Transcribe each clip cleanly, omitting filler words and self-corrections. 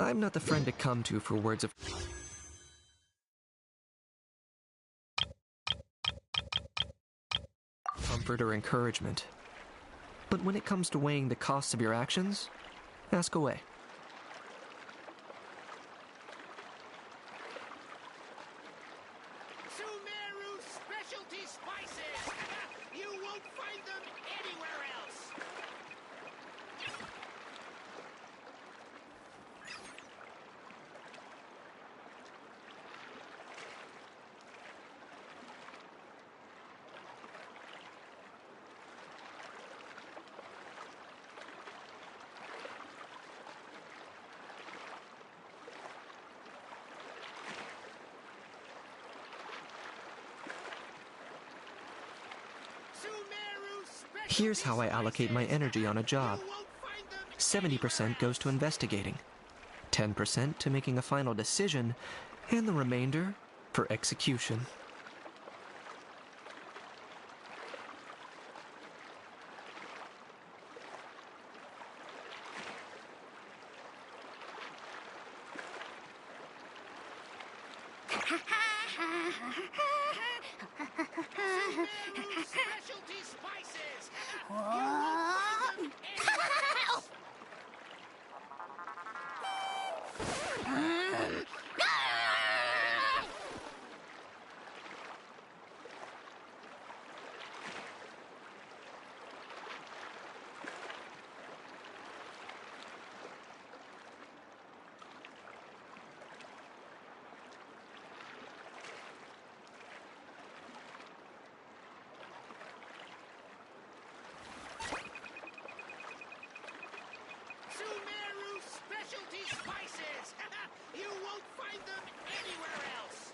I'm not the friend to come to for words of comfort or encouragement. But when it comes to weighing the costs of your actions, ask away. Sumeru specialty spices! You won't find them anywhere else! Here's how I allocate my energy on a job. 70% goes to investigating, 10% to making a final decision, and the remainder for execution. Specialty spices! You won't find them anywhere else! Sumeru specialty spices! You won't find them anywhere else!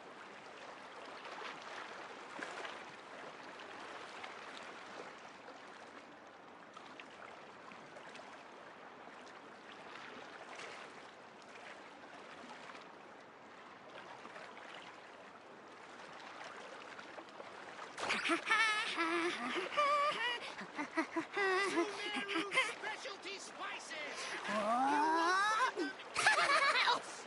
Sumeru specialty spices! You won't find them anywhere else!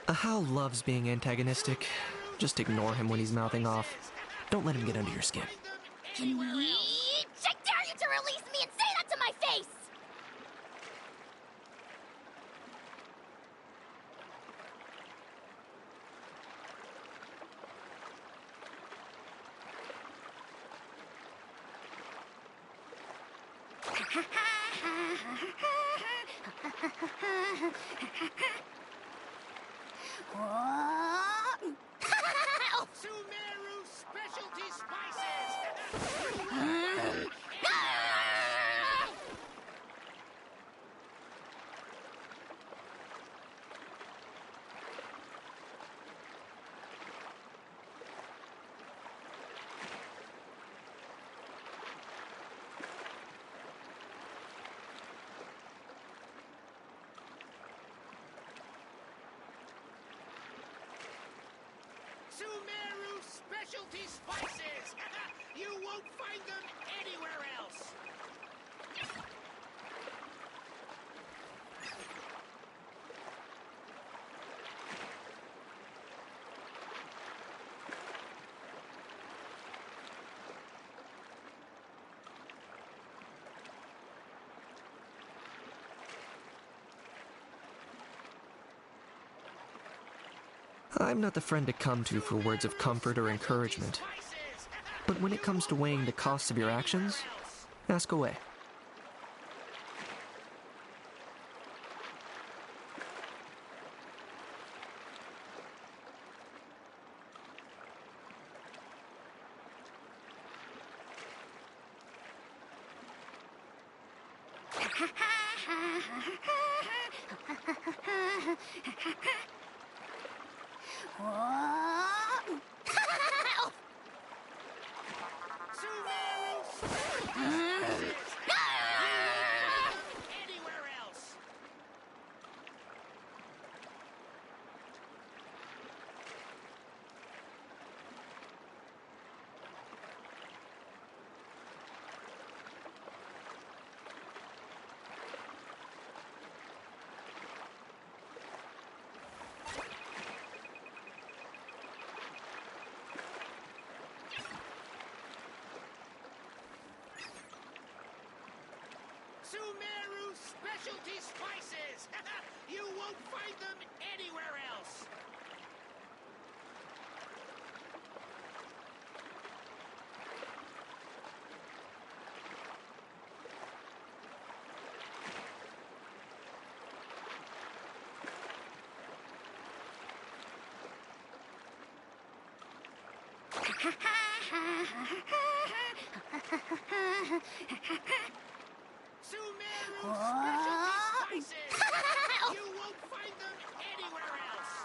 Ahau loves being antagonistic. Just ignore him when he's mouthing off. Don't let him get under your skin. I dare you to release me and say that to my face! Sumeru specialty spices! Sumeru specialty spices! You won't find them anywhere else! I'm not the friend to come to for words of comfort or encouragement. But when it comes to weighing the costs of your actions, ask away. Sumeru specialty spices! You won't find them anywhere else! Sumeru specialty spices! You won't find them anywhere else!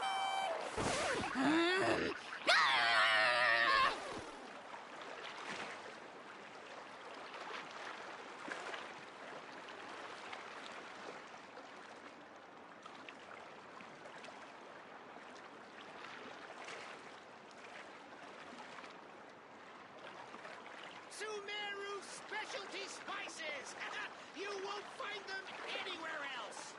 Sumeru specialty spices! You won't find them anywhere else!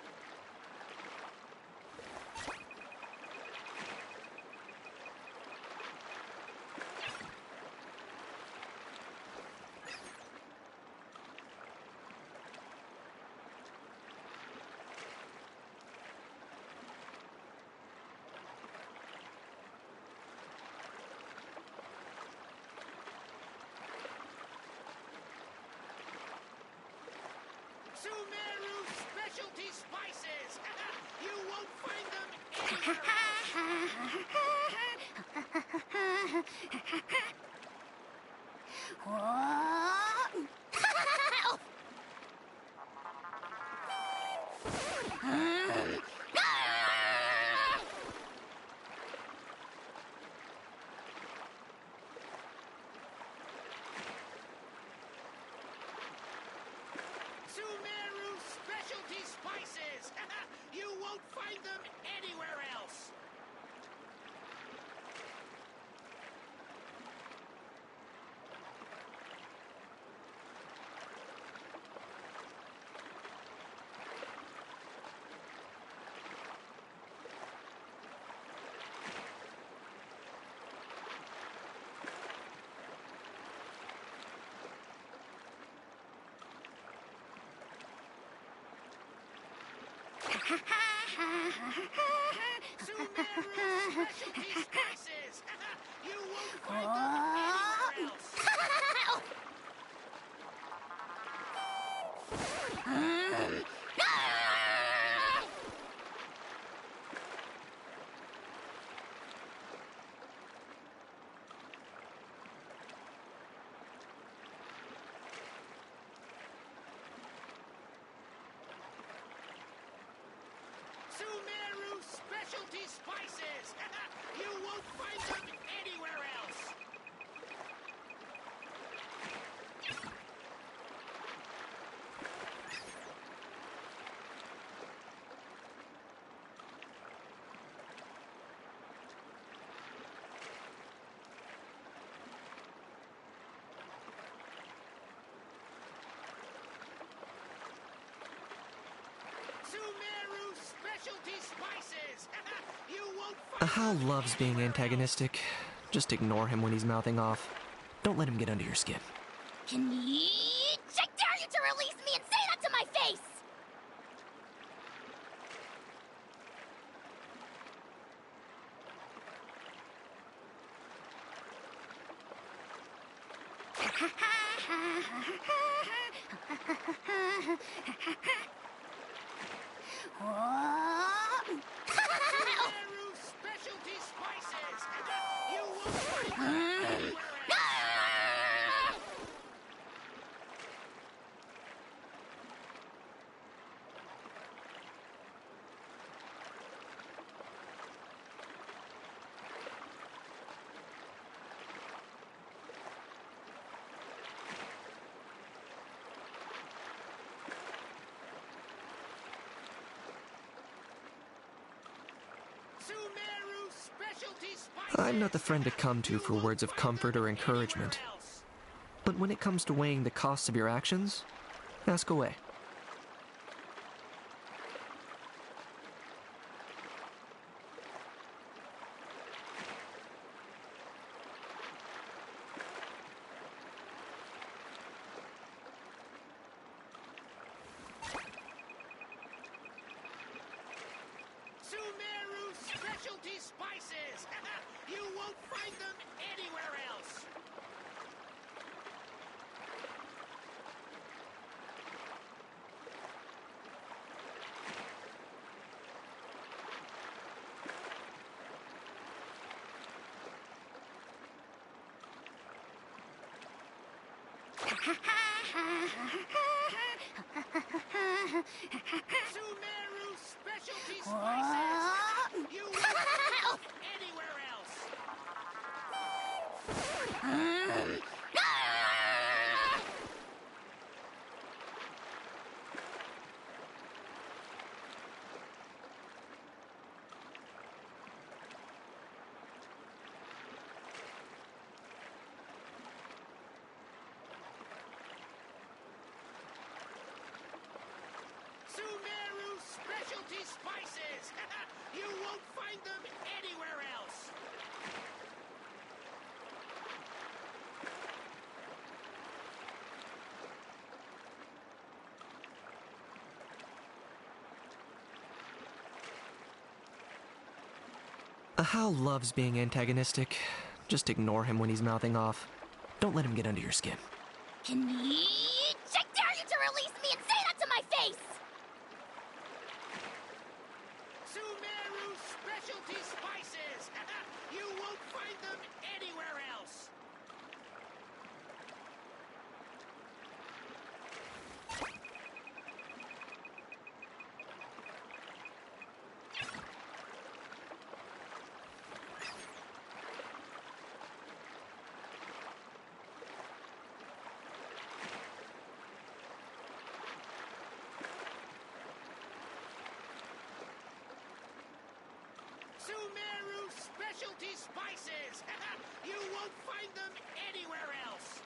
Sumeru specialty spices! You won't find them anywhere else! Sumeru specialty spices! You won't find them anywhere Sumeru specialty spices! You won't find them anywhere else! Sumeru specialty spices! You won't find them anywhere else! Sumeru specialty spices! You won't find them anywhere else! Sumeru specialty spices! You won't find How them loves being anywhere else. antagonistic. Just ignore him when he's mouthing off. Don't let him get under your skin. Can you? I dare you to release me and say that to my face! Sumeru specialty spices! You won't find them anywhere else! Sumeru specialty spices. I'm not the friend to come to for words of comfort or encouragement. But when it comes to weighing the costs of your actions, ask away. Sumeru specialty spices. You won't find them anywhere else. Sumeru specialty spices. You won't find them anywhere else. Sumeru specialty spices. You won't find them anywhere else. How loves being antagonistic. Just ignore him when he's mouthing off. Don't let him get under your skin. Can you dare you to release me and say that to my face? Sumeru specialty spices. You won't find them anywhere else. Sumeru specialty spices. You won't find them anywhere else.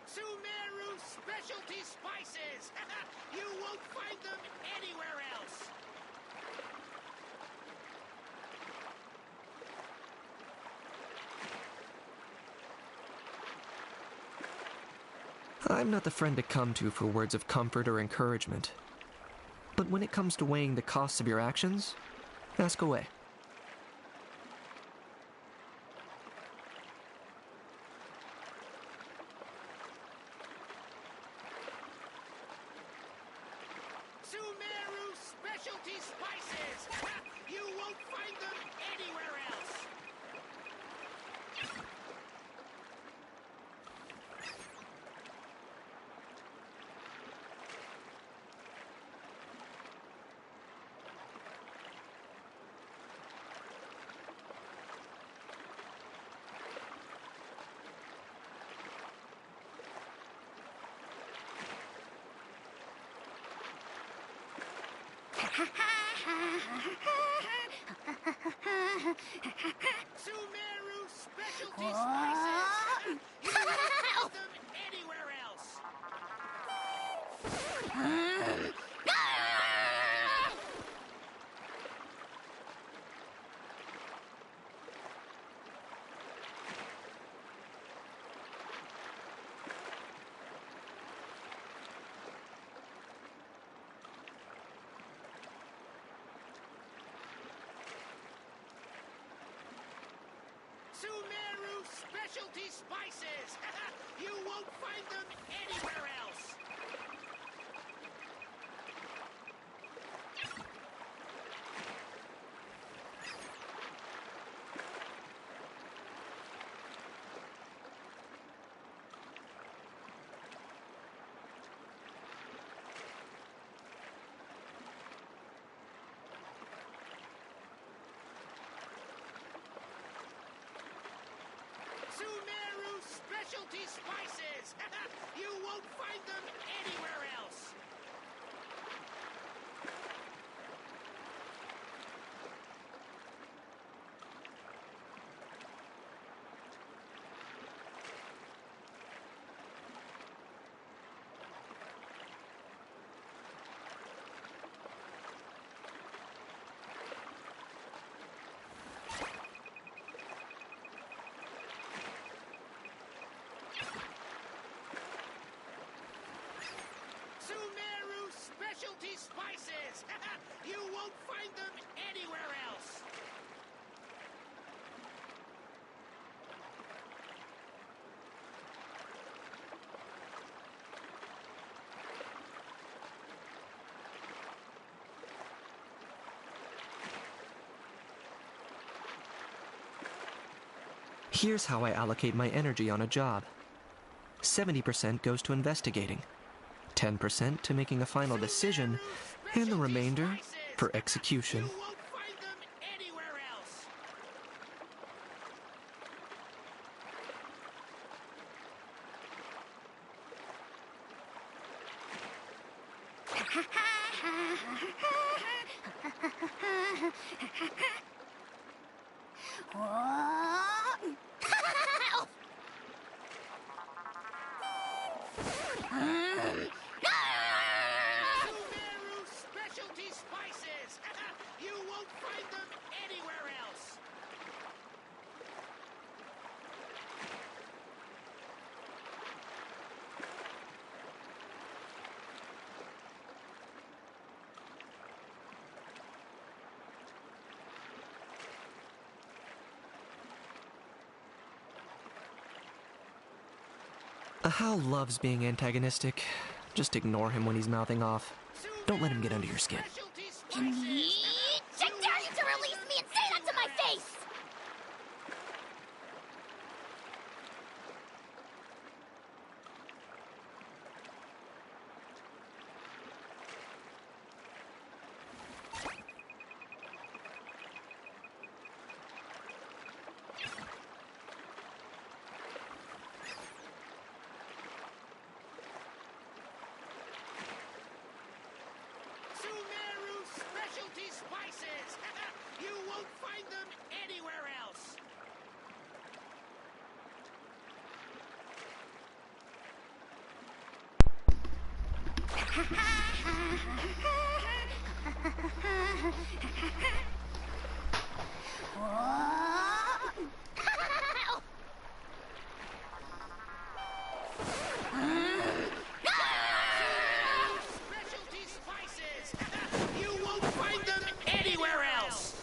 Sumeru specialty spices. You won't find them anywhere else. I'm not the friend to come to for words of comfort or encouragement. But when it comes to weighing the costs of your actions, ask away. Sumeru specialty spices. You won't find them anywhere else. Sumeru specialty spices. You won't find them anywhere else. Sumeru specialty spices. You won't find them anywhere else. spices. You won't find them anywhere else. Sumeru specialty spices. You won't find them anywhere else. Here's how I allocate my energy on a job. 70% goes to investigating, 10% to making a final decision, and the remainder for execution. You won't find them anywhere else. Sumeru specialty spices. You won't find them anywhere else. Hal loves being antagonistic. Just ignore him when he's mouthing off. Don't let him get under your skin. Specialty Can spices. I dare you to release me and say that to my face! Sumeru specialty spices. You won't find them anywhere else. Specialty spices. You won't find them anywhere else.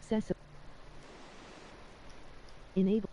accessible. Enable.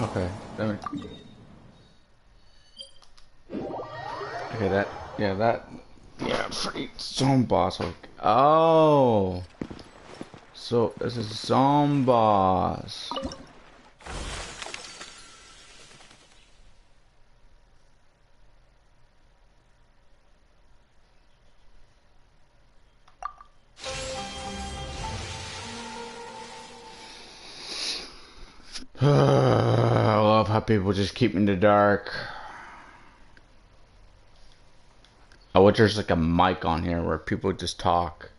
Okay. Okay, that. Yeah, that. Yeah, free zone boss. Okay. Oh. So, this is zone boss. I love how people just keep me in the dark. I wish there's like a mic on here where people just talk.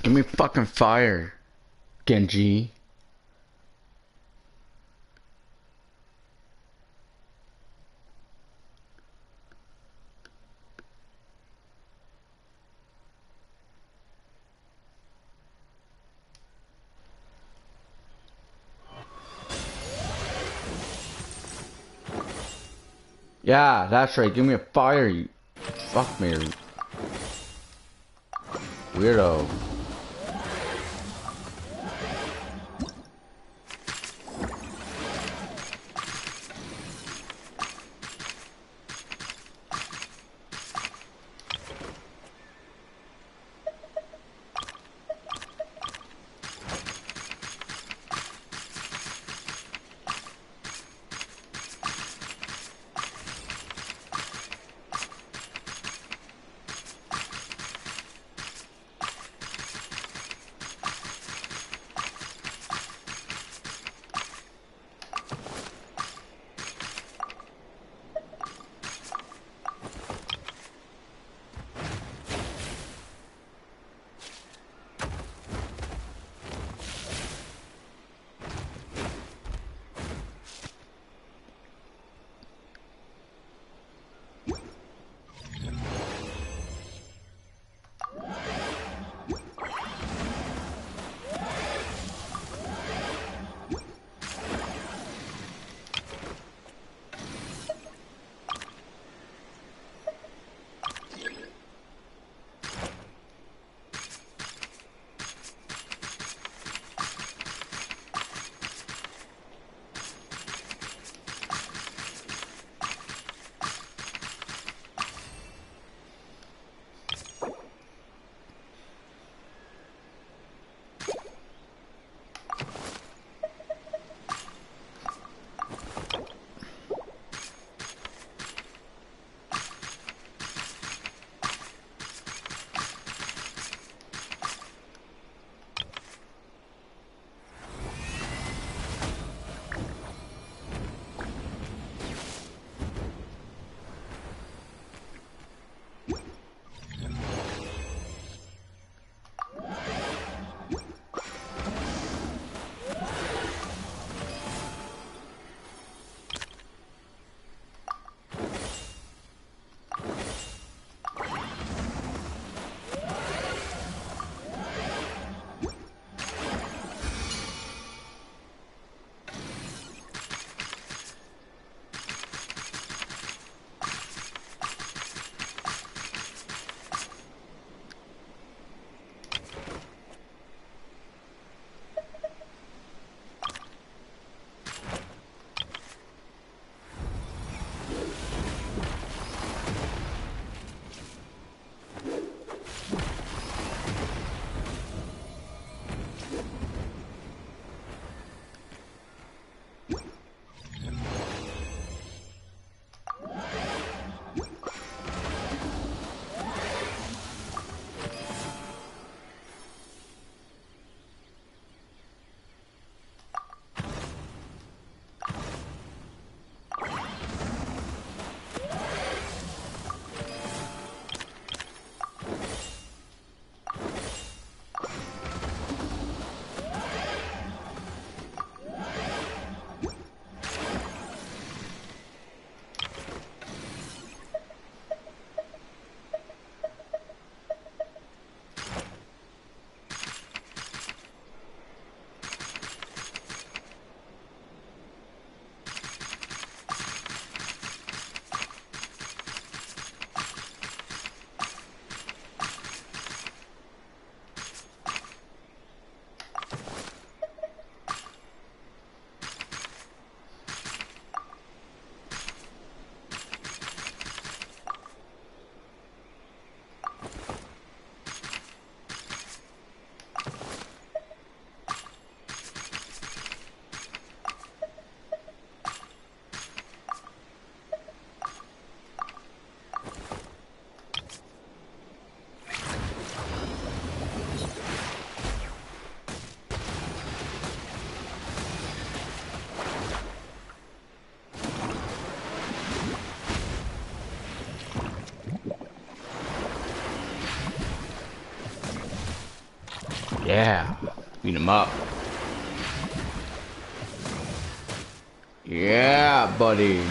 Give me fucking fire, Genji. Yeah, that's right. Give me a fire, you fuck me, weirdo. Yeah. Beat him up. Yeah, buddy.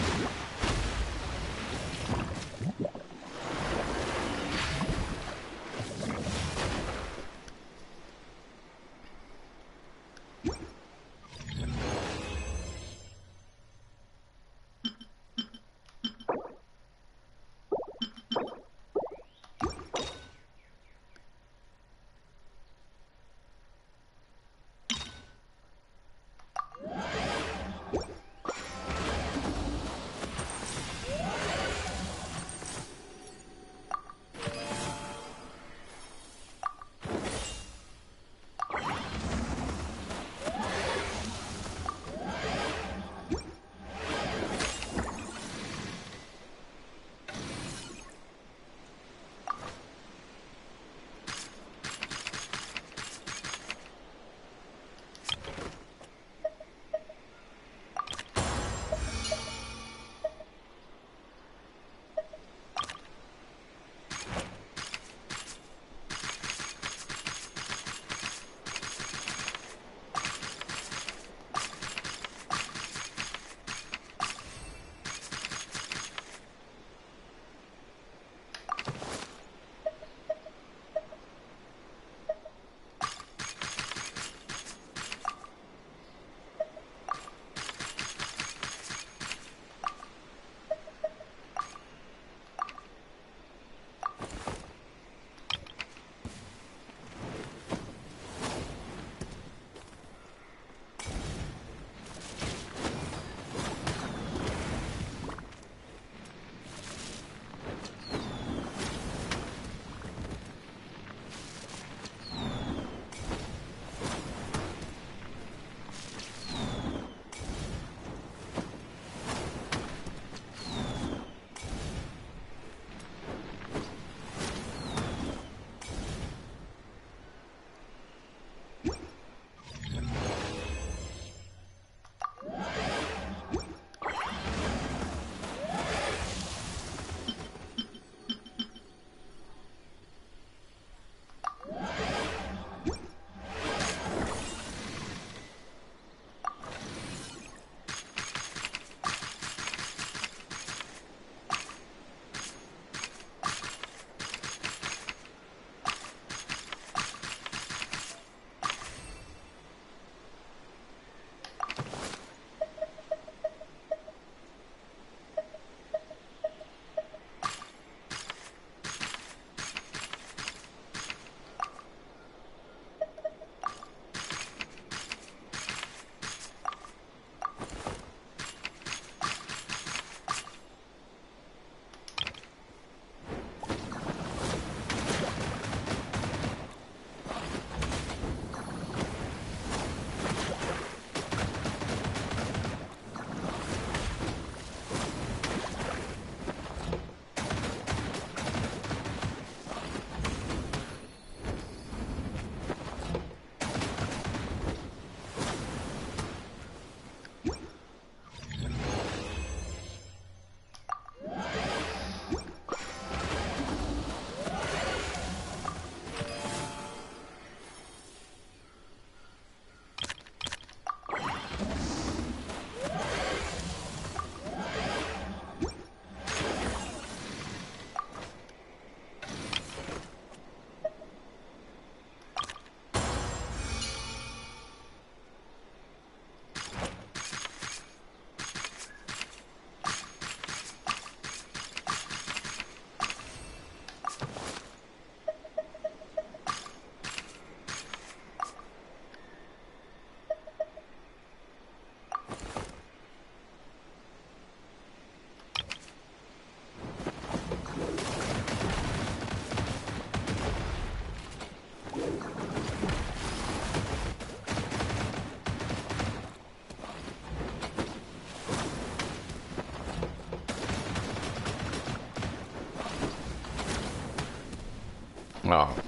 Oh.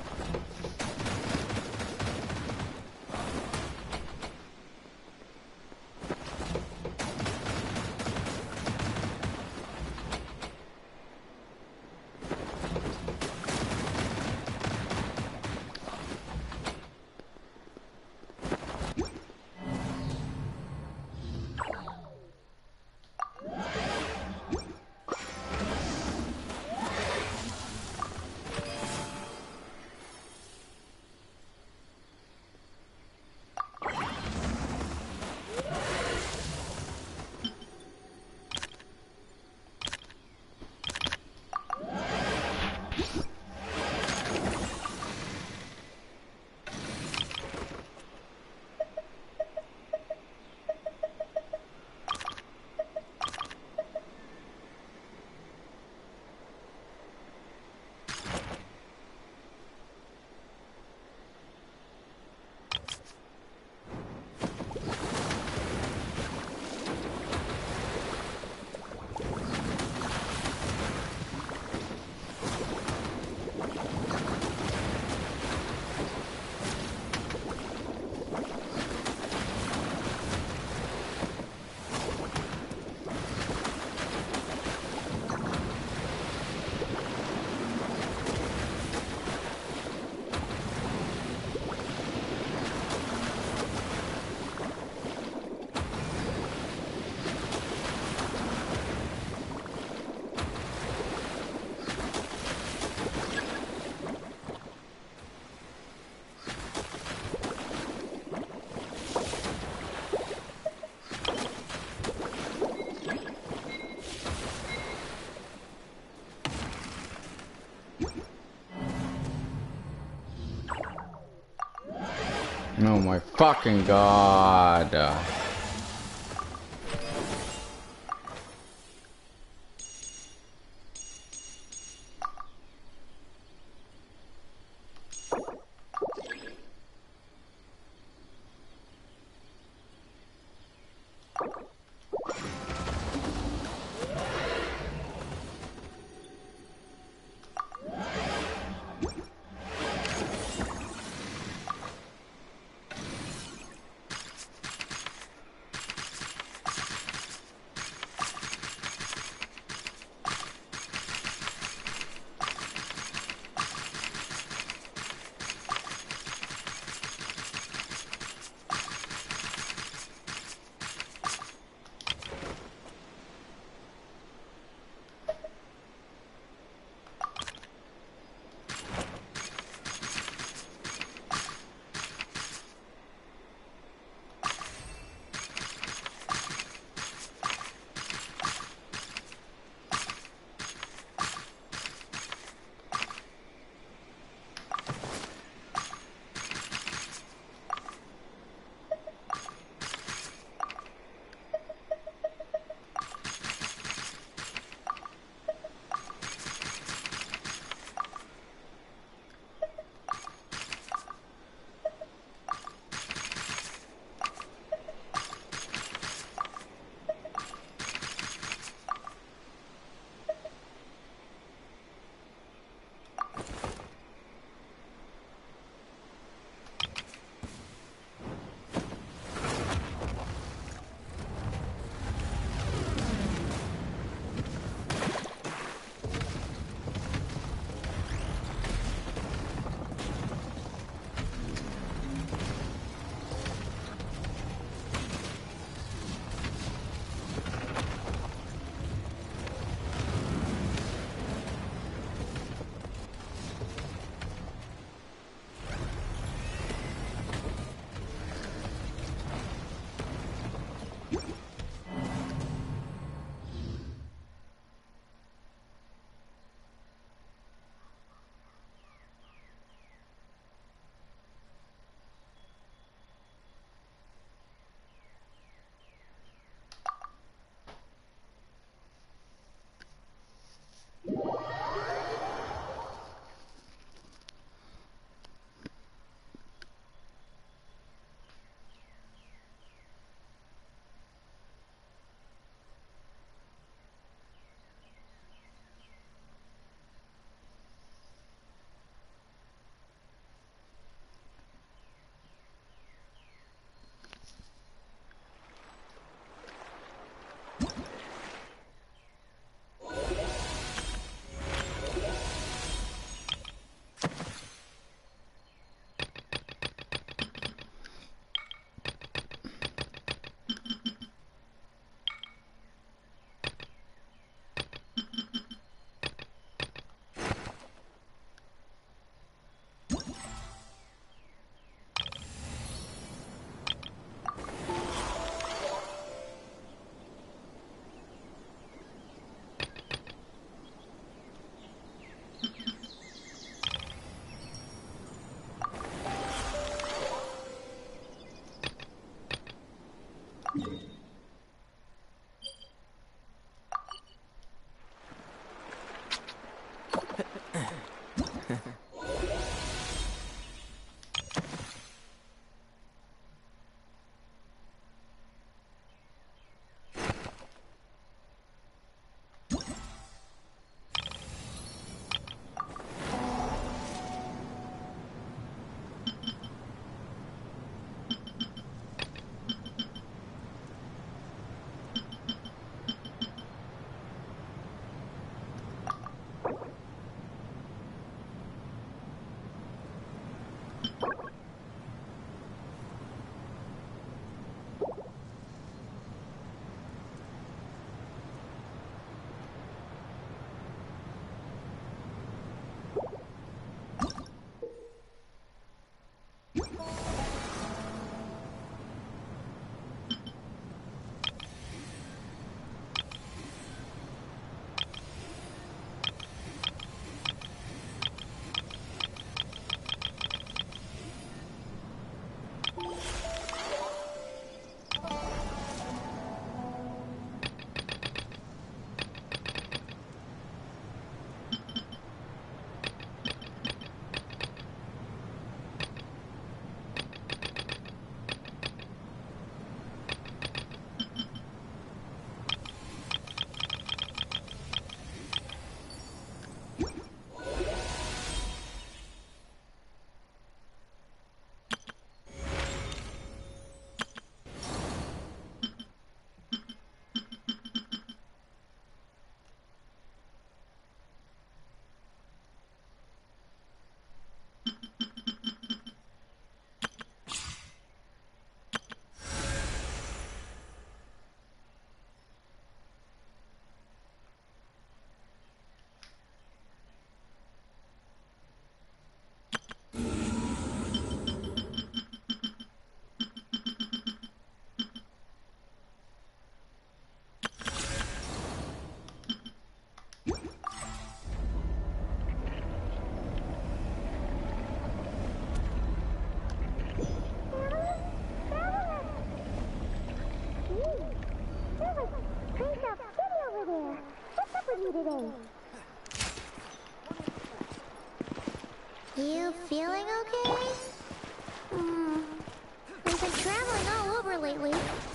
Oh my fucking god.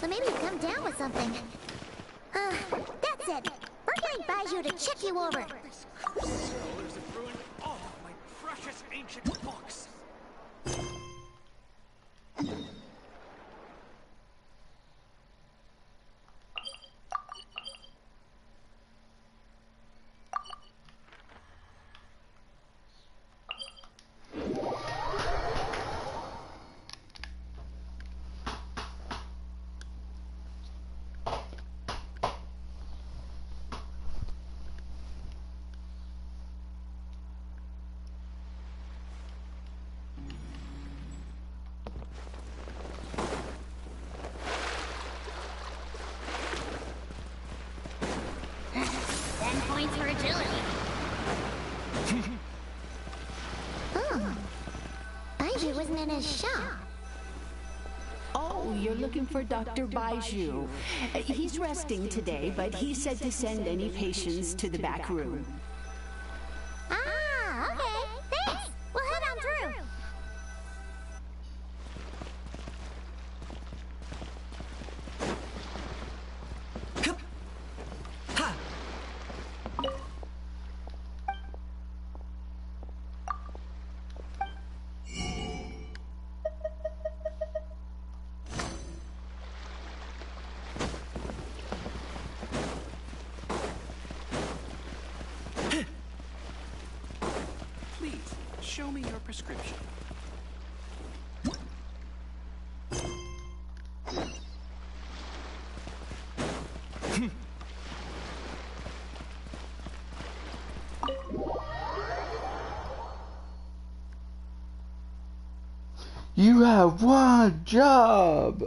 so maybe he'd come down with something. That's it. We're getting Baiju to check you over. This cursed scrollers have ruined all of my precious ancient books. Points for agility. Oh. Baiju wasn't in his shop. Oh, you're looking for Dr. Baiju. He's resting today, but he said to send any patients to the back room. Ah, okay. Thanks. We'll head on through. Please, show me your prescription. You have one job.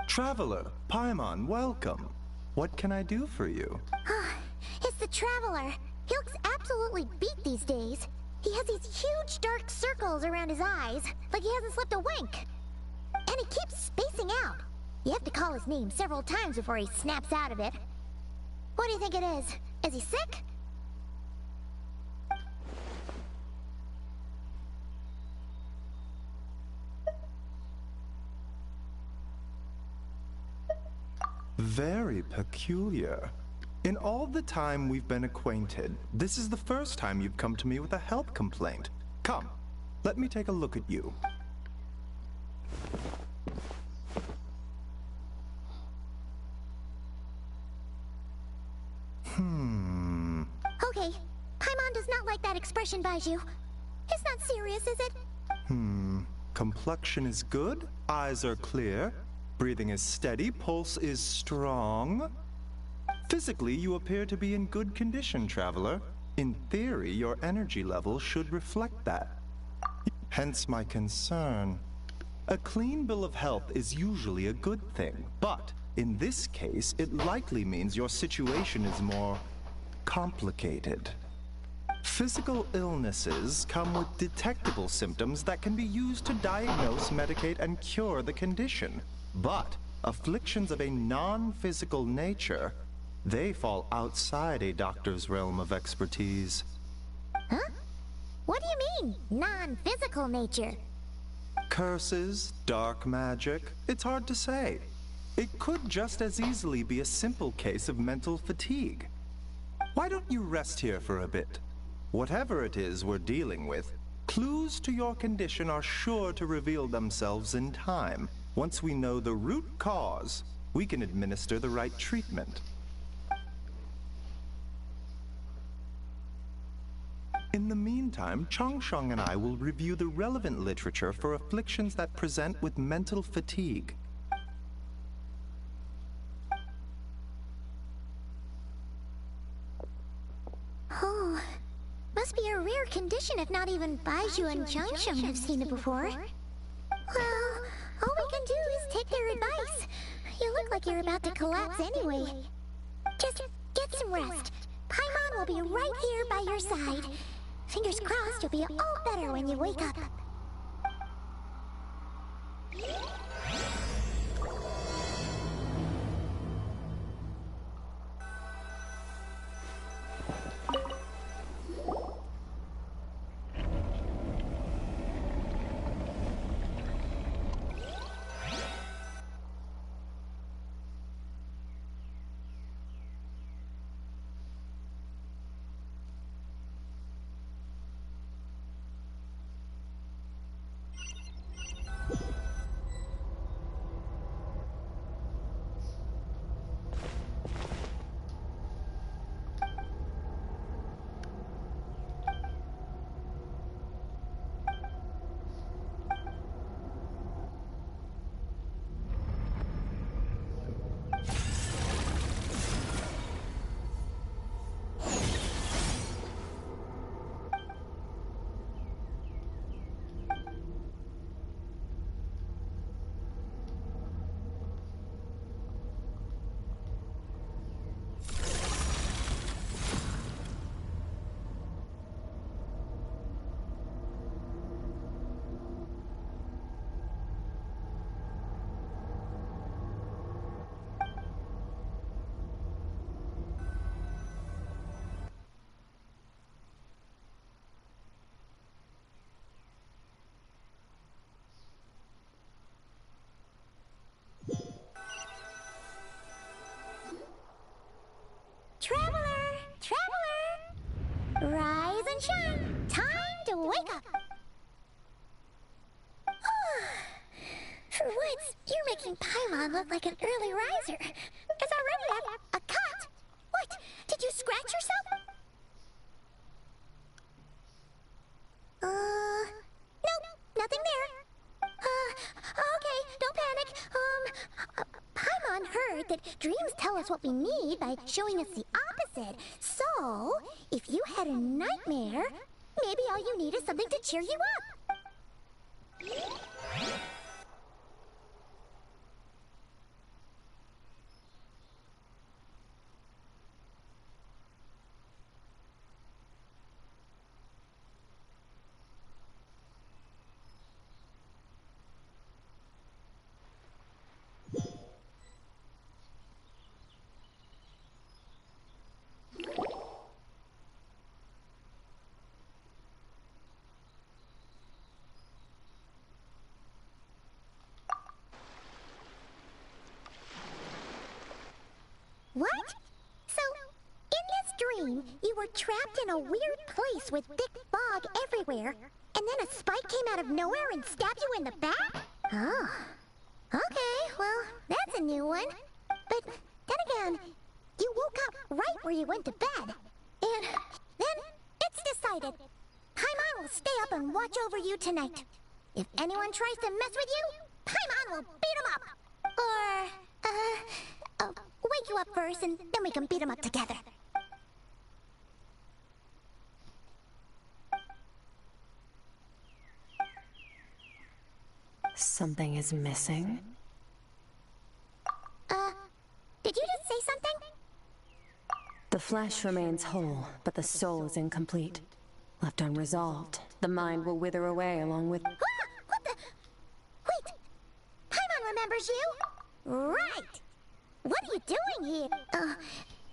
Traveler, Paimon, welcome. What can I do for you? It's the Traveler. He looks absolutely beat these days. He has these huge dark circles around his eyes, like he hasn't slept a wink. And he keeps spacing out. You have to call his name several times before he snaps out of it. What do you think it is? Is he sick? Very peculiar. In all the time we've been acquainted, this is the first time you've come to me with a health complaint. Come, let me take a look at you. Okay, Paimon does not like that expression, Baiju. It's not serious, is it? Complexion is good, eyes are clear, breathing is steady, pulse is strong. Physically, you appear to be in good condition, Traveler. In theory, your energy level should reflect that. Hence my concern. A clean bill of health is usually a good thing, but in this case, it likely means your situation is more complicated. Physical illnesses come with detectable symptoms that can be used to diagnose, medicate, and cure the condition. But afflictions of a non-physical nature, they fall outside a doctor's realm of expertise. Huh? What do you mean, non-physical nature? Curses, dark magic, it's hard to say. It could just as easily be a simple case of mental fatigue. Why don't you rest here for a bit? Whatever it is we're dealing with, clues to your condition are sure to reveal themselves in time. Once we know the root cause, we can administer the right treatment. In the meantime, Changsheng and I will review the relevant literature for afflictions that present with mental fatigue. Oh, must be a rare condition if not even Baiju and Changsheng have seen it before. Well, all we can do is take their advice. You look like you're about to collapse anyway. Just get some rest. Paimon will be right here by your side. Fingers crossed you'll be all better when you wake up. You're making Paimon look like an early riser. It's already at a cut. What? Did you scratch yourself? Nope, nothing there. Okay, don't panic. Paimon heard that dreams tell us what we need by showing us the opposite. So, if you had a nightmare, maybe all you need is something to cheer you up. What? So, in this dream, you were trapped in a weird place with thick fog everywhere, and then a spike came out of nowhere and stabbed you in the back? Oh. Okay, well, that's a new one. But then again, you woke up right where you went to bed. And then it's decided. Paimon will stay up and watch over you tonight. If anyone tries to mess with you, Paimon will beat him up. Or, wake you up first, and then we can beat him up together. Something is missing. Did you just say something? The flesh remains whole, but the soul is incomplete. Left unresolved, the mind will wither away along with... Ah! What the... Wait! Paimon remembers you? Right! What are you doing here?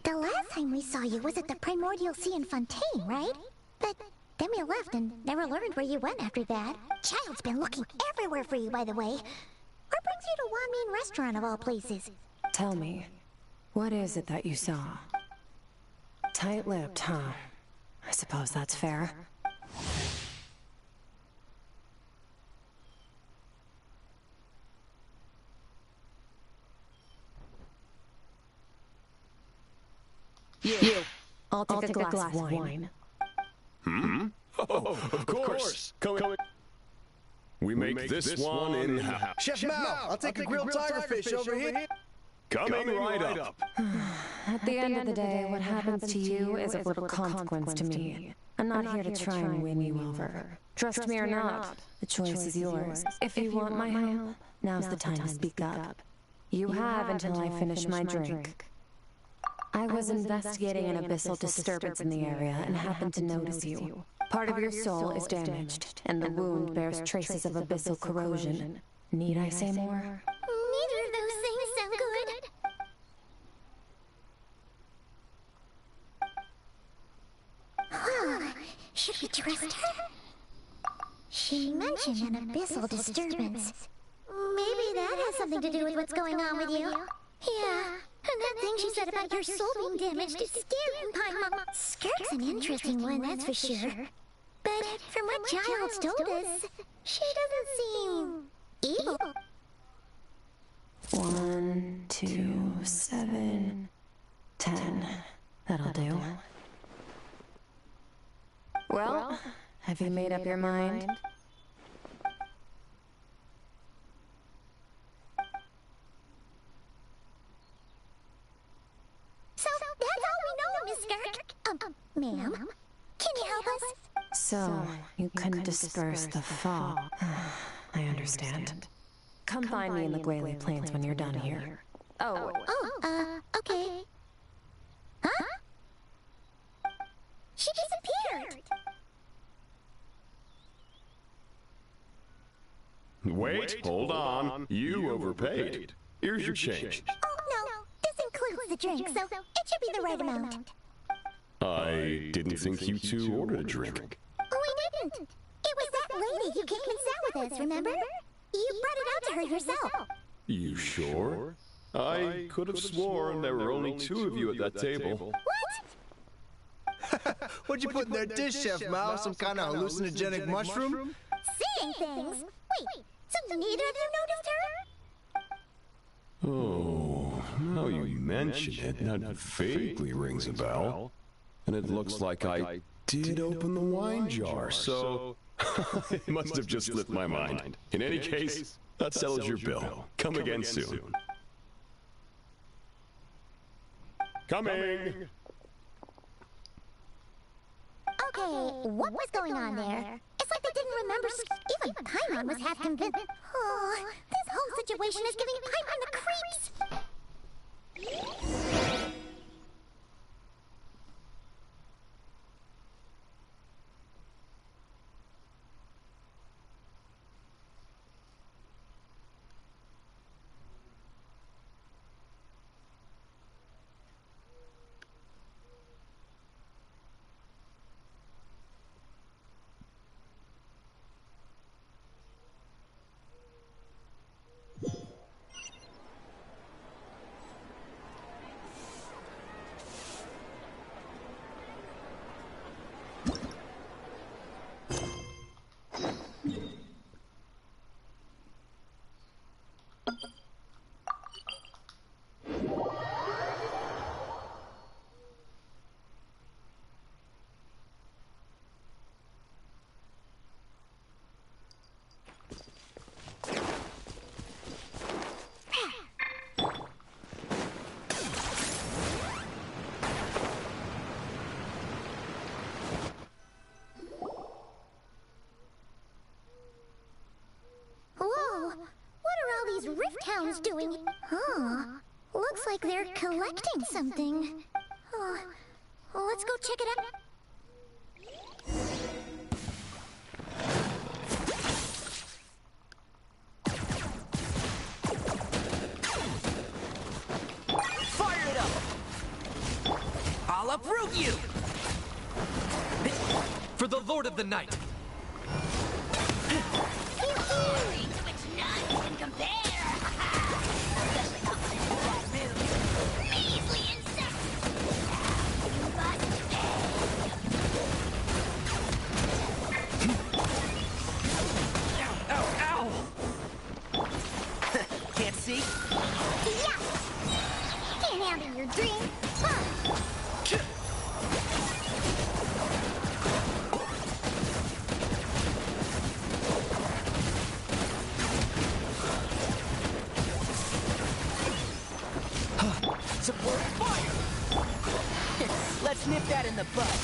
The last time we saw you was at the Primordial Sea in Fontaine, right? But then we left and never learned where you went after that. Child's been looking everywhere for you, by the way. What brings you to Wanmin Restaurant of all places? Tell me, what is it that you saw? Tight-lipped, huh? I suppose that's fair. You. I'll take a glass of wine. Oh, of course. Come. We make this one in-house. Chef Mao, I'll take a grilled tiger fish over here. Coming right up. At the end of the day, what happens to you is of little consequence to me. I'm not here to try and win you over. Trust me or not, the choice is yours. If you want my help, now's the time to speak up. You have until I finish my drink. I was investigating an abyssal disturbance in the area and happened to notice you. Part of your soul is damaged, and the wound bears traces of abyssal corrosion. Need I say more? Neither of those things sound good. Should we trust her? She mentioned an abyssal disturbance. Maybe that has something to do with what's going on with you. Yeah, and that thing she said about your soul being damaged is scary, Paimon. Skirk's an interesting one, that's for sure. But from what Child's told us, she doesn't seem evil. 1, 2, 7, 10. That'll do. Well, have you made up your mind? So that's all we know, Miss Skirk. Ma'am, can you help us? So, you couldn't disperse the fog. I understand. Come find me in the Guele Plains when you're done here. Oh, Okay. Huh? She disappeared! Wait, hold on. You overpaid. Here's your change. Oh, no. This includes the drink, so it should be the right amount. I didn't think you two ordered a drink. We didn't. It was that lady who came and sat with us, remember? You brought it out to her yourself. You sure? I could have sworn there were only 2 of you at that table. What? What'd you put in their dish, Chef Mao? Some kind of hallucinogenic mushroom? Seeing things? Wait, so neither of you noticed her? Oh, now you mention it, that vaguely rings a bell. And it looks like I did open the wine jar, so it must have just slipped my mind. In any case, that settles your bill. Come again soon. Coming! Okay, what was going on there? It's like they didn't remember. Even Paimon was half convinced. Oh, this whole situation is giving Paimon the creeps. Rift Hounds doing? Huh. Looks like they're collecting something. Oh, let's go check it out. Fire it up! I'll uproot you! For the Lord of the Night! See? Yeah! Can't handle your dream. Huh. Support fire! Let's nip that in the bud.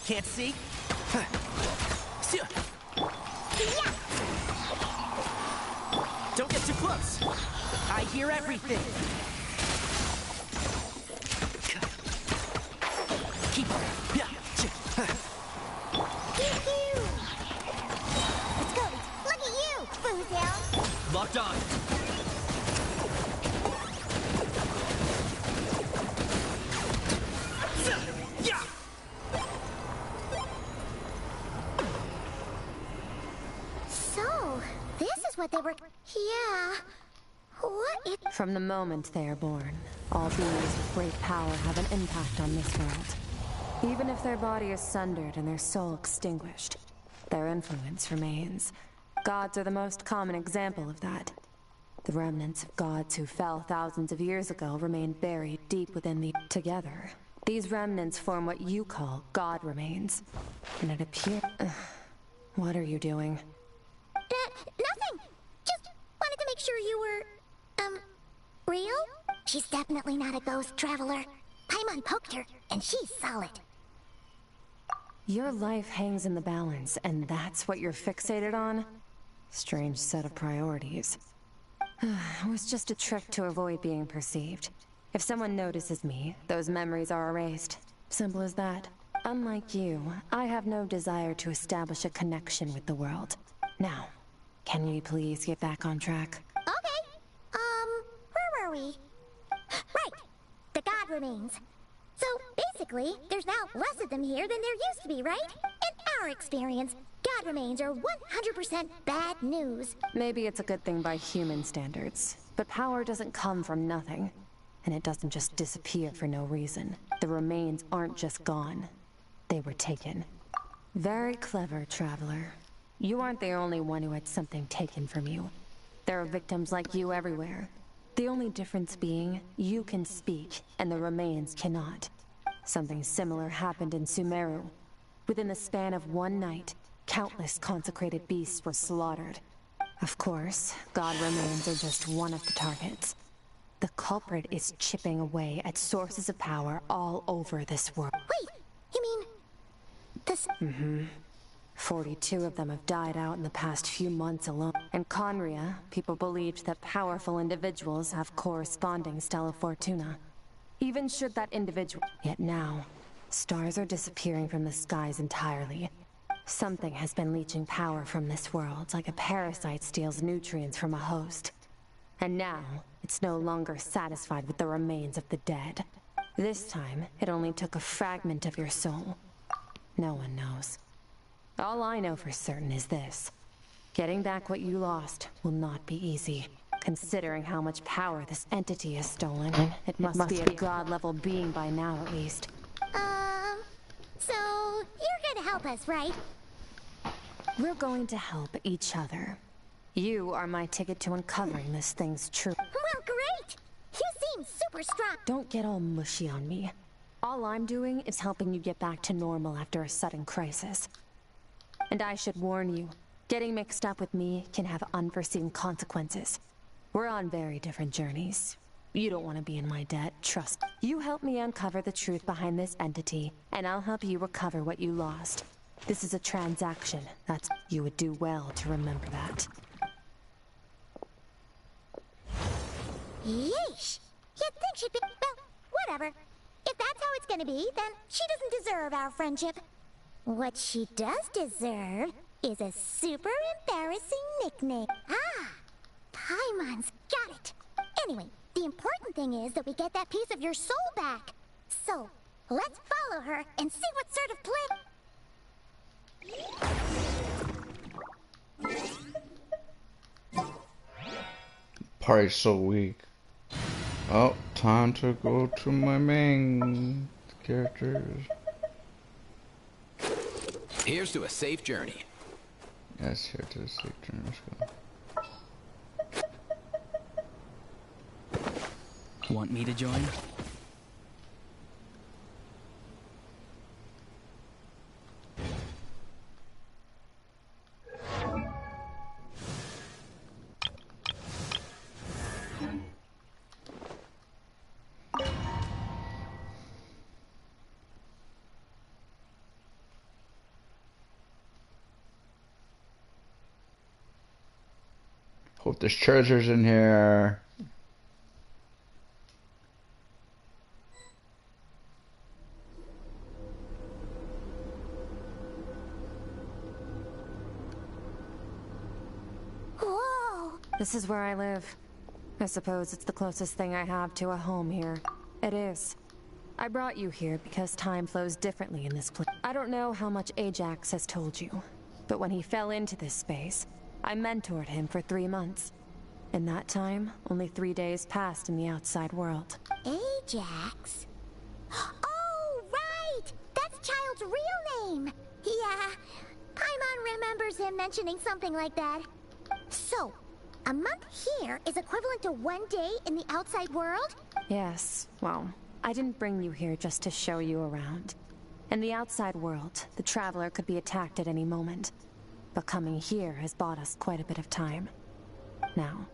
Can't see? Don't get too close. I hear everything. Keep up. Let's go. Look at you, Foozle. Locked on. What they were... Yeah... What it... From the moment they are born, all beings with great power have an impact on this world. Even if their body is sundered and their soul extinguished, their influence remains. Gods are the most common example of that. The remnants of gods who fell thousands of years ago remain buried deep within the... Together, these remnants form what you call god remains. And it appears... What are you doing? Nothing! Just wanted to make sure you were... real? She's definitely not a ghost traveler. Paimon poked her, and she's solid. Your life hangs in the balance, and that's what you're fixated on? Strange set of priorities. It was just a trick to avoid being perceived. If someone notices me, those memories are erased. Simple as that. Unlike you, I have no desire to establish a connection with the world. Now, can we please get back on track? Okay. Where were we? Right. The god remains. So, basically, there's now less of them here than there used to be, right? In our experience, god remains are 100% bad news. Maybe it's a good thing by human standards, but power doesn't come from nothing. And it doesn't just disappear for no reason. The remains aren't just gone. They were taken. Very clever, Traveler. You aren't the only one who had something taken from you. There are victims like you everywhere. The only difference being, you can speak, and the remains cannot. Something similar happened in Sumeru. Within the span of one night, countless consecrated beasts were slaughtered. Of course, god remains are just one of the targets. The culprit is chipping away at sources of power all over this world. Wait, you mean... this... 42 of them have died out in the past few months alone. In Conria, people believed that powerful individuals have corresponding Stella Fortuna. Even should that individual... Yet now, stars are disappearing from the skies entirely. Something has been leeching power from this world, like a parasite steals nutrients from a host. And now, it's no longer satisfied with the remains of the dead. This time, it only took a fragment of your soul. No one knows. All I know for certain is this. Getting back what you lost will not be easy. Considering how much power this entity has stolen, it must be a god-level being by now at least. So you're gonna help us, right? We're going to help each other. You are my ticket to uncovering this thing's truth. Well, great! You seem super strong. Don't get all mushy on me. All I'm doing is helping you get back to normal after a sudden crisis. And I should warn you, getting mixed up with me can have unforeseen consequences. We're on very different journeys. You don't want to be in my debt, trust me. You help me uncover the truth behind this entity, and I'll help you recover what you lost. This is a transaction. You would do well to remember that. Yeesh! You'd think she'd be... well, whatever. If that's how it's gonna be, then she doesn't deserve our friendship. What she does deserve is a super embarrassing nickname. Ah! Paimon's got it! Anyway, the important thing is that we get that piece of your soul back. So, let's follow her and see what sort of play... Party's so weak. Oh, time to go to my main characters. Here's to a safe journey. Yes, here to the safe journey. Let's go. Want me to join? Hope there's treasures in here. Whoa! This is where I live. I suppose it's the closest thing I have to a home here. It is. I brought you here because time flows differently in this place. I don't know how much Ajax has told you, but when he fell into this space, I mentored him for 3 months. In that time, only 3 days passed in the outside world. Ajax? Oh, right! That's Child's real name! Yeah, Paimon remembers him mentioning something like that. So, a month here is equivalent to 1 day in the outside world? Yes, well, I didn't bring you here just to show you around. In the outside world, the Traveler could be attacked at any moment. But coming here has bought us quite a bit of time. Now,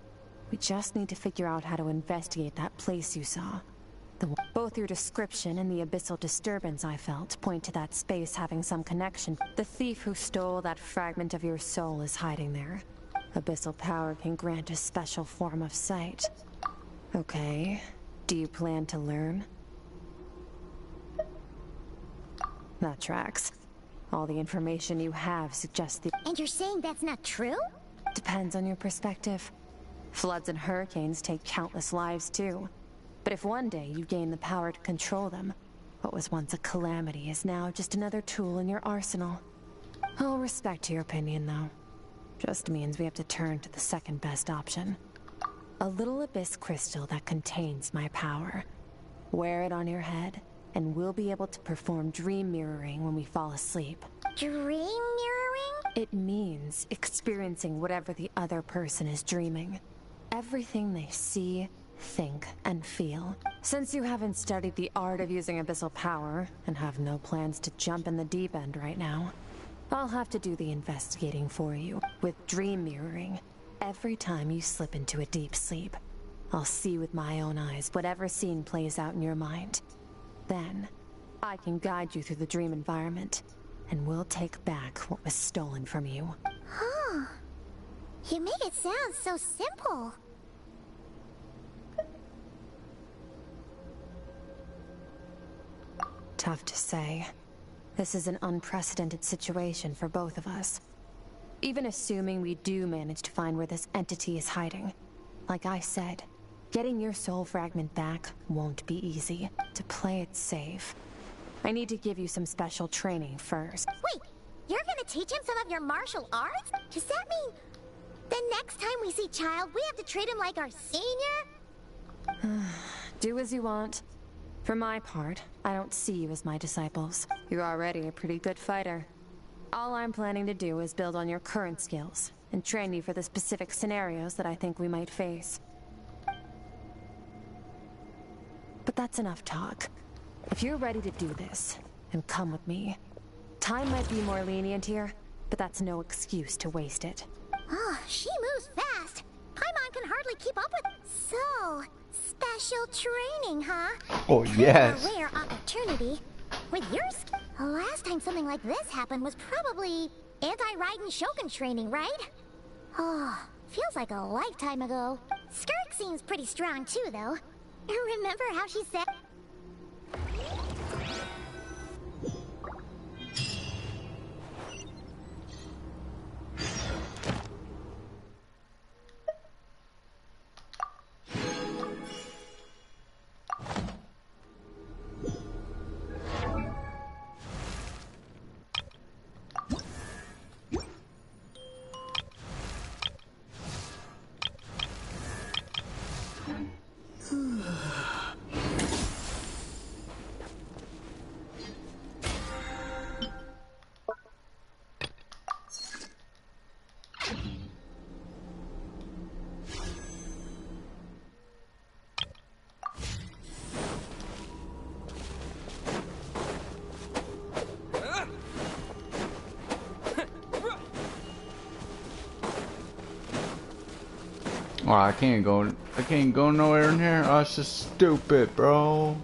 we just need to figure out how to investigate that place you saw. Both your description and the abyssal disturbance I felt point to that space having some connection. The thief who stole that fragment of your soul is hiding there. Abyssal power can grant a special form of sight. Okay, do you plan to learn? That tracks. All the information you have suggests the— And you're saying that's not true? Depends on your perspective. Floods and hurricanes take countless lives too. But if one day you gain the power to control them, what was once a calamity is now just another tool in your arsenal. I'll respect your opinion though. Just means we have to turn to the second best option. A little abyss crystal that contains my power. Wear it on your head, and we'll be able to perform dream mirroring when we fall asleep. Dream mirroring? It means experiencing whatever the other person is dreaming. Everything they see, think, and feel. Since you haven't studied the art of using abyssal power, and have no plans to jump in the deep end right now, I'll have to do the investigating for you. With dream mirroring, every time you slip into a deep sleep, I'll see with my own eyes whatever scene plays out in your mind. Then, I can guide you through the dream environment, and we'll take back what was stolen from you. Huh. You make it sound so simple. Tough to say. This is an unprecedented situation for both of us. Even assuming we do manage to find where this entity is hiding. Like I said, getting your soul fragment back won't be easy. To play it safe, I need to give you some special training first. Wait, you're gonna teach him some of your martial arts? Does that mean the next time we see Child, we have to treat him like our senior? Do as you want. For my part, I don't see you as my disciples. You're already a pretty good fighter. All I'm planning to do is build on your current skills, and train you for the specific scenarios that I think we might face. But that's enough talk. If you're ready to do this, then come with me. Time might be more lenient here, but that's no excuse to waste it. Oh, she moves fast. Paimon can hardly keep up with... So, special training, huh? Oh, yes. A rare opportunity. With your the last time something like this happened was probably anti-Raiden Shogun training, right? Oh, feels like a lifetime ago. Skirk seems pretty strong too, though. Remember how she said... Oh, I can't go nowhere in here. Oh, it's just stupid, bro.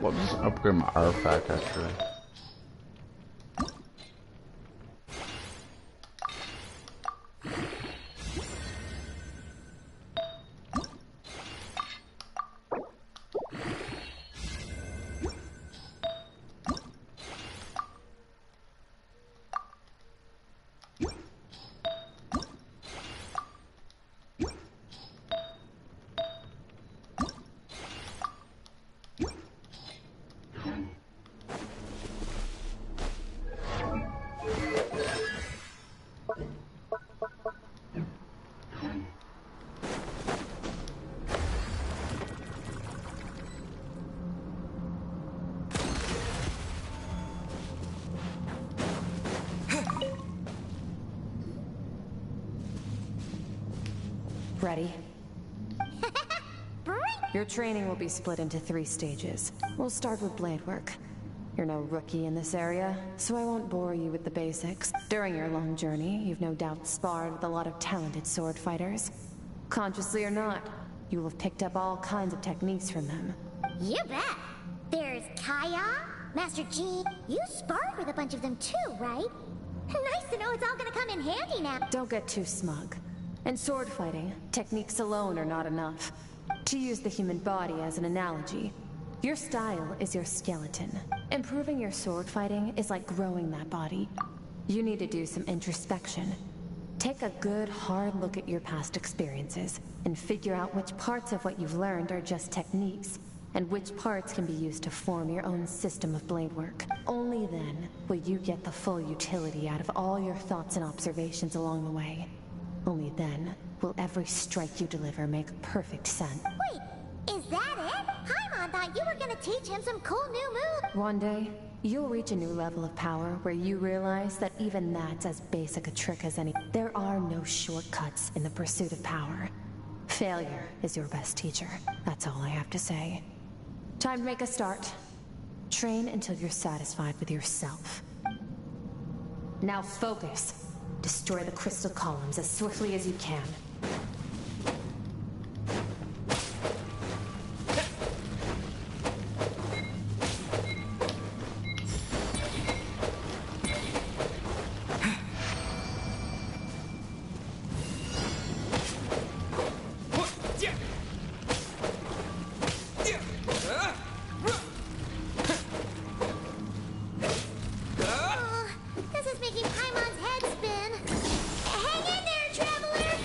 Well, just upgrade my artifact actually. Ready? Bring. Your training will be split into 3 stages. We'll start with blade work. You're no rookie in this area, so I won't bore you with the basics. During your long journey, you've no doubt sparred with a lot of talented sword fighters. Consciously or not, you will have picked up all kinds of techniques from them. You bet. There's Kaya, Master G. You sparred with a bunch of them too, right? Nice to know it's all gonna come in handy now. Don't get too smug. In sword fighting, techniques alone are not enough. To use the human body as an analogy, your style is your skeleton. Improving your sword fighting is like growing that body. You need to do some introspection. Take a good, hard look at your past experiences, and figure out which parts of what you've learned are just techniques, and which parts can be used to form your own system of blade work. Only then will you get the full utility out of all your thoughts and observations along the way. Only then will every strike you deliver make perfect sense. Wait, is that it? Paimon thought you were gonna teach him some cool new moves. One day, you'll reach a new level of power where you realize that even that's as basic a trick as any. There are no shortcuts in the pursuit of power. Failure is your best teacher. That's all I have to say. Time to make a start. Train until you're satisfied with yourself. Now focus. Destroy the crystal columns as swiftly as you can. This is making Paimon's head spin. Hang in there, traveler!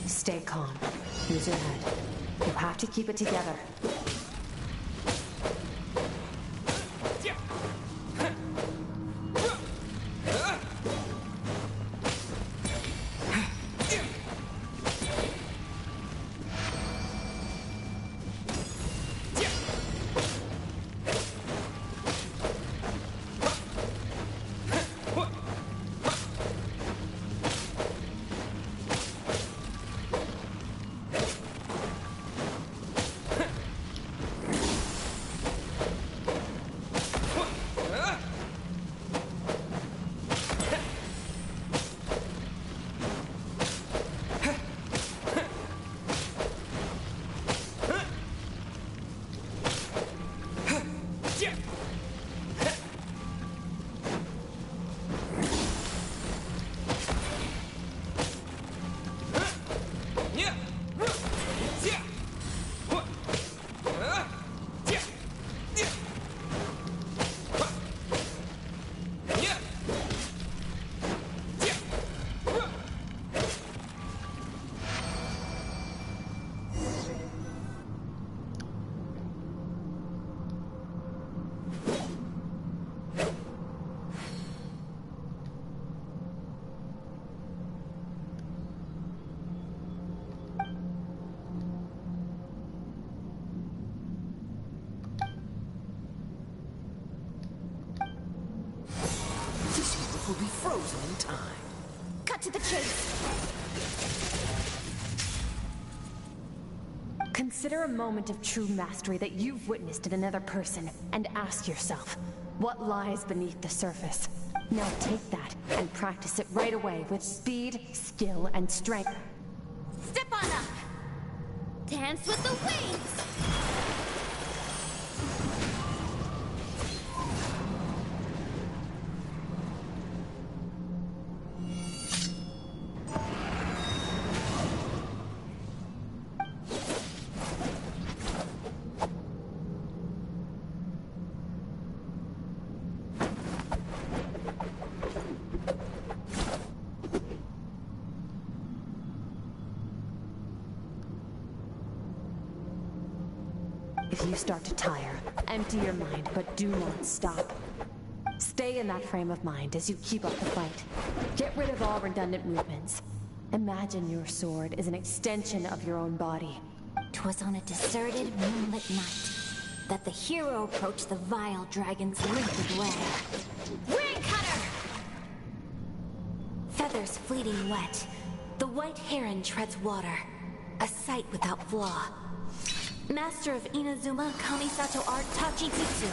Stay calm. Use your head. You have to keep it together. Will be frozen in time. Cut to the chase. Consider a moment of true mastery that you've witnessed in another person, and ask yourself, what lies beneath the surface? Now take that and practice it right away with speed, skill, and strength. Step on up! Dance with the wings! If you start to tire, empty your mind, but do not stop. Stay in that frame of mind as you keep up the fight. Get rid of all redundant movements. Imagine your sword is an extension of your own body. 'Twas on a deserted moonlit night that the hero approached the vile dragon's limpid way. Ring cutter! Feathers fleeting wet, the white heron treads water, a sight without flaw. Master of Inazuma Kamisato Art Tachijutsu.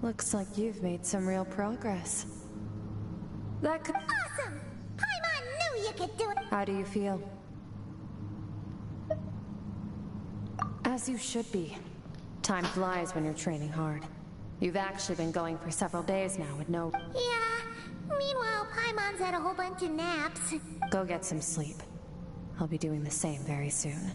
Looks like you've made some real progress. That could... Awesome! Paimon knew you could do it! How do you feel? As you should be. Time flies when you're training hard. You've actually been going for several days now with no... Yeah, meanwhile Paimon's had a whole bunch of naps. Go get some sleep. I'll be doing the same very soon.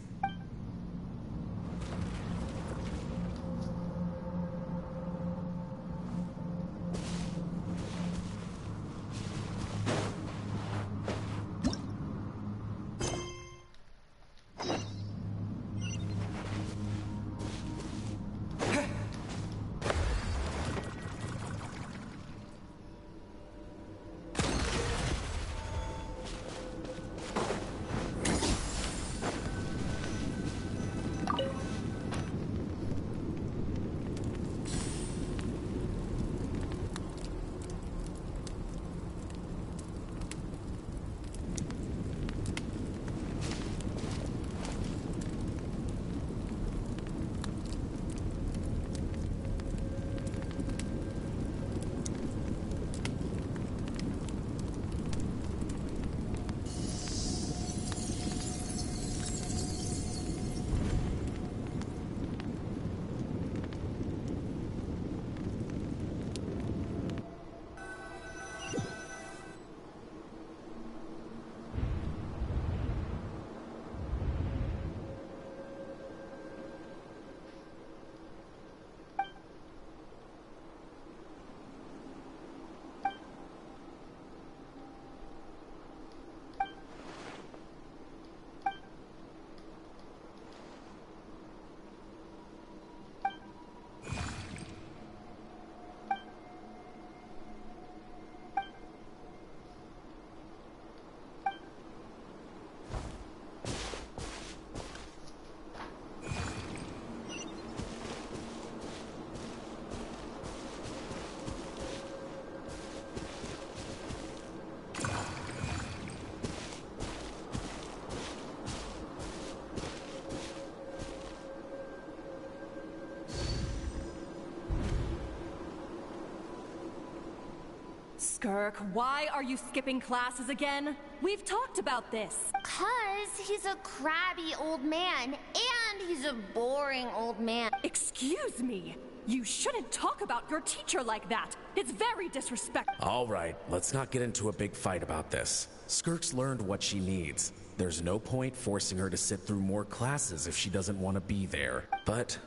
Skirk, why are you skipping classes again? We've talked about this. 'Cause he's a crabby old man, and he's a boring old man. Excuse me. You shouldn't talk about your teacher like that. It's very disrespectful. All right, let's not get into a big fight about this. Skirk's learned what she needs. There's no point forcing her to sit through more classes if she doesn't want to be there. But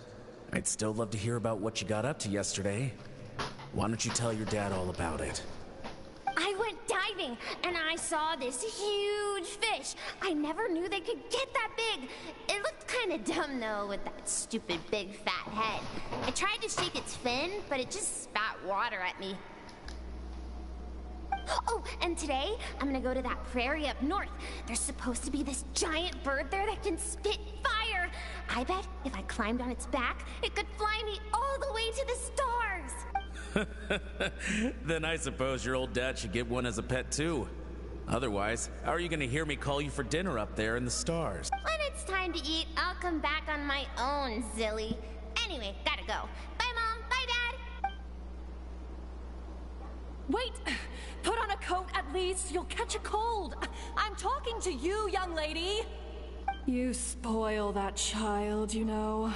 I'd still love to hear about what you got up to yesterday. Why don't you tell your dad all about it? I went diving swimming, and I saw this huge fish. I never knew they could get that big. It looked kind of dumb, though, with that stupid big fat head. I tried to shake its fin, but it just spat water at me. Oh, and today, I'm gonna go to that prairie up north. There's supposed to be this giant bird there that can spit fire. I bet if I climbed on its back, it could fly me all the way to the stars. Then I suppose your old dad should get one as a pet too. Otherwise, how are you gonna hear me call you for dinner up there in the stars? When it's time to eat, I'll come back on my own, Zilly. Anyway, gotta go. Bye, Mom. Bye, Dad. Wait! Put on a coat at least. You'll catch a cold. I'm talking to you, young lady. You spoil that child, you know.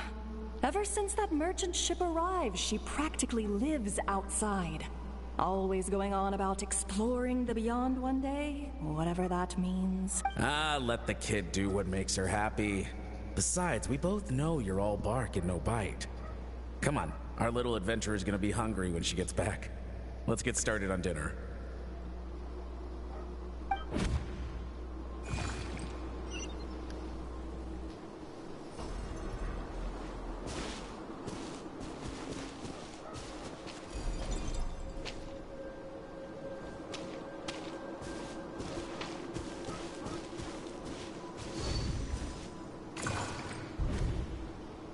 Ever since that merchant ship arrived, she practically lives outside. Always going on about exploring the beyond one day, whatever that means. Ah, let the kid do what makes her happy. Besides, we both know you're all bark and no bite. Come on, our little adventurer is gonna be hungry when she gets back. Let's get started on dinner.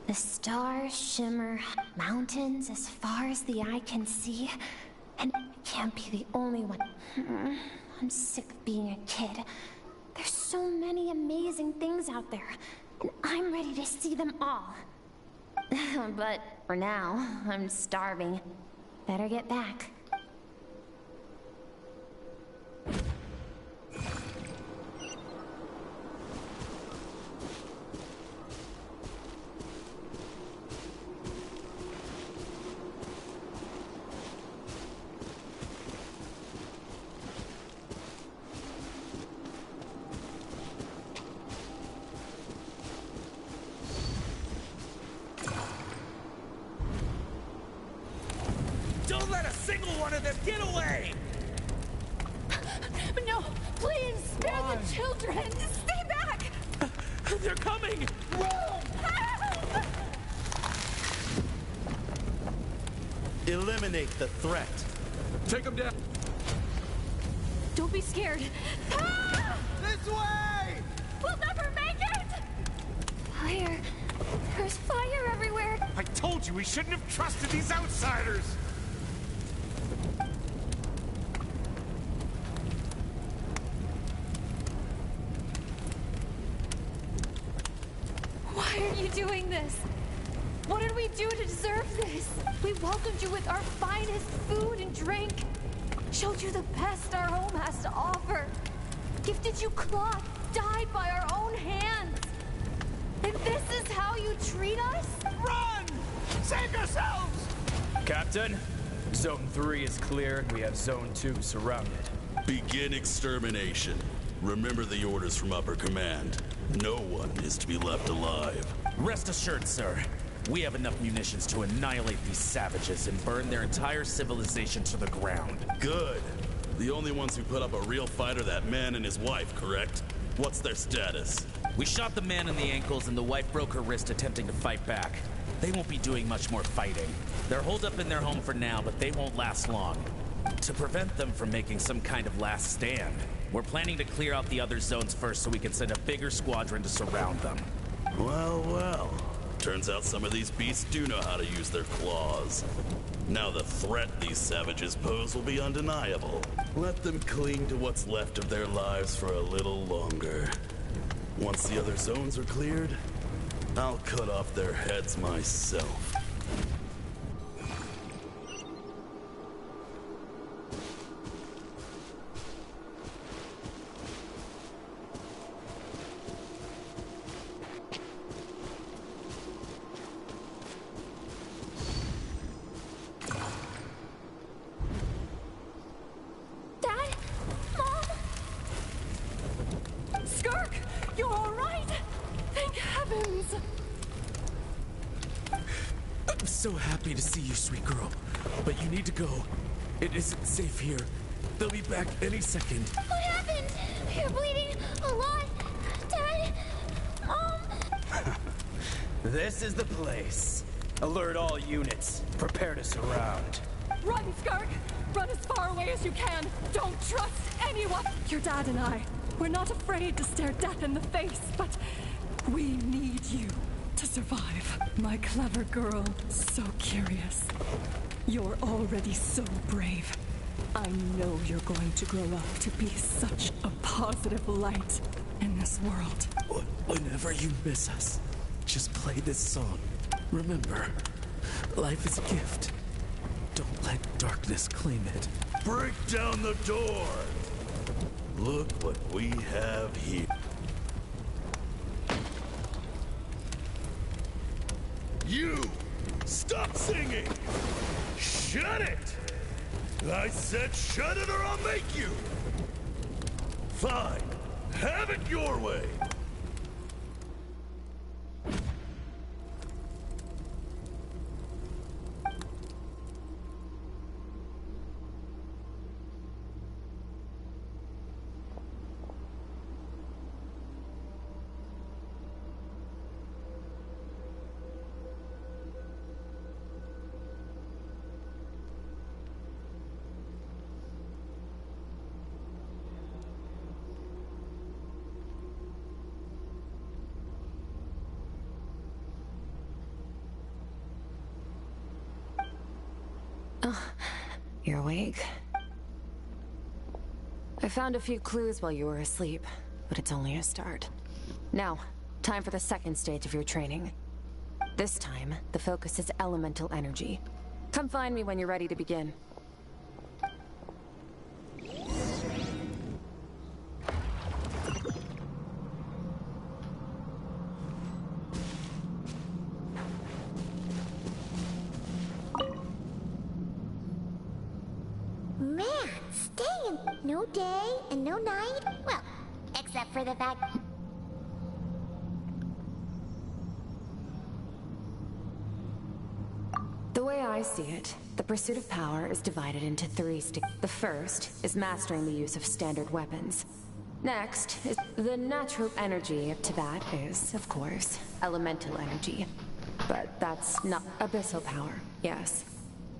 The stars shimmer, mountains as far as the eye can see, and I can't be the only one. I'm sick of being a kid. There's so many amazing things out there, and I'm ready to see them all. But for now, I'm starving. Better get back. Don't let a single one of them get away! No, please, spare the children! Stay back! They're coming! Help! Eliminate the threat. Take them down. Don't be scared. Ah! This way! We'll never make it! Fire. There's fire everywhere. I told you we shouldn't have trusted these outsiders! Why are you doing this? What did we do to deserve this? We welcomed you with our finest food and drink. Showed you the best our home has to offer. Gifted you cloth dyed by our own hands. And this is how you treat us? Run! Save yourselves! Captain, Zone 3 is clear and we have Zone 2 surrounded. Begin extermination. Remember the orders from upper command. No one is to be left alive. Rest assured, sir. We have enough munitions to annihilate these savages and burn their entire civilization to the ground. Good. The only ones who put up a real fight are that man and his wife, correct? What's their status? We shot the man in the ankles and the wife broke her wrist attempting to fight back. They won't be doing much more fighting. They're holed up in their home for now, but they won't last long. To prevent them from making some kind of last stand, we're planning to clear out the other zones first so we can send a bigger squadron to surround them. Well, well. Turns out some of these beasts do know how to use their claws. Now the threat these savages pose will be undeniable. Let them cling to what's left of their lives for a little longer. Once the other zones are cleared, I'll cut off their heads myself. So happy to see you, sweet girl. But you need to go. It isn't safe here. They'll be back any second. What happened? You're bleeding a lot. Dad? Mom? This is the place. Alert all units. Prepare to surround. Run, Skirk! Run as far away as you can! Don't trust anyone! Your dad and I, we're not afraid to stare death in the face, but we need you to survive. My clever girl, so curious. You're already so brave. I know you're going to grow up to be such a positive light in this world. Whenever you miss us, just play this song. Remember, life is a gift. Don't let darkness claim it. Break down the door! Look what we have here. You! Stop singing! Shut it! I said shut it or I'll make you! Fine. Have it your way! You're awake. I found a few clues while you were asleep, but it's only a start. Now, time for the second stage of your training. This time, the focus is elemental energy. Come find me when you're ready to begin. Man, staying no day and no night? Well, except for the fact... The way I see it, the pursuit of power is divided into three stages. The first is mastering the use of standard weapons. Next is the natural energy to that is, of course, elemental energy. But that's not abyssal power, yes.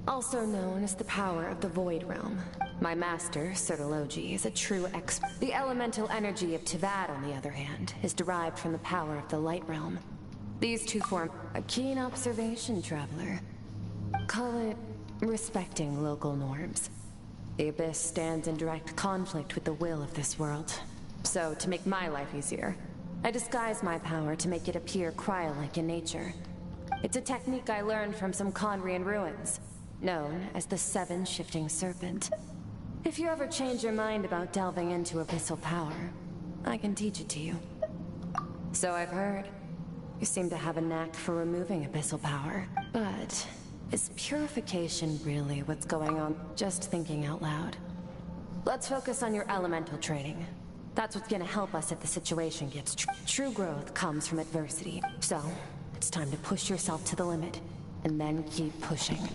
Also known as the power of the Void Realm. My master, Sirtologi, is a true expert. The elemental energy of Tivat, on the other hand, is derived from the power of the Light Realm. These two form a keen observation, traveler. Call it respecting local norms. The Abyss stands in direct conflict with the will of this world. So, to make my life easier, I disguise my power to make it appear cryo-like in nature. It's a technique I learned from some Conrian ruins, known as the Seven Shifting Serpent. If you ever change your mind about delving into abyssal power, I can teach it to you. So I've heard. You seem to have a knack for removing abyssal power. But is purification really what's going on? Just thinking out loud. Let's focus on your elemental training. That's what's gonna help us if the situation gets true growth comes from adversity. So, it's time to push yourself to the limit, and then keep pushing.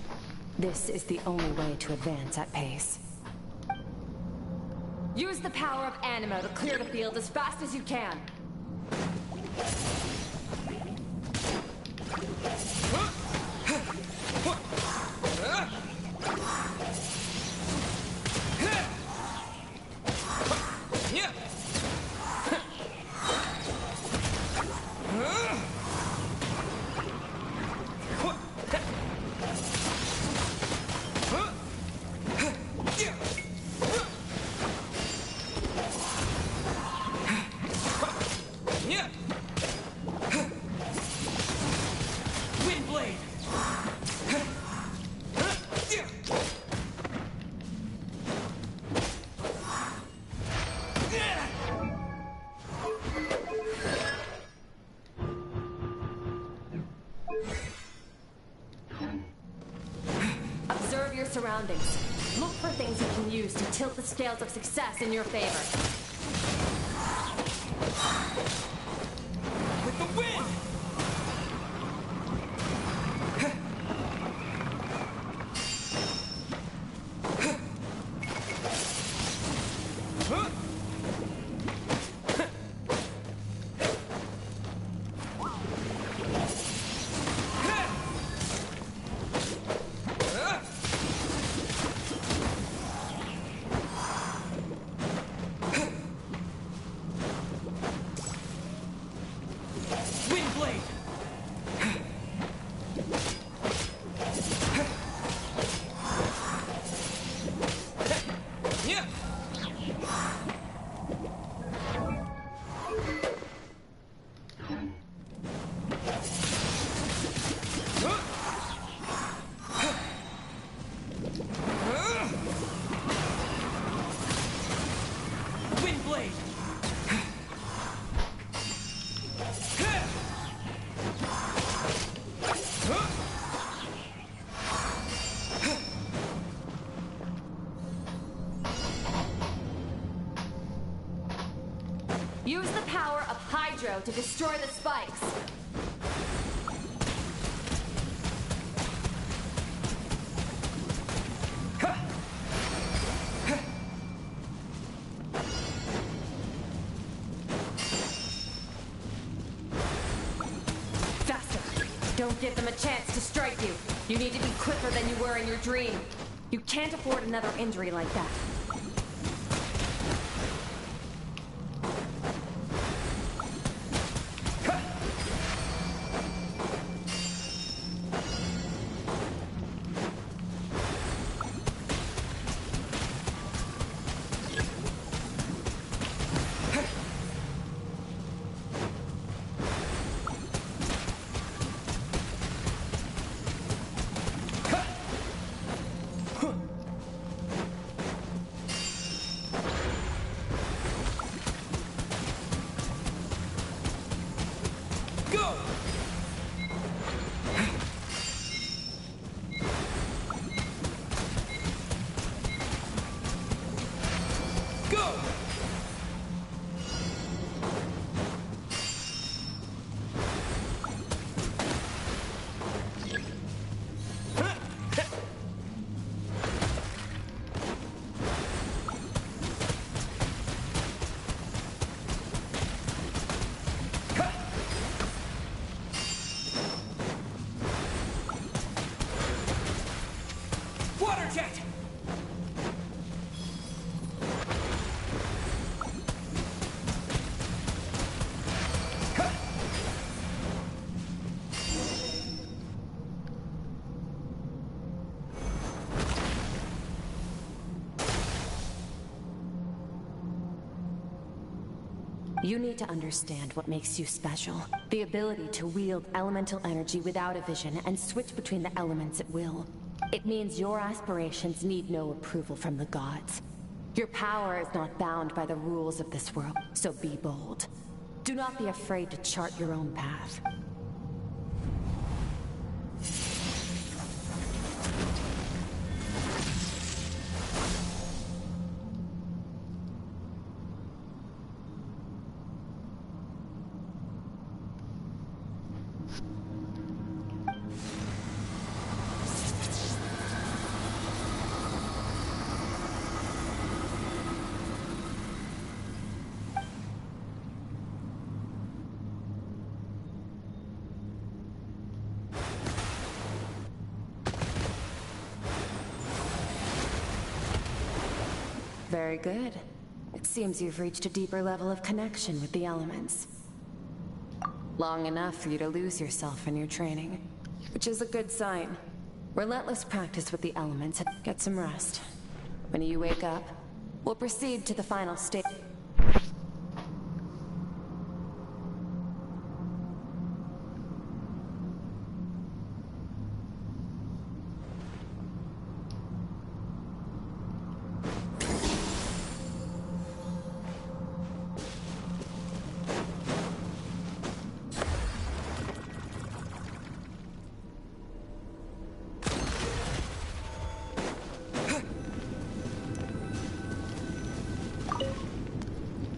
This is the only way to advance at pace. Use the power of Animo to clear the field as fast as you can. Observe your surroundings. Look for things you can use to tilt the scales of success in your favor. With the wind! Use the power of Hydro to destroy the spikes. Faster! Don't give them a chance to strike you. You need to be quicker than you were in your dream. You can't afford another injury like that. You need to understand what makes you special. The ability to wield elemental energy without a vision and switch between the elements at will. It means your aspirations need no approval from the gods. Your power is not bound by the rules of this world, so be bold. Do not be afraid to chart your own path. Very good. It seems you've reached a deeper level of connection with the elements. Long enough for you to lose yourself in your training, which is a good sign. Relentless practice with the elements and get some rest. When you wake up, we'll proceed to the final stage.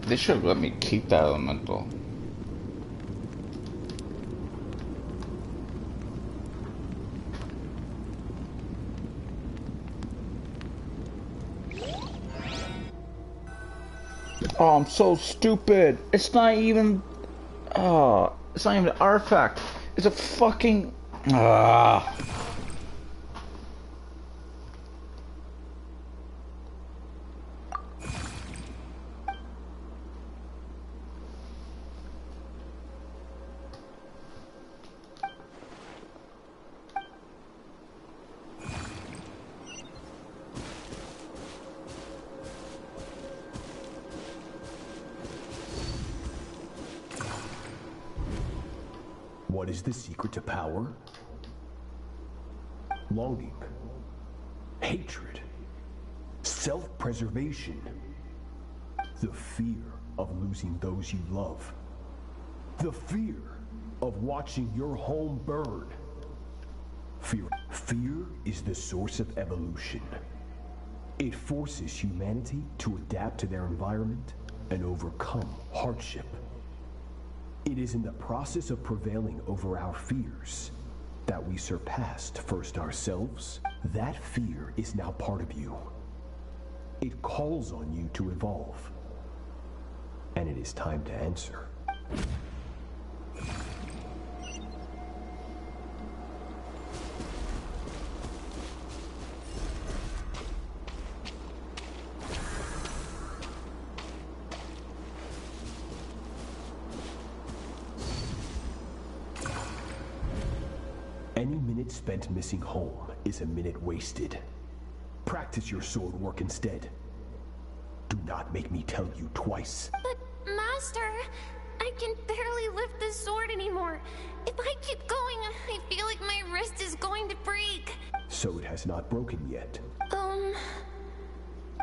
They should let me keep that elemental. Oh, I'm so stupid. It's not even... Oh, it's not even an artifact. It's a fucking... Ah. What is the secret to power? Longing, hatred, self-preservation, the fear of losing those you love, the fear of watching your home burn. Fear is the source of evolution. It forces humanity to adapt to their environment and overcome hardship. It is in the process of prevailing over our fears that we surpassed first ourselves. That fear is now part of you. It calls on you to evolve. And it is time to answer. Any minute spent missing home is a minute wasted. Practice your sword work instead. Do not make me tell you twice. But, Master, I can barely lift the sword anymore. If I keep going, I feel like my wrist is going to break. So it has not broken yet.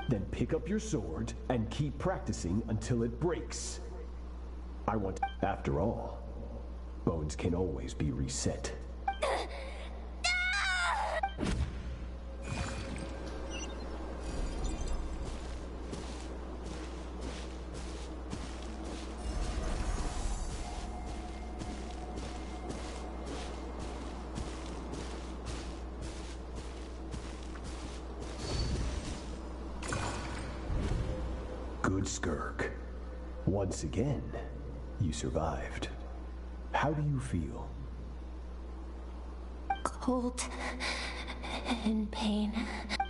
Then pick up your sword and keep practicing until it breaks. After all, bones can always be reset. Good, Skirk. Once again, you survived. How do you feel? Cold and pain.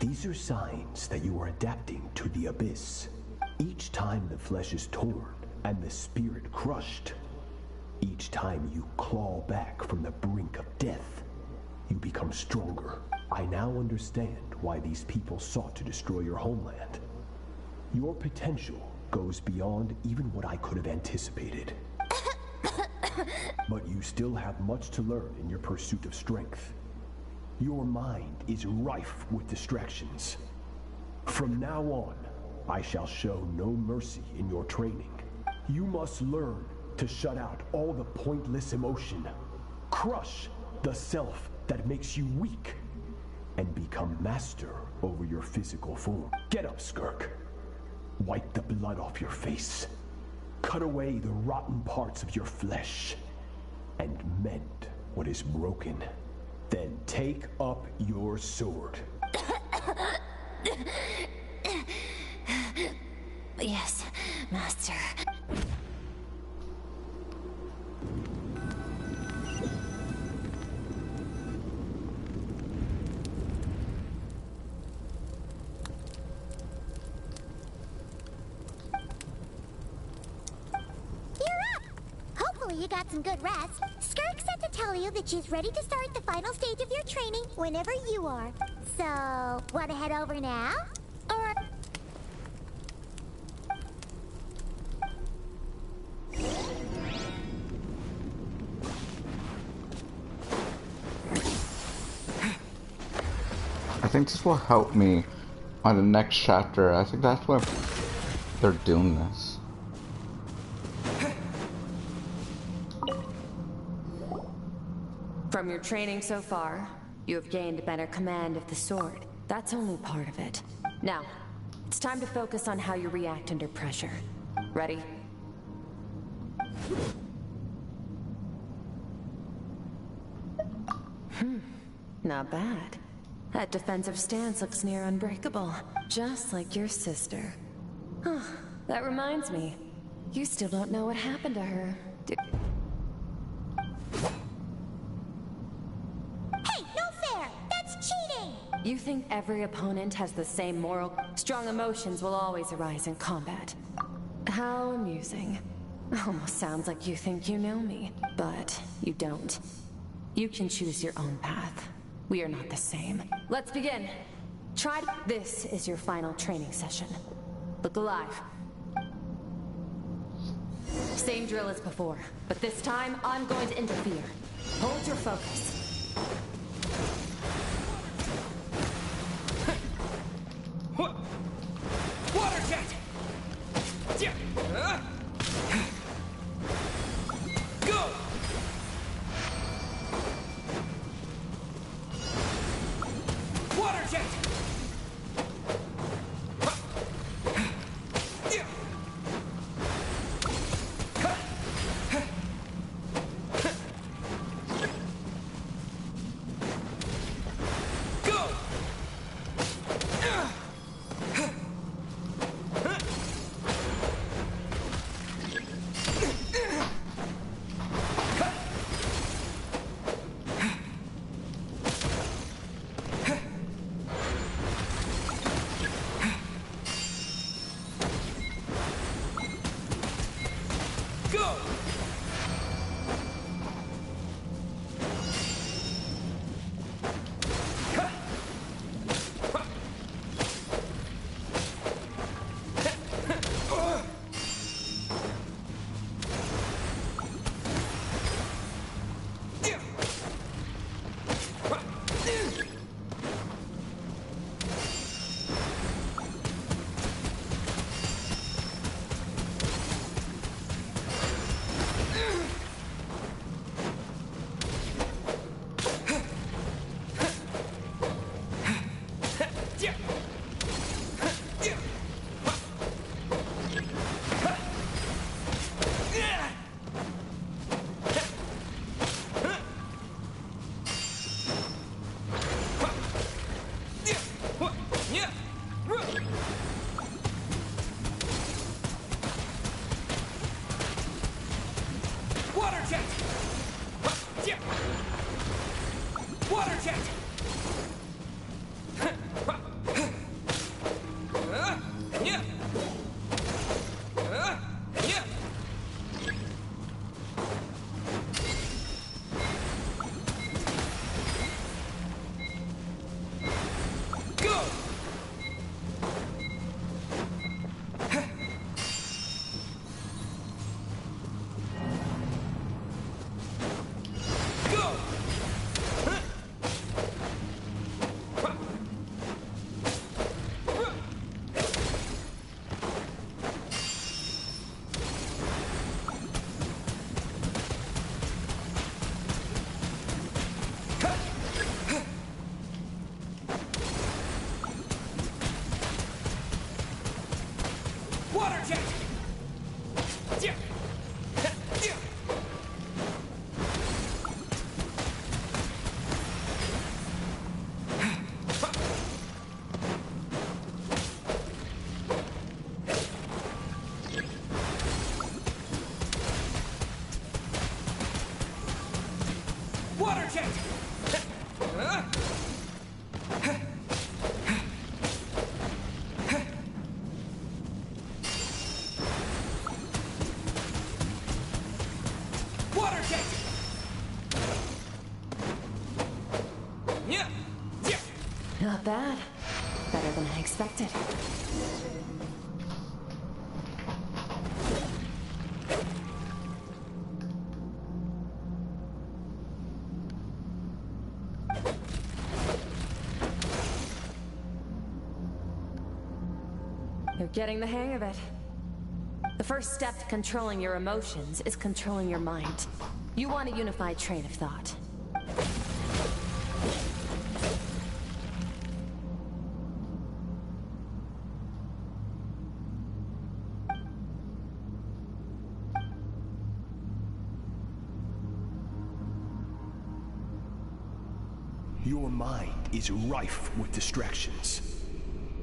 These are signs that you are adapting to the abyss. Each time the flesh is torn and the spirit crushed, each time you claw back from the brink of death, you become stronger. I now understand why these people sought to destroy your homeland. Your potential goes beyond even what I could have anticipated. But you still have much to learn in your pursuit of strength. Your mind is rife with distractions. From now on, I shall show no mercy in your training. You must learn to shut out all the pointless emotion, crush the self that makes you weak, and become master over your physical form. Get up, Skirk. Wipe the blood off your face. Cut away the rotten parts of your flesh. And mend what is broken. Then take up your sword. Yes, Master. You got some good rest. Skirk said to tell you that she's ready to start the final stage of your training whenever you are. So, wanna head over now? Or... I think this will help me on the next chapter. I think that's why they're doing this. From your training so far, you have gained better command of the sword. That's only part of it. Now, it's time to focus on how you react under pressure. Ready? Not bad. That defensive stance looks near unbreakable. Just like your sister. Huh, that reminds me. You still don't know what happened to her. You think every opponent has the same moral? Strong emotions will always arise in combat. How amusing. Almost sounds like you think you know me, but you don't. You can choose your own path. We are not the same. Let's begin. This is your final training session. Look alive. Same drill as before, but this time I'm going to interfere. Hold your focus. Water jet! Go! Water jet! Water jet! Water jet! Water jet! Water jet! Water jet! Not bad. Better than I expected. You're getting the hang of it. The first step to controlling your emotions is controlling your mind. You want a unified train of thought. Your mind is rife with distractions.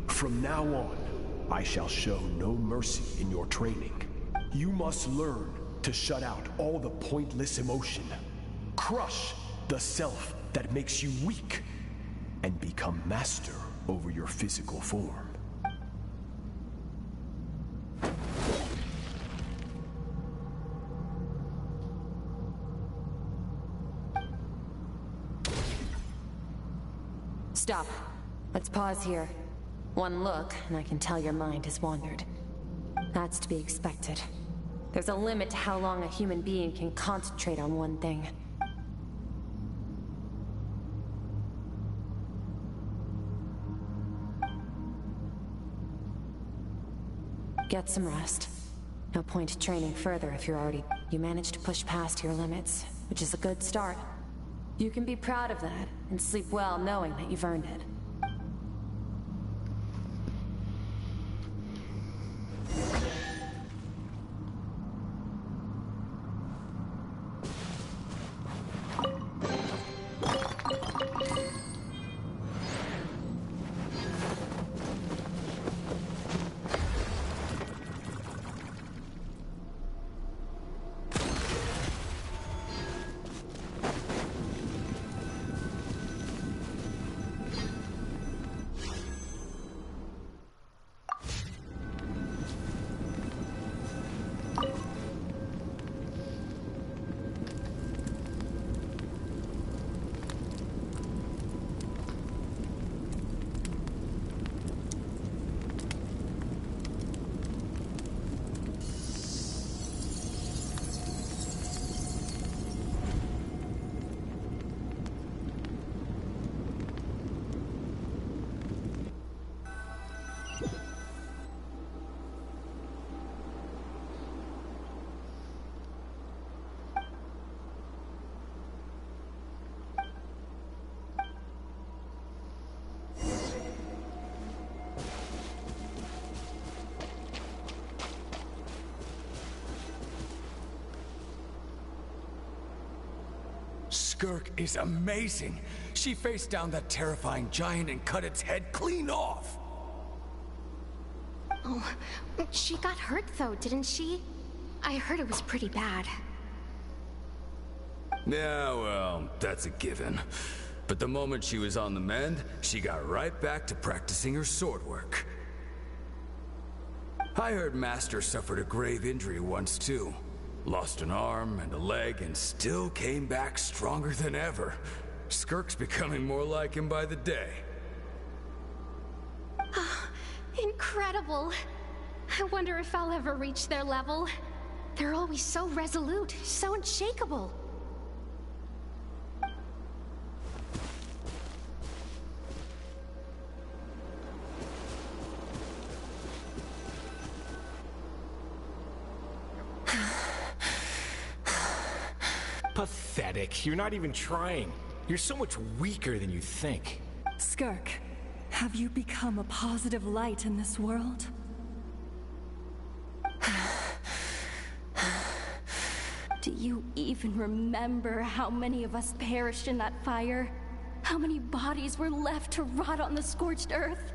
From now on, I shall show no mercy in your training. You must learn to shut out all the pointless emotion. Crush the self that makes you weak, and become master over your physical form. Stop. Let's pause here. One look, and I can tell your mind has wandered. That's to be expected. There's a limit to how long a human being can concentrate on one thing. Get some rest. No point training further if you're already... You managed to push past your limits, which is a good start. You can be proud of that, and sleep well knowing that you've earned it. Skirk is amazing. She faced down that terrifying giant and cut its head clean off. Oh, she got hurt though, didn't she? I heard it was pretty bad. Yeah, well, that's a given. But the moment she was on the mend, she got right back to practicing her sword work. I heard Master suffered a grave injury once too. Lost an arm and a leg and still came back stronger than ever. Skirk's becoming more like him by the day. Incredible. I wonder if I'll ever reach their level. They're always so resolute, so unshakable. Pathetic. You're not even trying. You're so much weaker than you think. Skirk, have you become a positive light in this world? Do you even remember how many of us perished in that fire? How many bodies were left to rot on the scorched earth?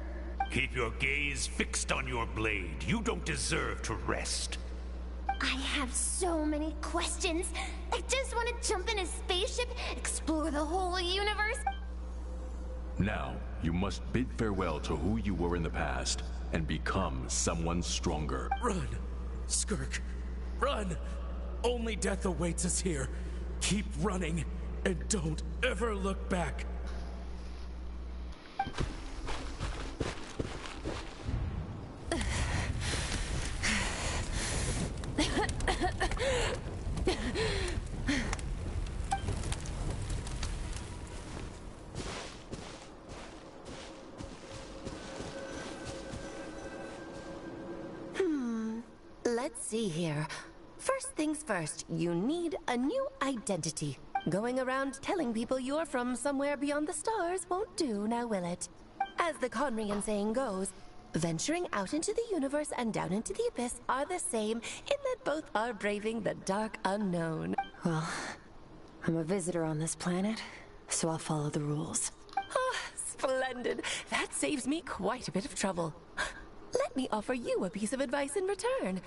Keep your gaze fixed on your blade. You don't deserve to rest. I have so many questions. I just want to jump in a spaceship, explore the whole universe. Now, you must bid farewell to who you were in the past and become someone stronger. Run! Skirk, run! Only death awaits us here. Keep running, and don't ever look back. Let's see here. First things first, you need a new identity. Going around telling people you're from somewhere beyond the stars won't do, now will it? As the Conrian saying goes, venturing out into the universe and down into the abyss are the same in that both are braving the dark unknown. Well, I'm a visitor on this planet, so I'll follow the rules. Ah, splendid. That saves me quite a bit of trouble. Let me offer you a piece of advice in return.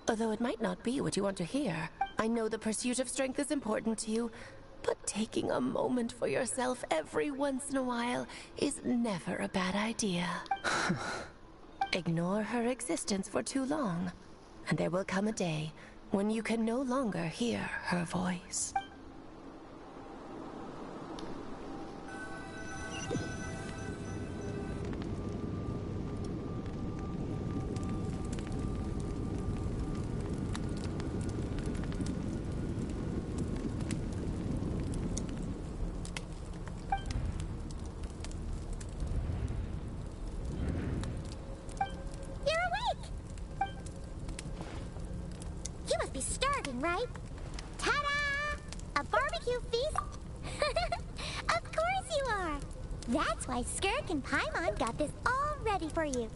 Although it might not be what you want to hear. I know the pursuit of strength is important to you, but taking a moment for yourself every once in a while is never a bad idea. Ignore her existence for too long, and there will come a day when you can no longer hear her voice. Right? Ta-da! A barbecue feast? Of course you are! That's why Skirk and Paimon got this all ready for you.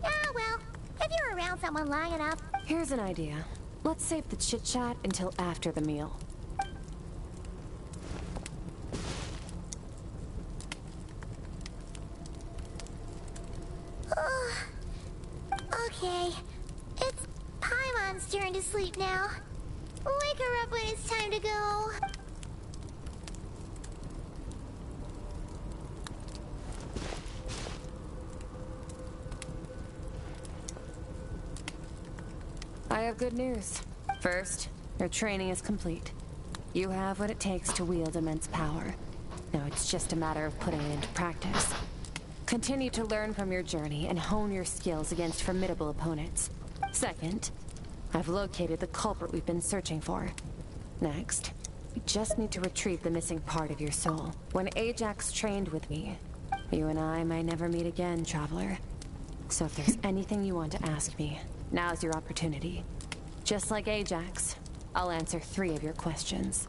Ah, well, if you're around someone long enough... Here's an idea. Let's save the chit-chat until after the meal. Okay. It's Paimon's turn to sleep now. Wake her up when it's time to go. I have good news. First, your training is complete. You have what it takes to wield immense power. Now it's just a matter of putting it into practice. Continue to learn from your journey and hone your skills against formidable opponents. Second, I've located the culprit we've been searching for. Next, we just need to retrieve the missing part of your soul. When Ajax trained with me, you and I might never meet again, Traveler. So if there's anything you want to ask me, now's your opportunity. Just like Ajax, I'll answer 3 of your questions.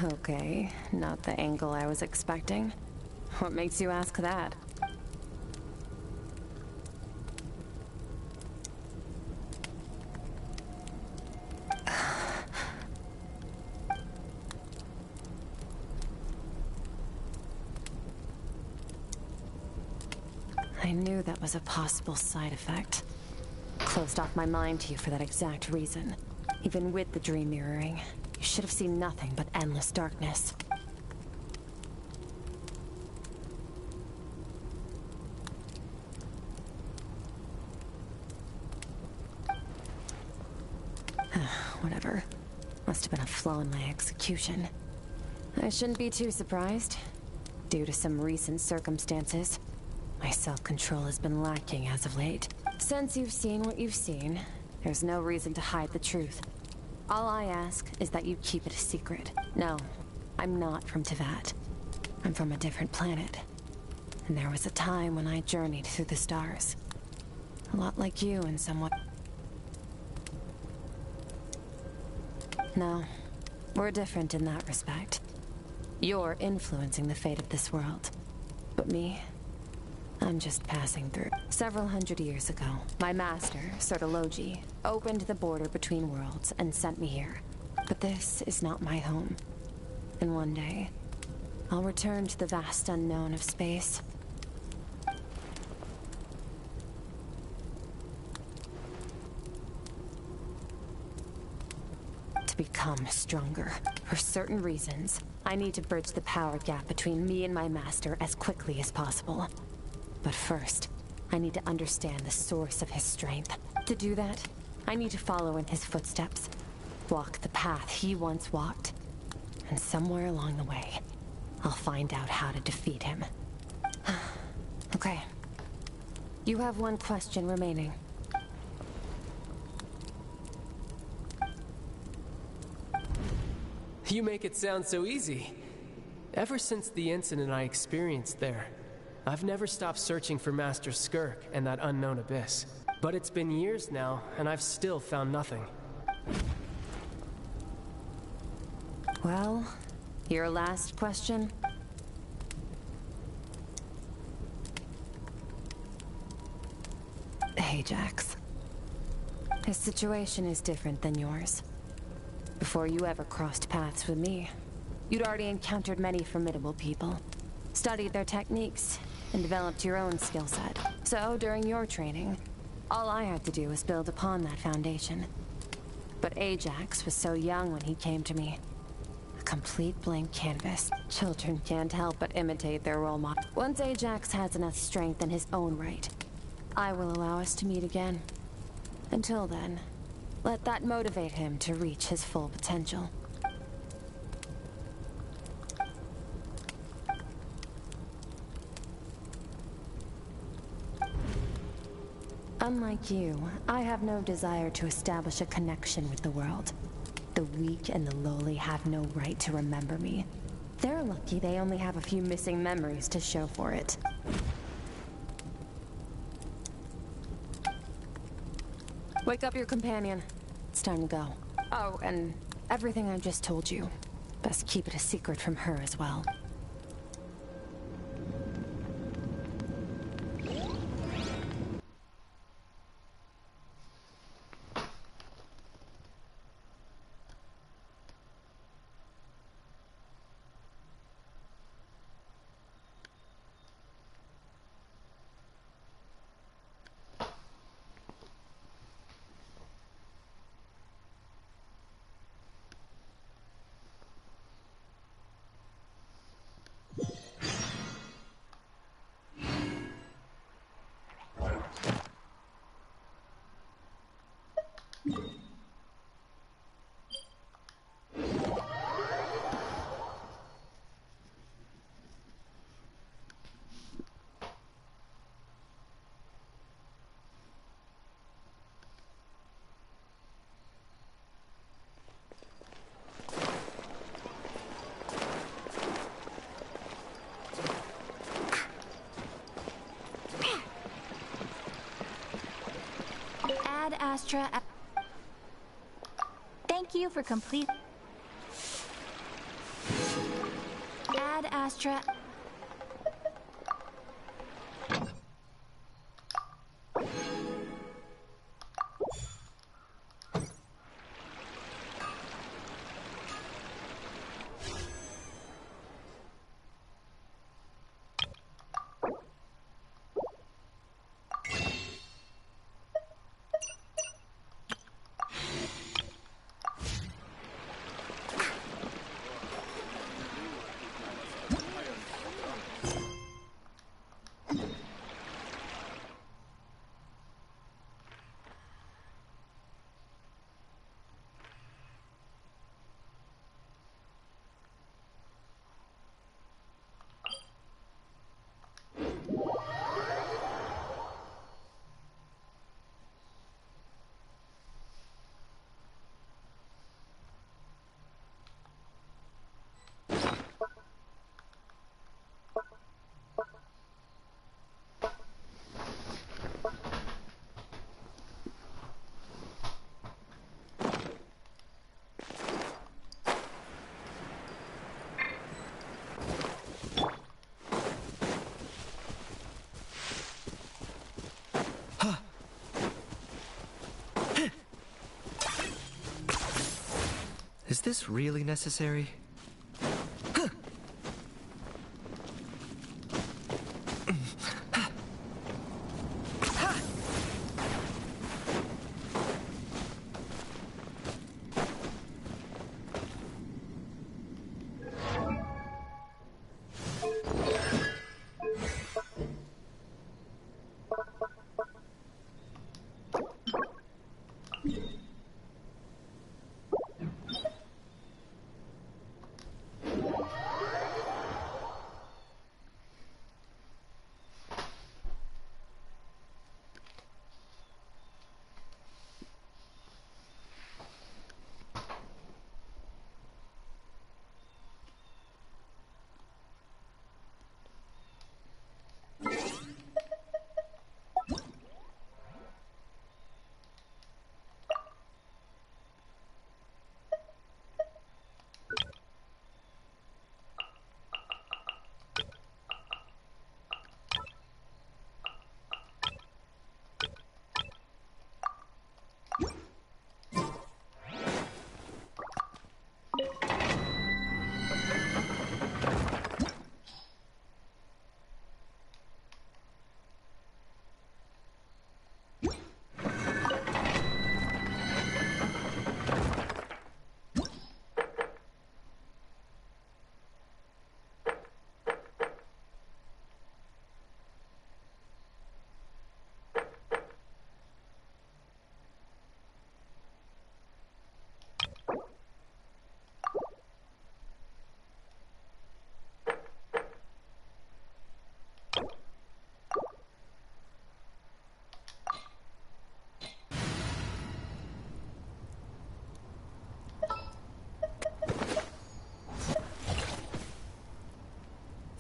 Okay, not the angle I was expecting. What makes you ask that? knew that was a possible side effect. Closed off my mind to you for that exact reason. Even with the dream mirroring, you should have seen nothing but endless darkness. Whatever. Must have been a flaw in my execution. I shouldn't be too surprised. Due to some recent circumstances, my self-control has been lacking as of late. Since you've seen what you've seen, there's no reason to hide the truth. All I ask is that you keep it a secret. No, I'm not from Teyvat. I'm from a different planet. And there was a time when I journeyed through the stars. A lot like you in somewhat. No, we're different in that respect. You're influencing the fate of this world. But me, I'm just passing through. Several hundred years ago, my master, Sertologi, opened the border between worlds and sent me here. But this is not my home. And one day, I'll return to the vast unknown of space. To become stronger. For certain reasons, I need to bridge the power gap between me and my master as quickly as possible. But first, I need to understand the source of his strength. To do that, I need to follow in his footsteps. Walk the path he once walked. And somewhere along the way, I'll find out how to defeat him. Okay. You have one question remaining. You make it sound so easy. Ever since the incident I experienced there, I've never stopped searching for Master Skirk and that unknown abyss. But it's been years now, and I've still found nothing. Well, your last question? Ajax. His situation is different than yours. Before you ever crossed paths with me, you'd already encountered many formidable people, studied their techniques, and developed your own skill set. So, during your training, all I had to do was build upon that foundation. But Ajax was so young when he came to me. A complete blank canvas. Children can't help but imitate their role model. Once Ajax has enough strength in his own right, I will allow us to meet again. Until then, let that motivate him to reach his full potential. Unlike you, I have no desire to establish a connection with the world. The weak and the lowly have no right to remember me. They're lucky they only have a few missing memories to show for it. Wake up your companion. It's time to go. Oh, and everything I just told you, best keep it a secret from her as well. Ad Astra. Thank you for complete. Ad Astra. this really necessary?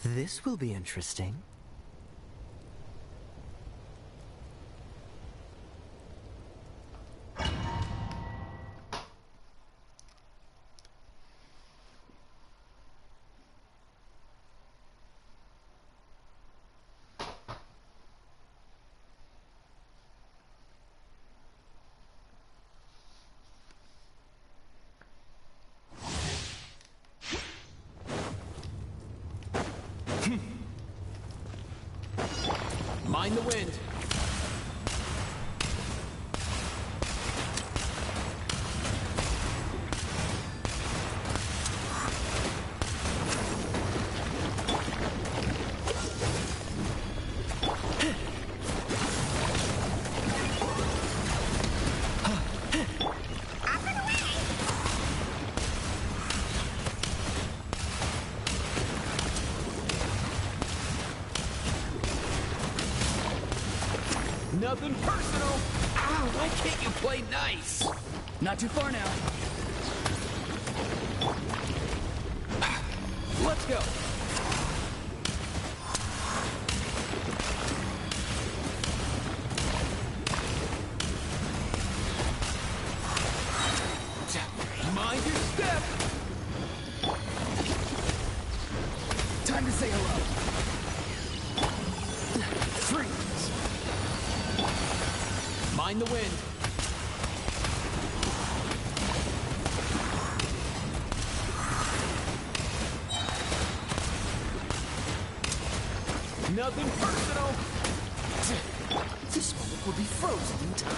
This will be interesting. Mind the wind. Nothing personal. Ow, why can't you play nice? Not too far now. Let's go. Mind your step. Time to say hello. Freeze. Mind the wind. Nothing personal. This moment will be frozen in time.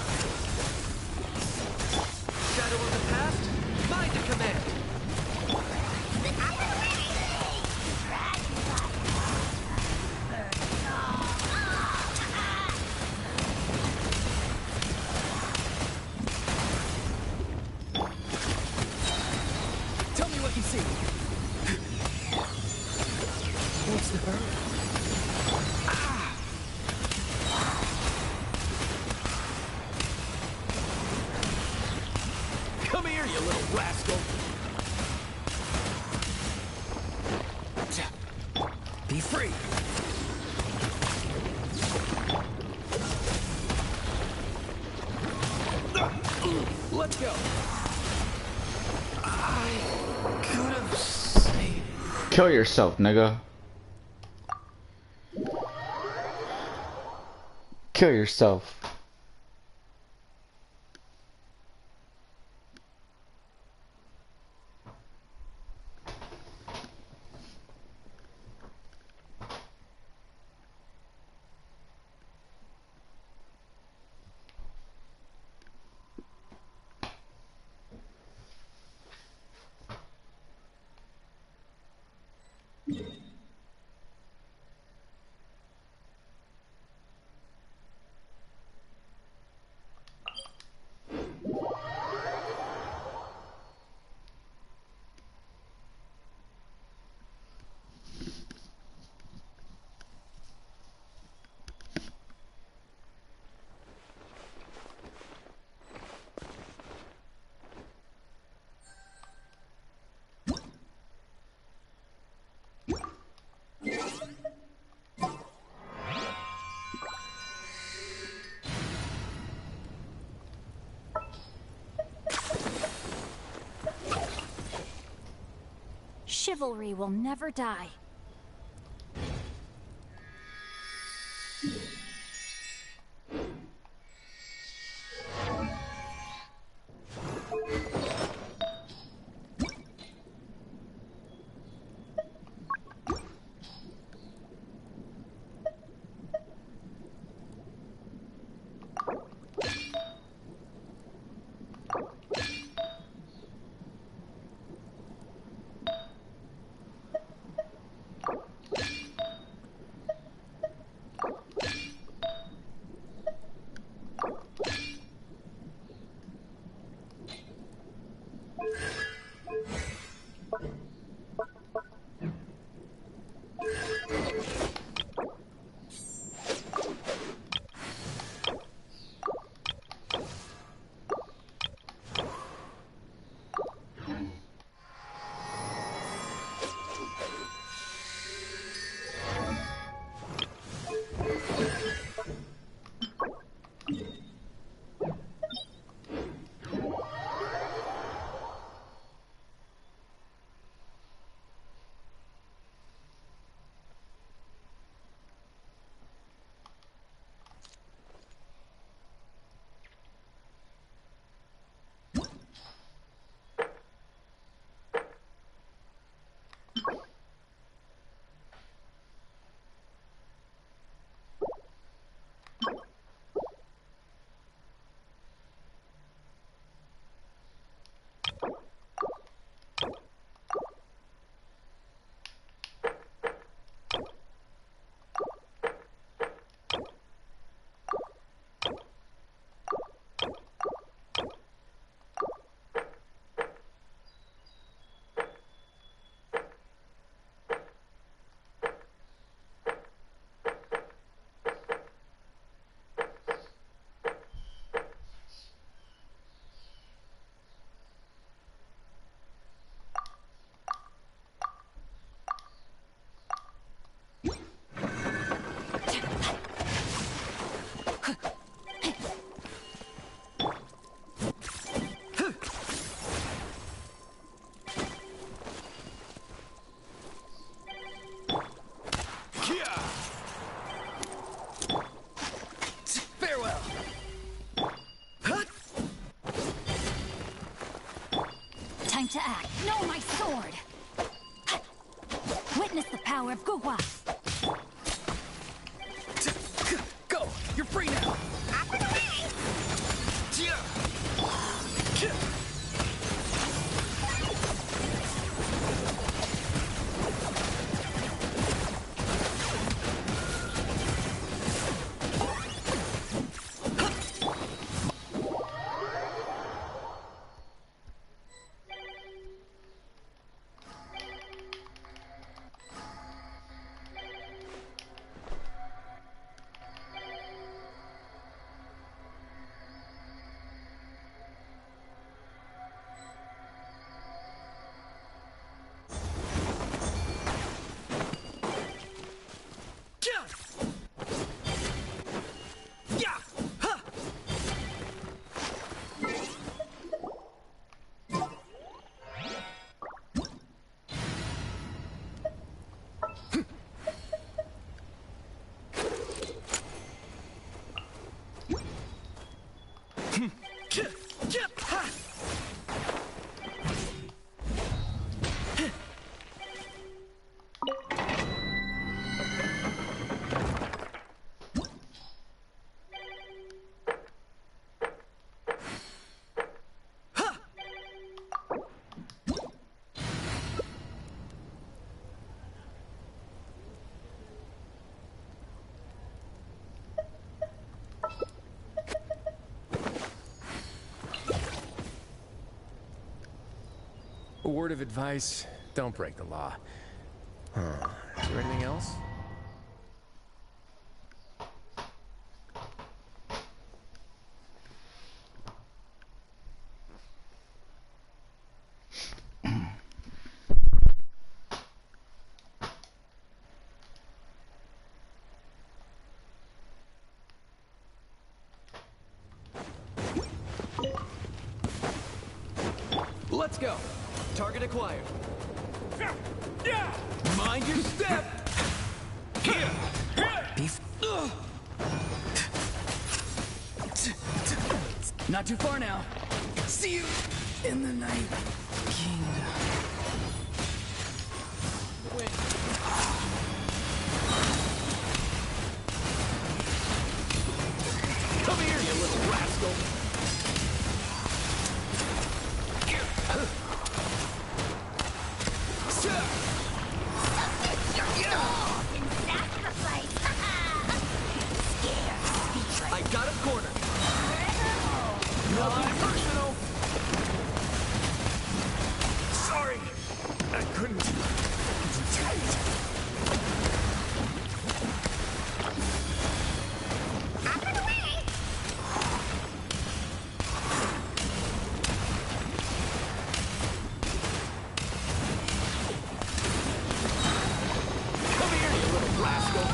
Shadow of the past, mind to command. Tell me what you see. What's the hurt? Come here, you little rascal. Be free. Let's go. I could have saved. Kill yourself, nigga. Kill yourself. Chivalry will never die. Time to act. No, my sword! Witness the power of Gugwa! Go! You're free now! A word of advice, don't break the law. Is there anything else? Let's go. Target acquired. Mind your step! Not too far now. See you in the night, Kingdom. Come here, you little rascal! I got a corner. Nothing personal. Sorry, I couldn't. Come here, you little rascal.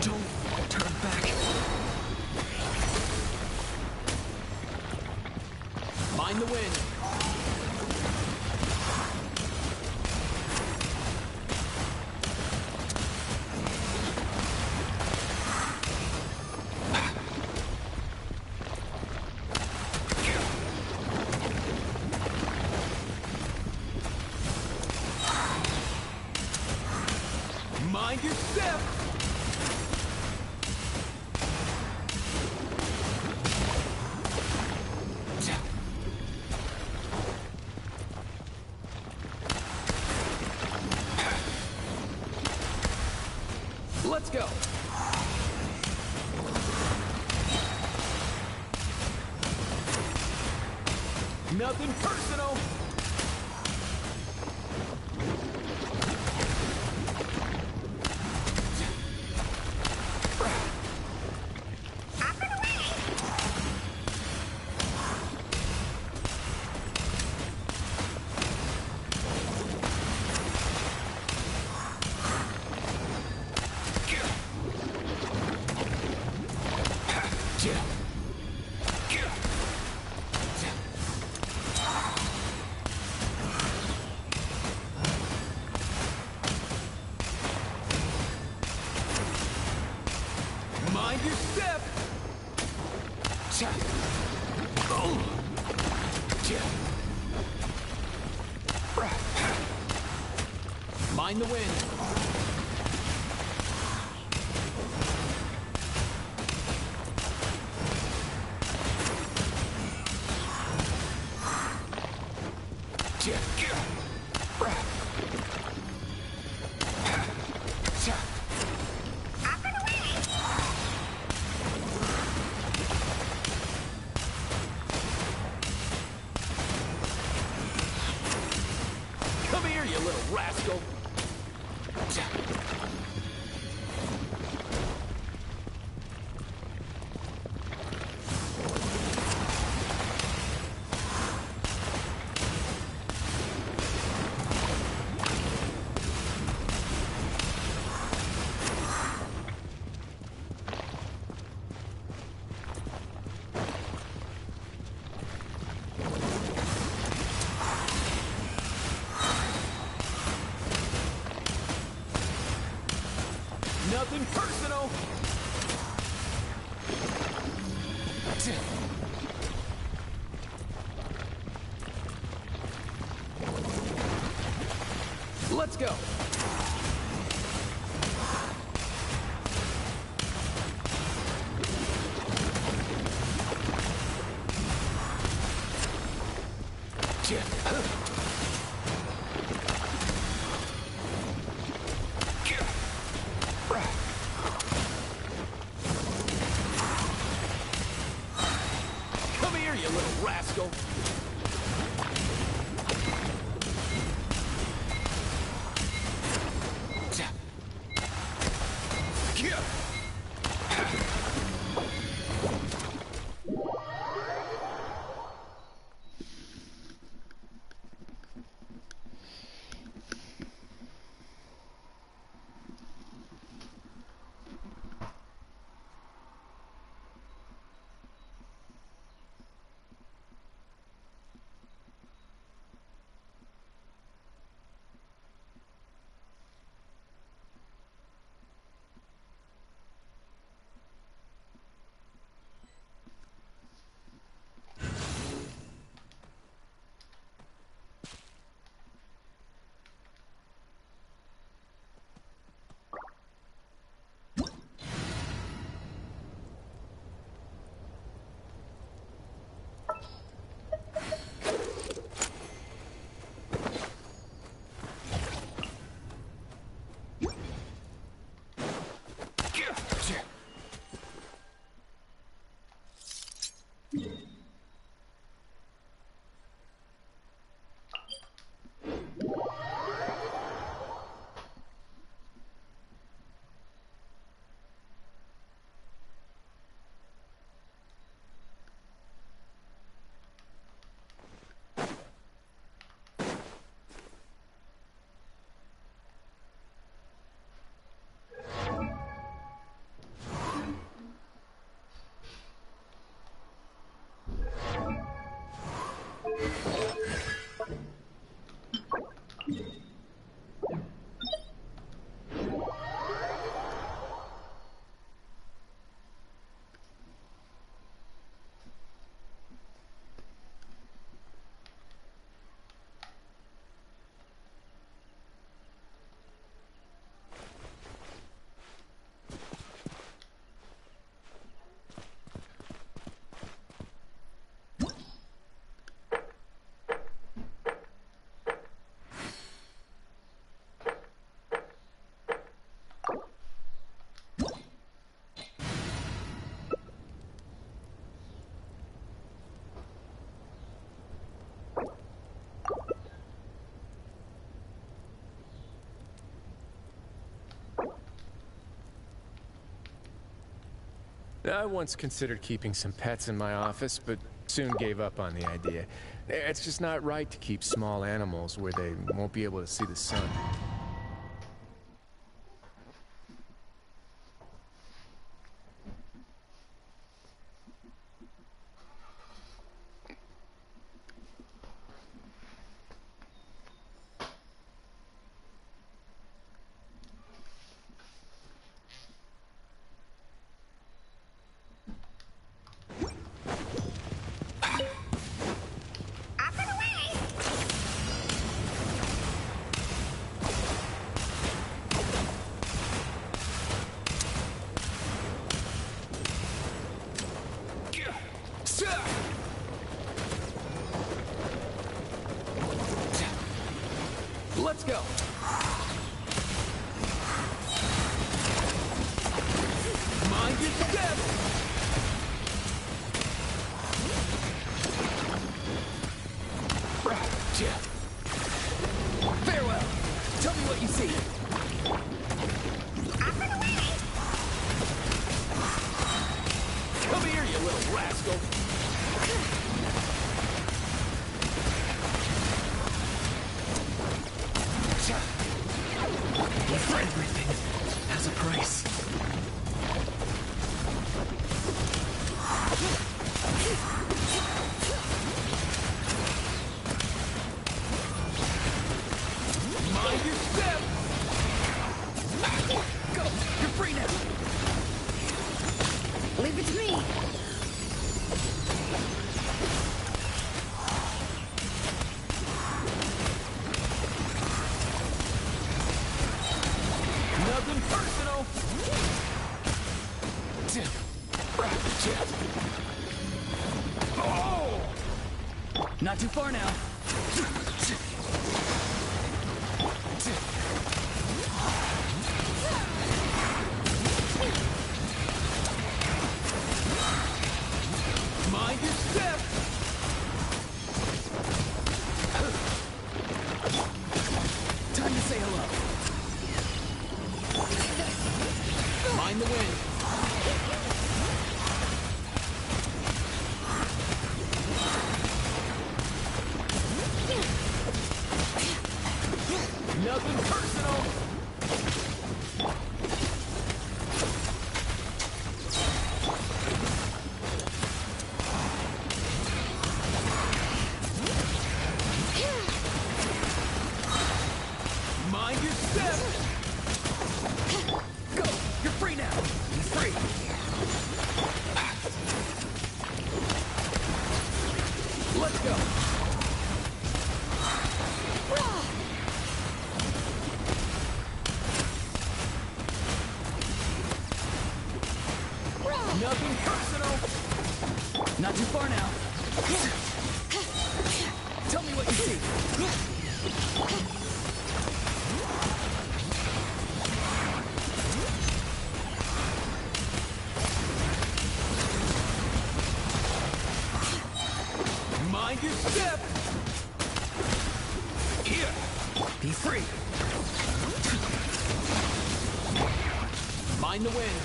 Don't turn back. Mind the wind. Mind your step! Let's go! Nothing personal! Mind your step! Mind the wind. Come here, you little rascal! Nothing personal! Let's go! Come here, you little rascal! I once considered keeping some pets in my office, but soon gave up on the idea. It's just not right to keep small animals where they won't be able to see the sun. Let's go. Mind your step. Farewell. Tell me what you see. Come here, you little rascal. Everything has a price. Mind your step. Go. You're free now. Leave it to me. Nothing personal. Oh! Not too far now. Mind your step. Time to say hello. Mind the wind. Nothing personal. Mind your step. Go. You're free now. You're free. Let's go. Nothing personal. Not too far now. Tell me what you see. Mind your step. Here. Be free. Mind the wind.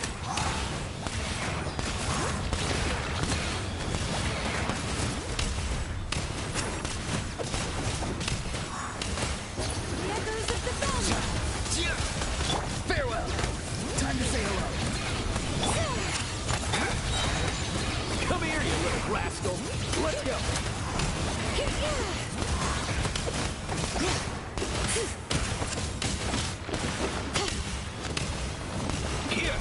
Farewell. Time to say hello. Come here, you little rascal. Let's go. Here.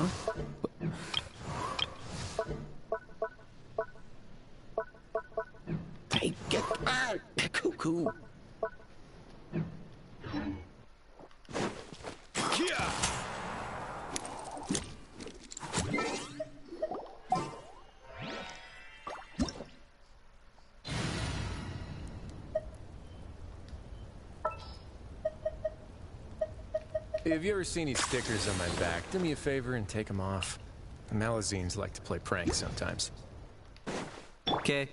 Huh? Hey, get back! Cuckoo! If you ever see any stickers on my back, do me a favor and take them off. The Malazines like to play pranks sometimes. Okay.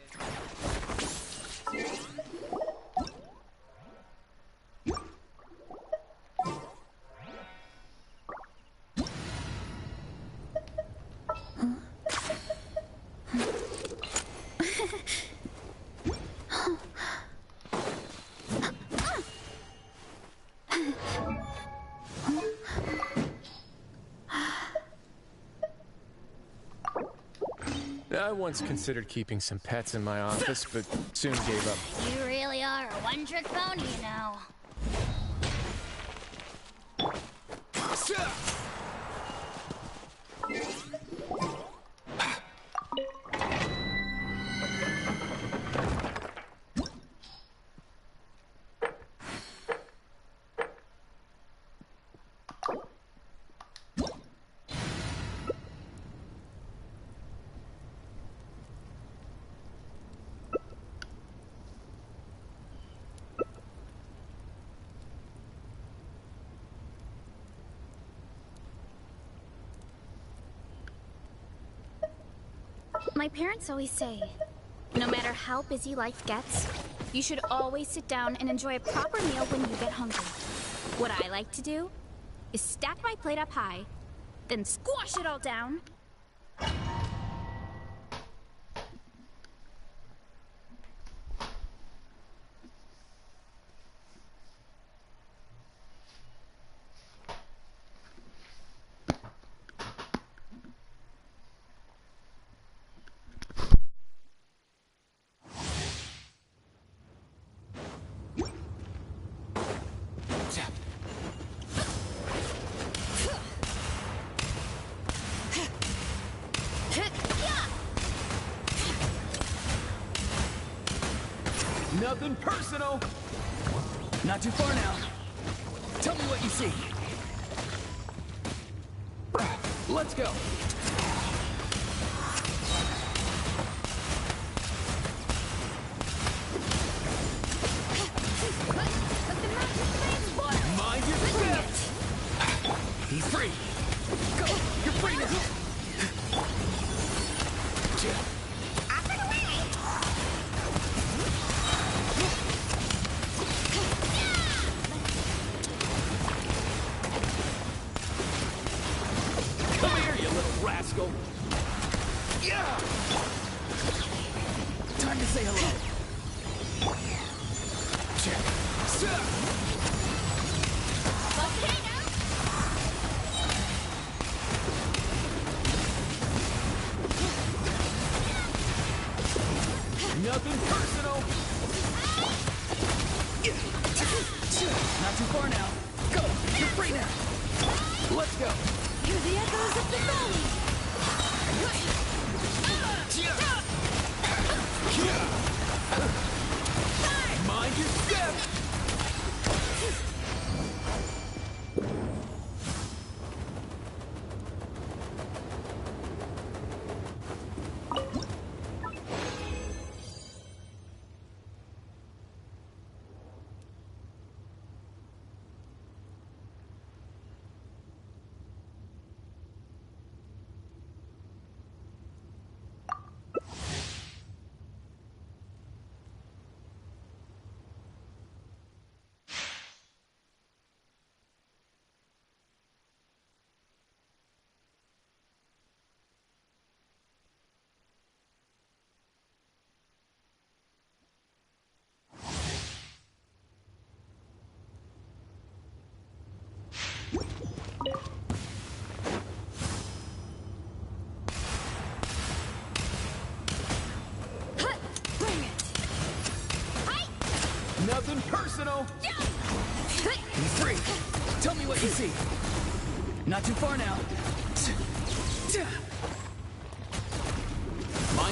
I once considered keeping some pets in my office, but soon gave up. You really are a one-trick pony, you know. My parents always say, no matter how busy life gets, you should always sit down and enjoy a proper meal when you get hungry. What I like to do is stack my plate up high, then squash it all down. Nothing personal. Not too far now. Tell me what you see. Let's go. Mind your step. He's free. Go. You're free now. Rascal. Yeah. Time to say hello. Nothing personal. Not too far now. Go. You're free now. Let's go. Hear the echoes of the valley. Mind your step. Nothing personal. He's free. Tell me what you see. Not too far now.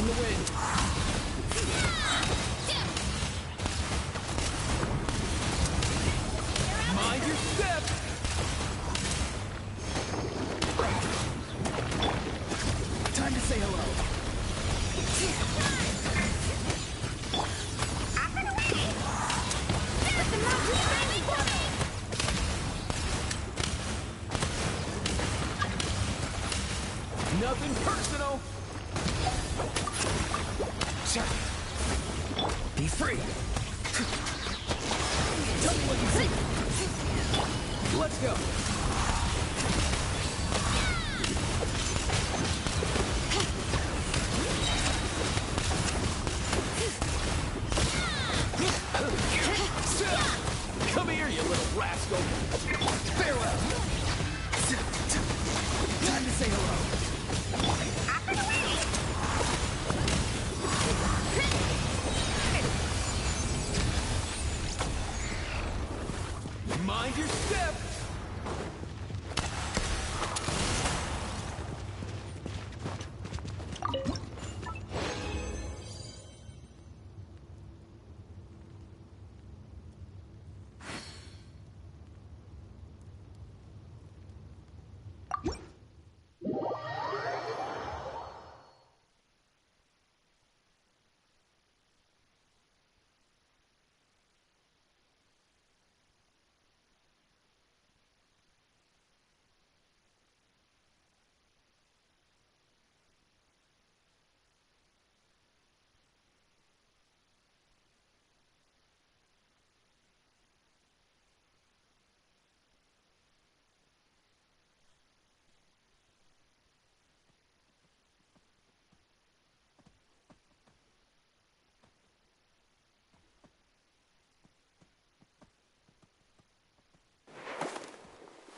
Find the wind. Mind your step. Time to say hello. Nothing personal. Be free. Tell me what you see. Let's go. Come here, you little rascal. Farewell. Time to say hello. Mind your step.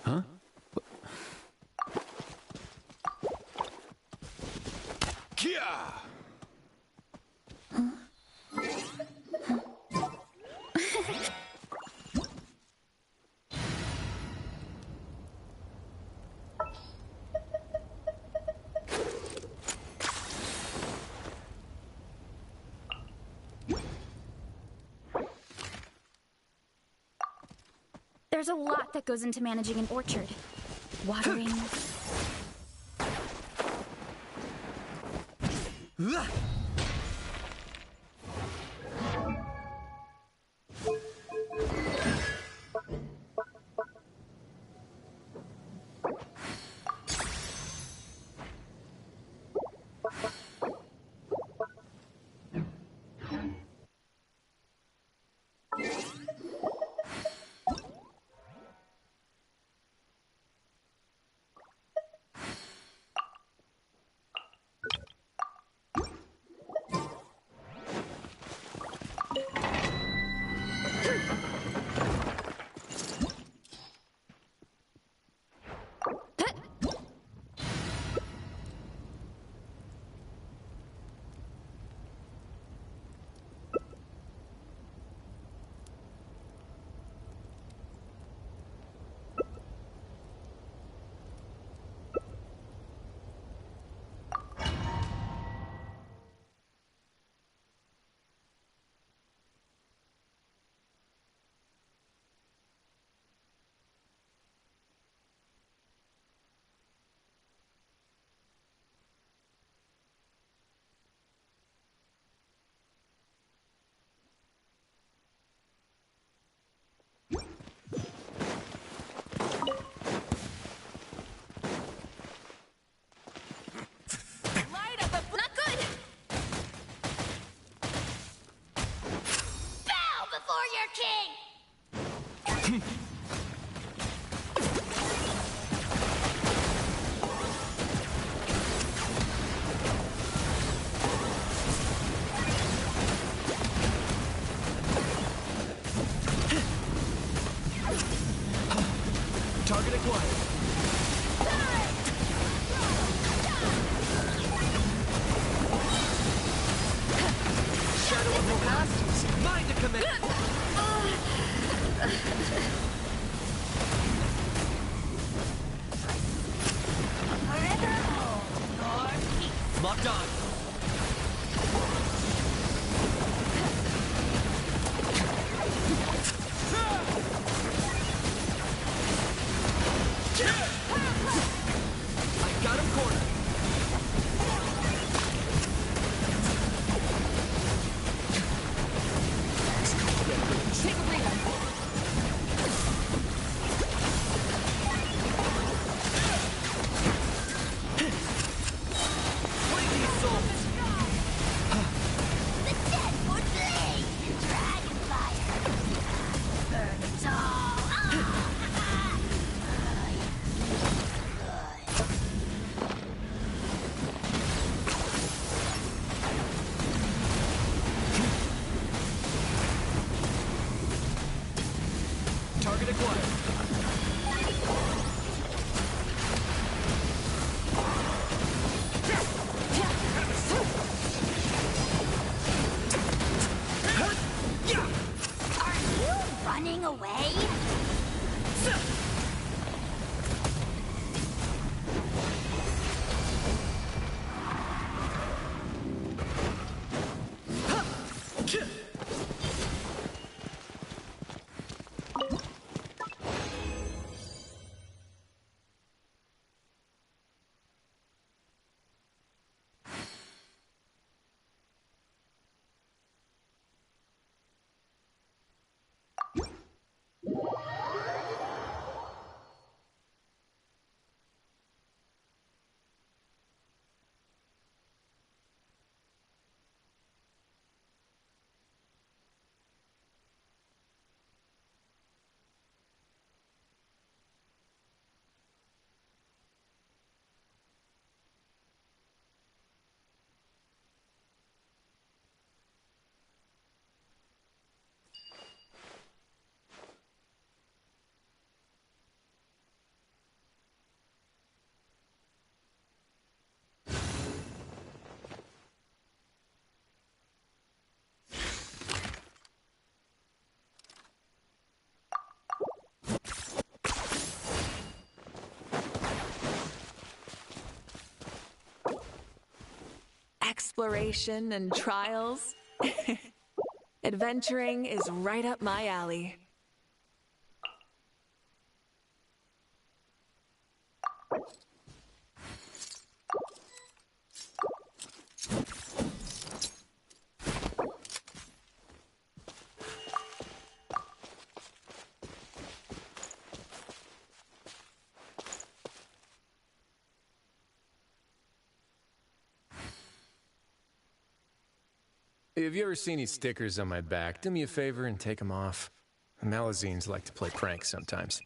Huh? Kia! There's a lot that goes into managing an orchard. Watering. Target acquired. Shadow of the past, mind to commit. Locked on. exploration and trials. Adventuring is right up my alley. Have you ever seen these stickers on my back? Do me a favor and take them off. Malazines like to play pranks sometimes.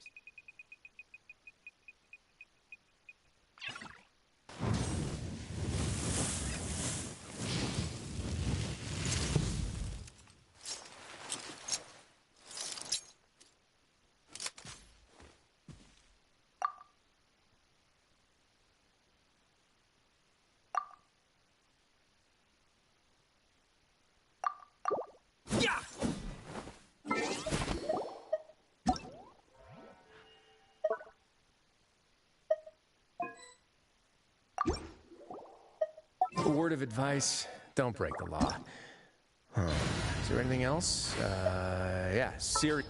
A word of advice, don't break the law. Is there anything else? Yeah, Siri.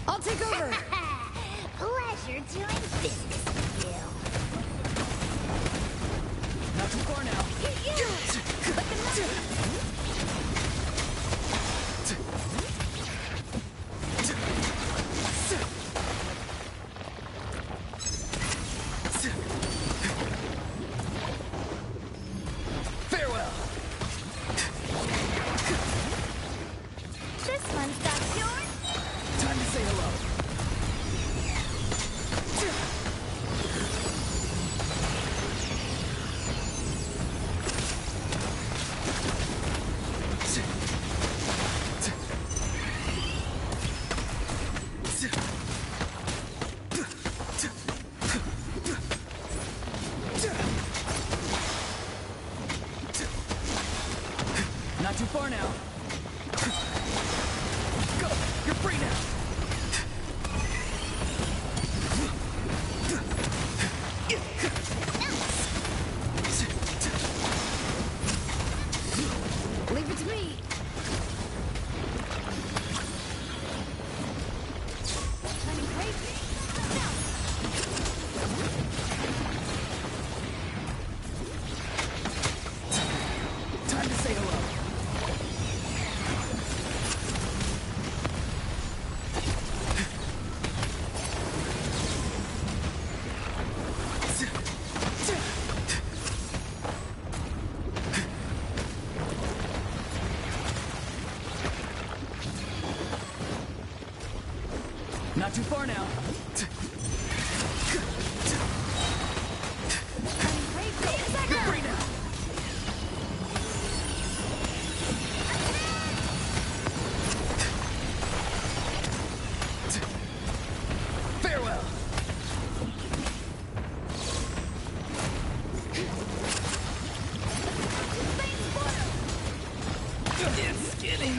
I'll take over! Pleasure doing business with you. Not too far now. Farewell. This one's got yours. Time to say hello. Not too far now. Go! You're free now! Leave it to me! Running crazy. Time to say hello. Not too far now. You're free now. Farewell. It's skinny.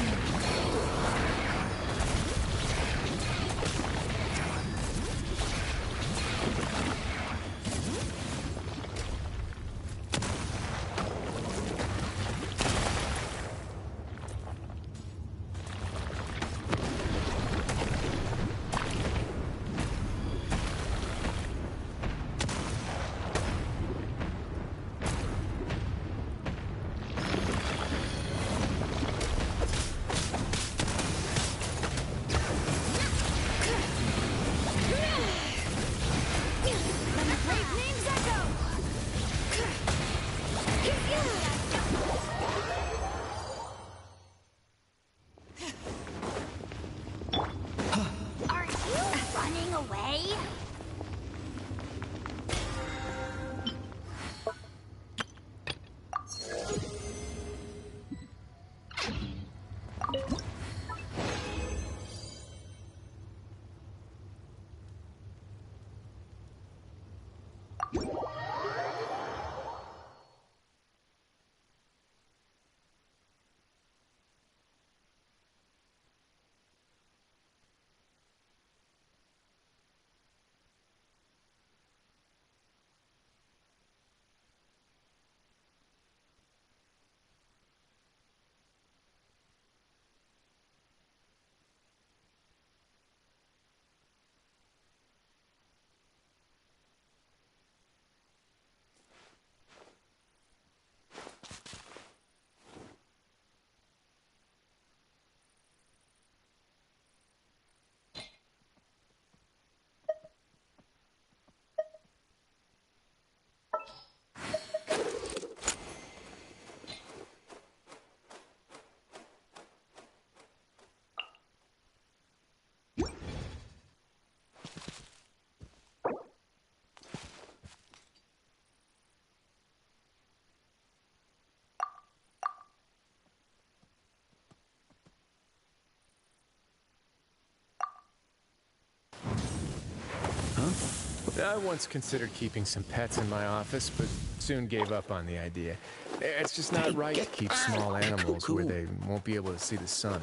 I once considered keeping some pets in my office, but soon gave up on the idea. It's just not right to keep small animals where they won't be able to see the sun.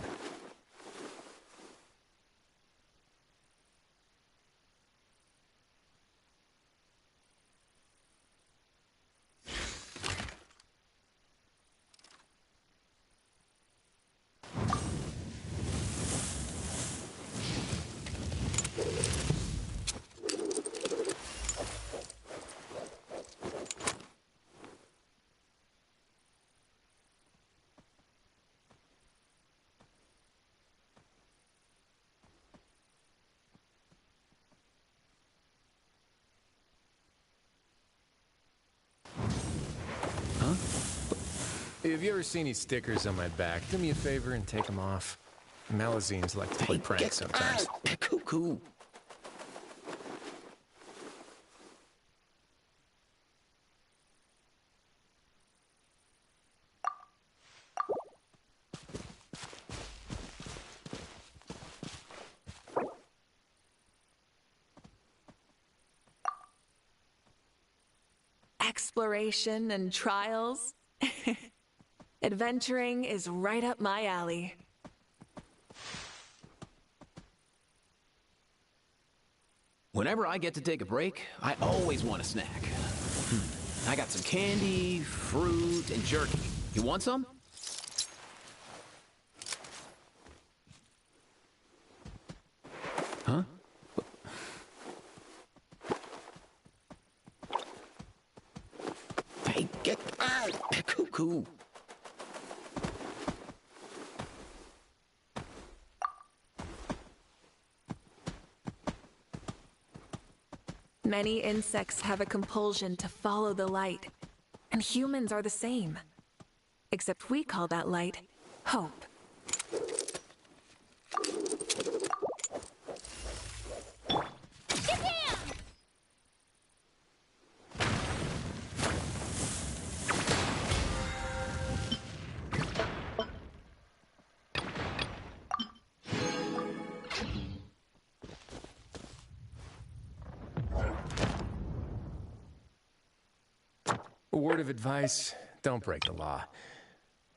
Have you ever seen these stickers on my back? Do me a favor and take them off. Malazines like to play pranks sometimes. Cool. Exploration and trials. Adventuring is right up my alley. Whenever I get to take a break, I always want a snack. I got some candy, fruit, and jerky. You want some? Huh? Hey, get out! Cool. Many insects have a compulsion to follow the light, and humans are the same. Except we call that light hope. A word of advice, don't break the law.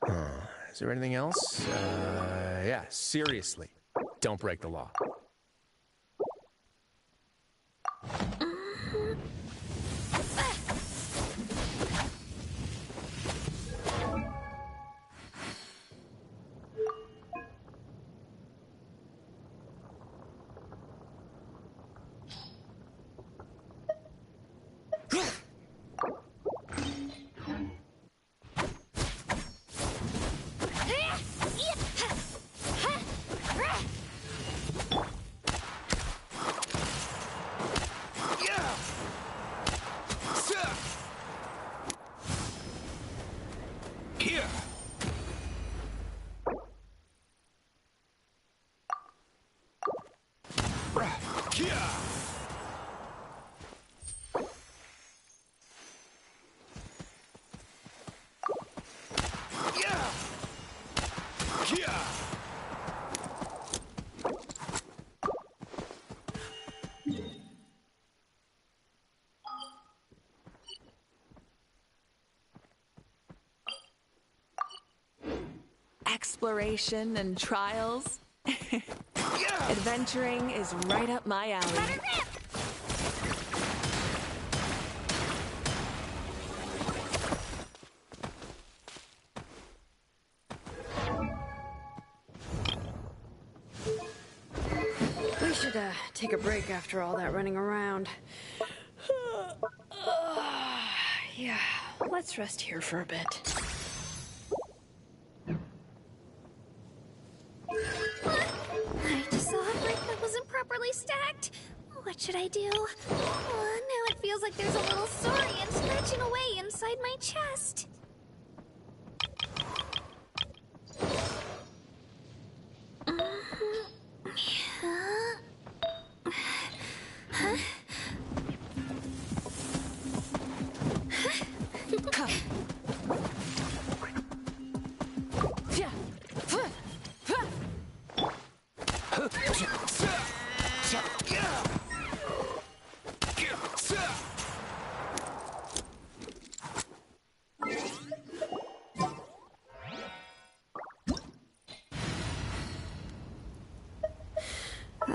Is there anything else? Yeah, seriously, don't break the law. Exploration and trials. Adventuring is right up my alley. We should take a break after all that running around. Yeah, let's rest here for a bit. I just saw a brick that wasn't properly stacked. What should I do? Now it feels like there's a little saurian scratching away inside my chest.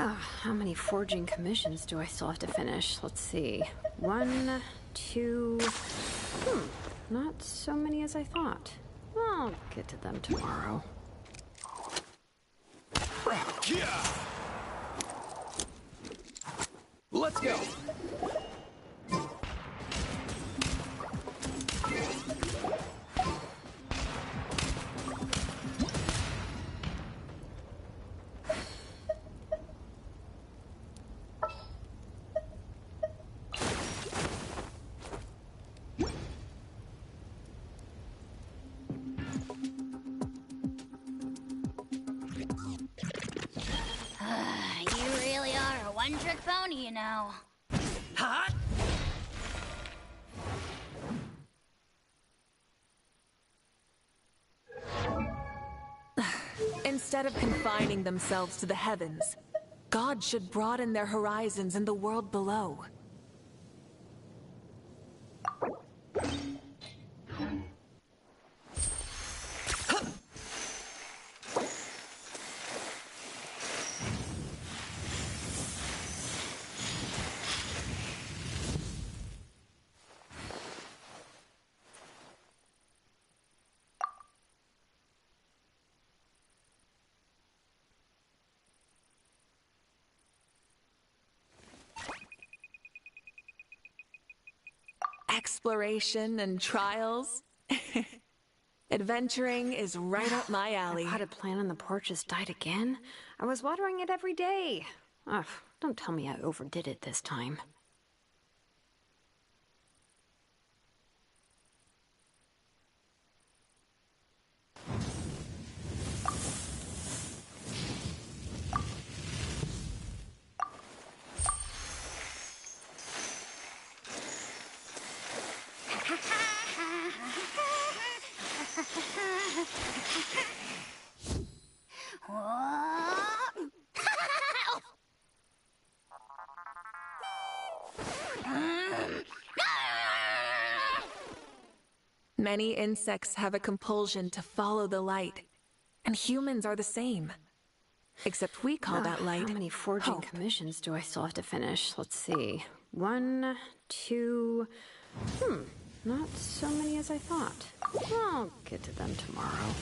How many forging commissions do I still have to finish? Let's see. 1, 2... not so many as I thought. I'll get to them tomorrow. Let's go. You really are a one-trick pony, you know. Huh? Instead of confining themselves to the heavens, God should broaden their horizons in the world below. Exploration and trials. Adventuring is right up my alley. My potted plant on the porch has died again? I was watering it every day. Ugh, don't tell me I overdid it this time. Many insects have a compulsion to follow the light, and humans are the same. Except we call that light How many forging hope. commissions do I still have to finish? Let's see. 1, 2... not so many as I thought. I'll get to them tomorrow.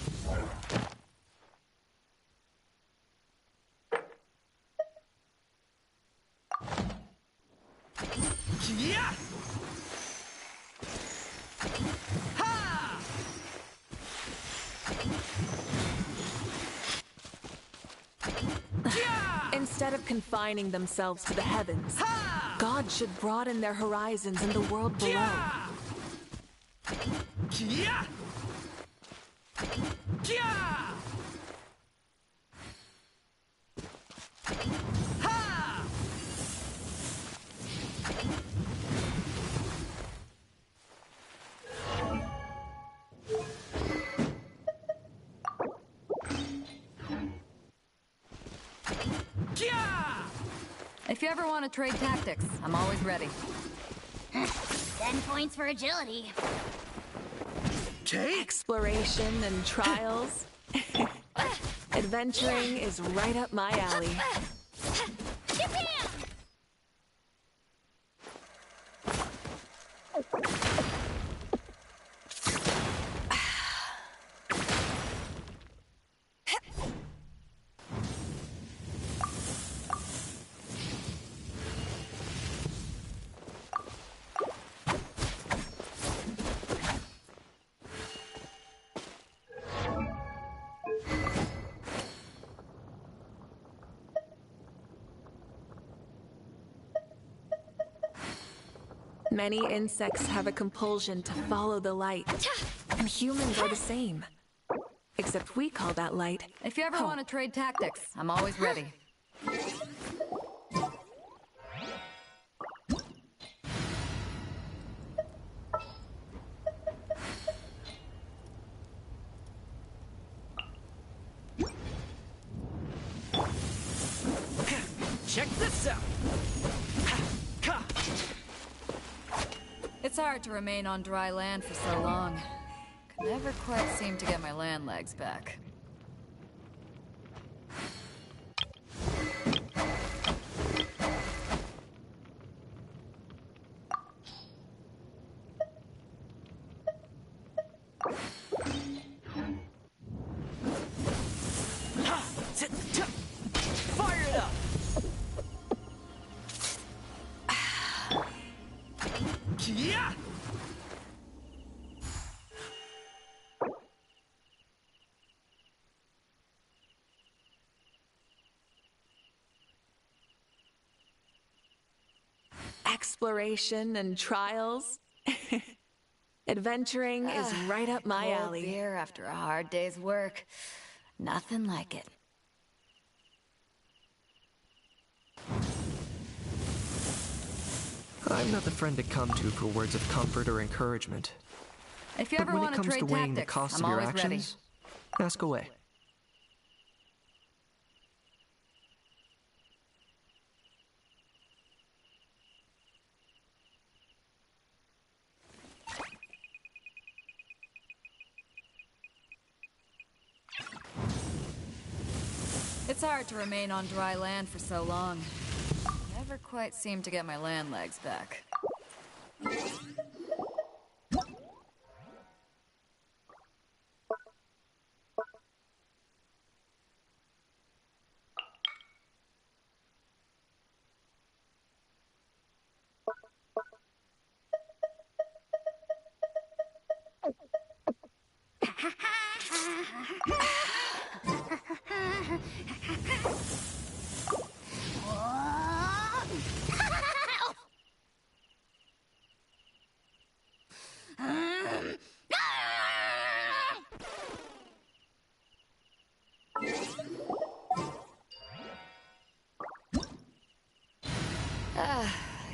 Yeah! Ha! Instead of confining themselves to the heavens, God should broaden their horizons in the world below. Yeah! Yeah! Ha! If you ever want to trade tactics, I'm always ready. 10 points for agility. Exploration and trials. Adventuring is right up my alley. Many insects have a compulsion to follow the light, and humans are the same. Except we call that light If you ever want to trade tactics, I'm always ready. Check this out! It's hard to remain on dry land for so long. Could never quite seem to get my land legs back. exploration and trials. Adventuring is right up my Cold alley. beer after a hard day's work. Nothing like it. I'm not the friend to come to for words of comfort or encouragement. If you But ever when want it to comes to trade weighing the tactics, cost I'm of your always ready. actions, ask away. It's hard to remain on dry land for so long. Never quite seem to get my land legs back.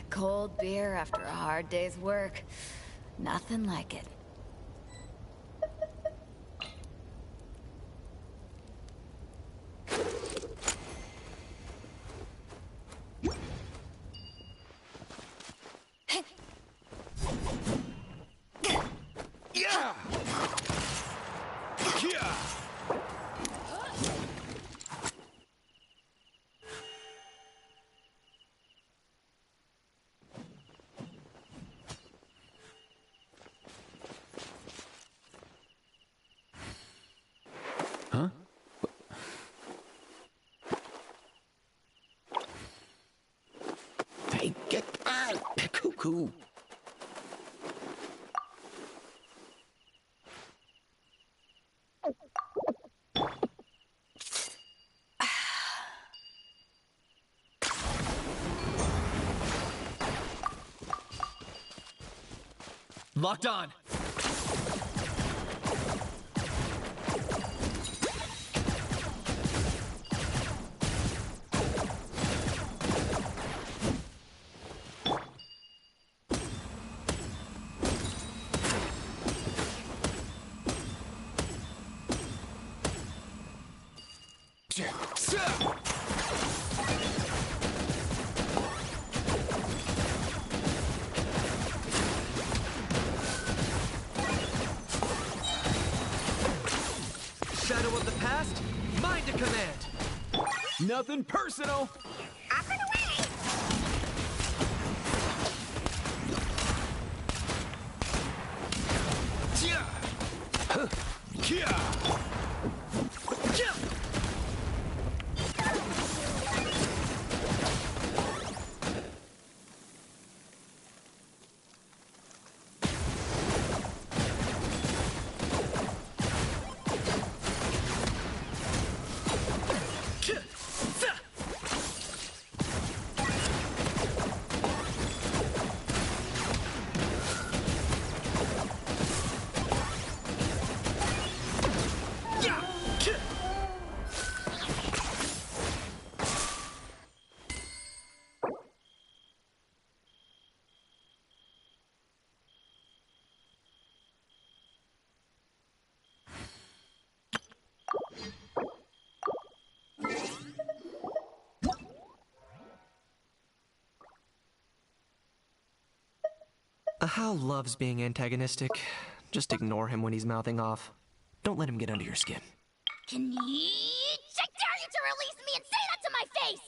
Cold beer after a hard day's work. Nothing like it. Yeah! Yeah! Huh? Hey, get out! Cuckoo! Locked on. Shadow of the past, mind to command. Nothing personal. Hal loves being antagonistic. Just ignore him when he's mouthing off. Don't let him get under your skin. Can you? I dare you to release me and say that to my face!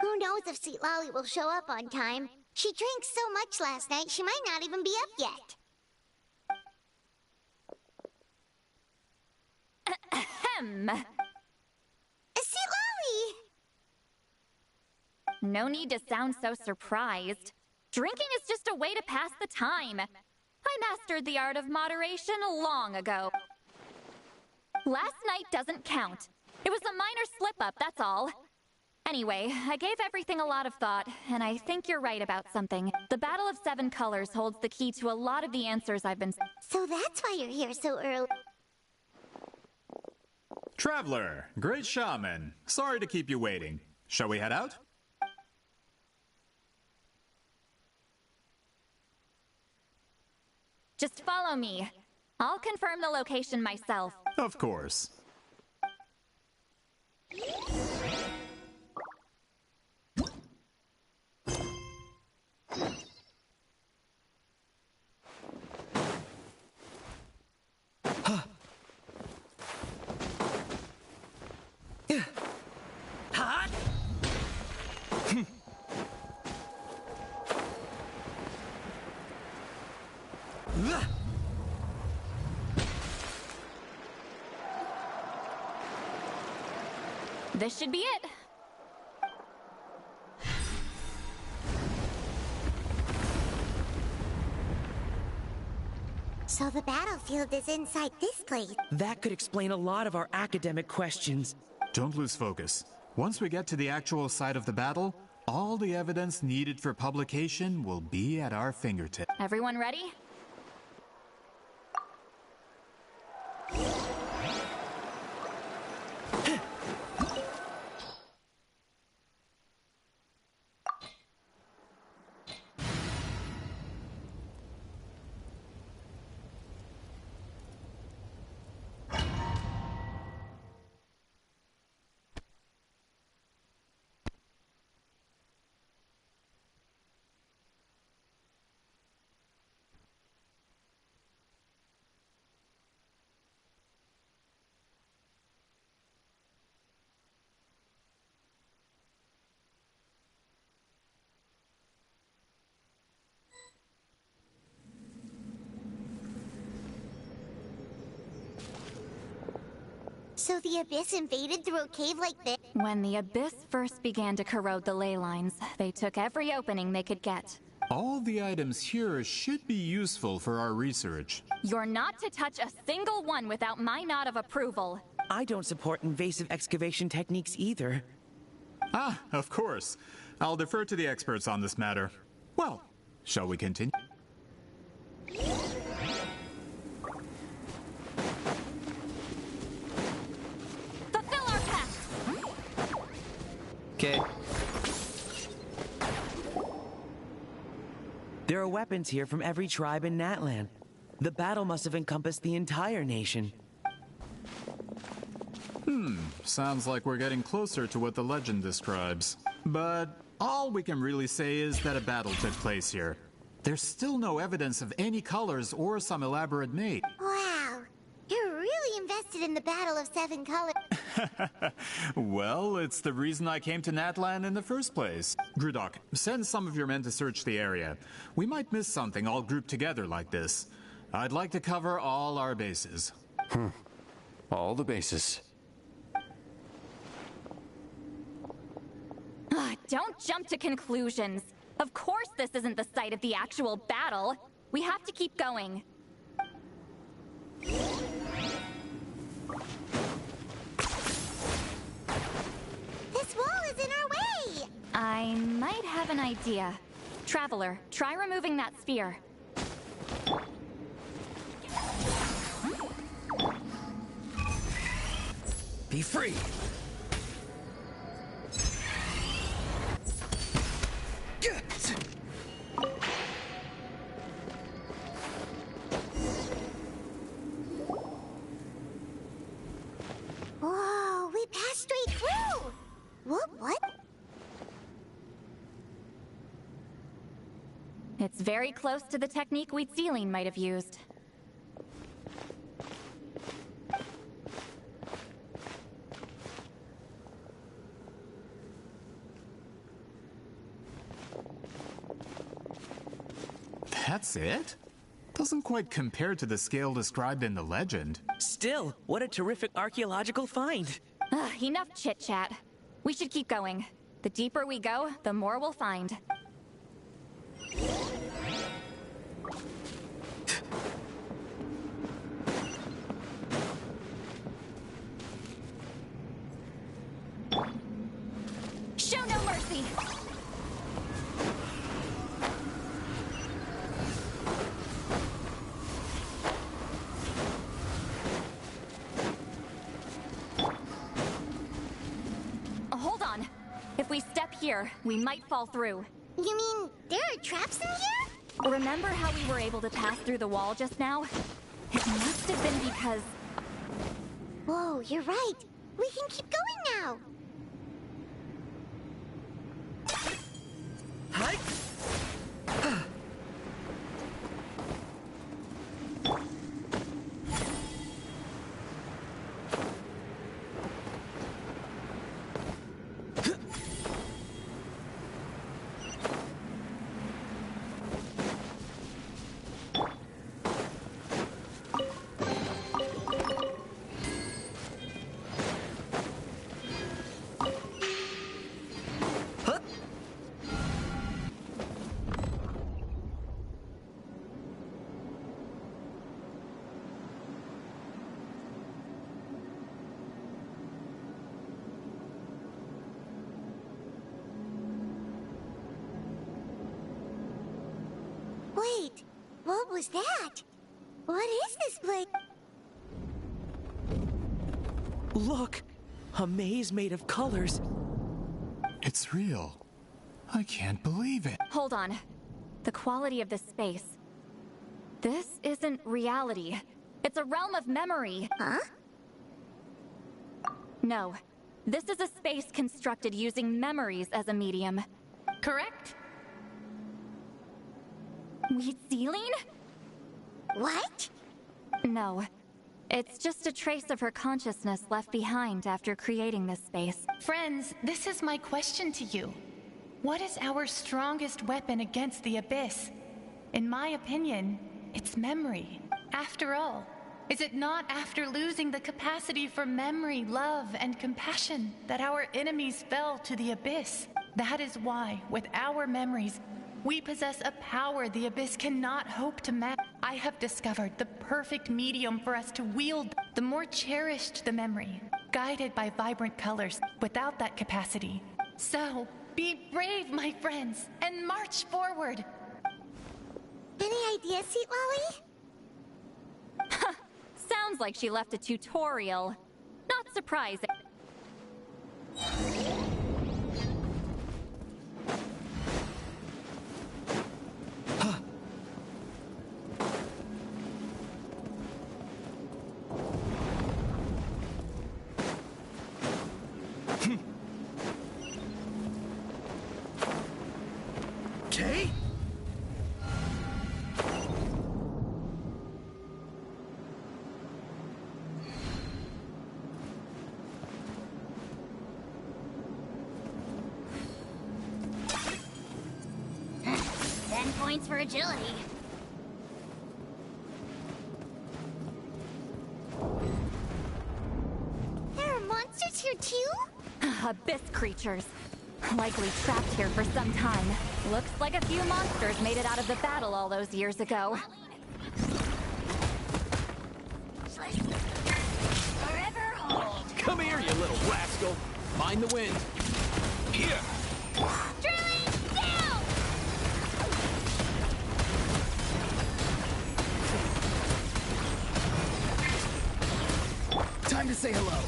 Who knows if Sweet Lolly will show up on time? She drank so much last night, she might not even be up yet. Ahem. Sweet Lolly! No need to sound so surprised. Drinking is just a way to pass the time. I mastered the art of moderation long ago. Last night doesn't count. It was a minor slip-up, that's all. Anyway, I gave everything a lot of thought, and I think you're right about something. The Battle of Seven Colors holds the key to a lot of the answers I've been... So that's why you're here so early. Traveler, great shaman. Sorry to keep you waiting. Shall we head out? Just follow me. I'll confirm the location myself. Of course. This should be it. So the battlefield is inside this place. That could explain a lot of our academic questions. Don't lose focus. Once we get to the actual site of the battle, all the evidence needed for publication will be at our fingertips. Everyone ready? So the Abyss invaded through a cave like this? When the Abyss first began to corrode the ley lines, they took every opening they could get. All the items here should be useful for our research. You're not to touch a single one without my nod of approval. I don't support invasive excavation techniques either. Ah, of course. I'll defer to the experts on this matter. Well, shall we continue? Fulfill our pact! Okay. There are weapons here from every tribe in Natlan. The battle must have encompassed the entire nation. Sounds like we're getting closer to what the legend describes. But all we can really say is that a battle took place here. There's still no evidence of any colors or some elaborate mate. Wow, you're really invested in the Battle of Seven Colors. Well, it's the reason I came to Natlan in the first place. Grudok, send some of your men to search the area. We might miss something all grouped together like this. I'd like to cover all our bases. All the bases. Don't jump to conclusions. Of course this isn't the site of the actual battle. We have to keep going. This wall is in our way! I might have an idea. Traveler, try removing that sphere. Be free! Whoa, we passed straight through! What? It's very close to the technique Wheatsealing might have used. That's it? Doesn't quite compare to the scale described in the legend. Still, what a terrific archaeological find! Enough chit-chat. We should keep going. The deeper we go, the more we'll find. Show no mercy! Hold on. If we step here, we might fall through. You mean there are traps in here? Remember how we were able to pass through the wall just now? It must have been because... Whoa, you're right. We can keep going now. was that? What is this place? Look! A maze made of colors. It's real. I can't believe it. Hold on. The quality of this space. This isn't reality. It's a realm of memory. Huh? No. This is a space constructed using memories as a medium. Correct? Wheat ceiling? What? No. It's just a trace of her consciousness left behind after creating this space. Friends, this is my question to you. What is our strongest weapon against the Abyss? In my opinion, it's memory. After all, is it not after losing the capacity for memory, love, and compassion that our enemies fell to the Abyss? That is why, with our memories, we possess a power the Abyss cannot hope to match. I have discovered the perfect medium for us to wield. The more cherished the memory, guided by vibrant colors, without that capacity. So, be brave, my friends, and march forward. Any ideas, Sweet Lolly? Sounds like she left a tutorial. Not surprising. Okay? 10 points for agility. There are monsters here too? Abyss creatures. Likely trapped here for some time. Looks like a few monsters made it out of the battle all those years ago. Forever hold. Come here, you little rascal. Mind the wind. Here. Drilling down! Time to say hello.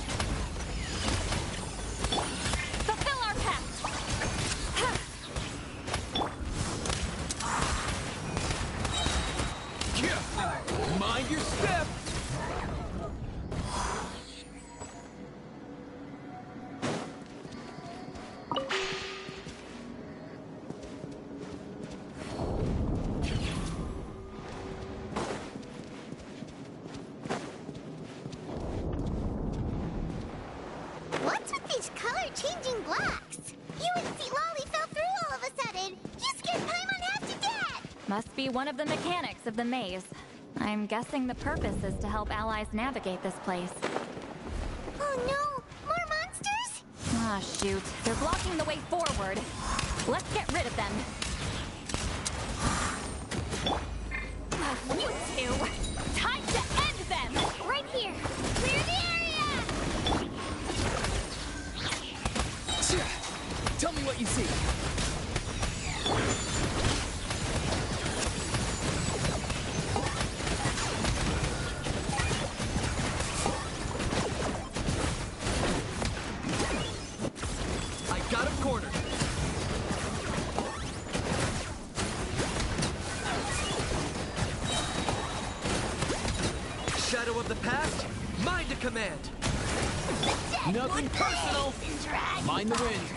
Fulfill our pact! Mind your step. What's with these color-changing blocks? You and Sweet Lolly fell through all of a sudden. You scared Paimon half to death. Must be one of the mechanics of the maze. I'm guessing the purpose is to help allies navigate this place. Oh no! More monsters? Ah, shoot. They're blocking the way forward. Let's get rid of them. You two! Time to end them! Right here! Clear the area! Tell me what you see. I got him cornered. Shadow of the past, mind to command. Nothing personal. Mind the wind.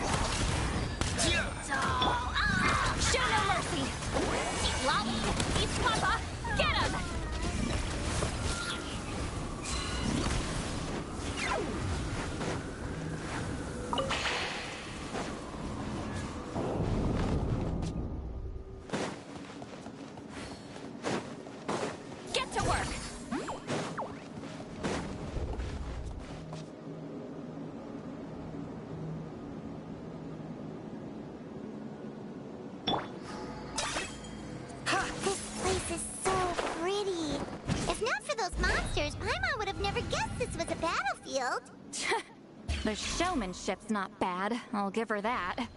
Show no mercy! Lolly, eat Papa! Get him! Get to work! This place is so pretty. If not for those monsters, Paimon would have never guessed this was a battlefield. The showmanship's not bad, I'll give her that.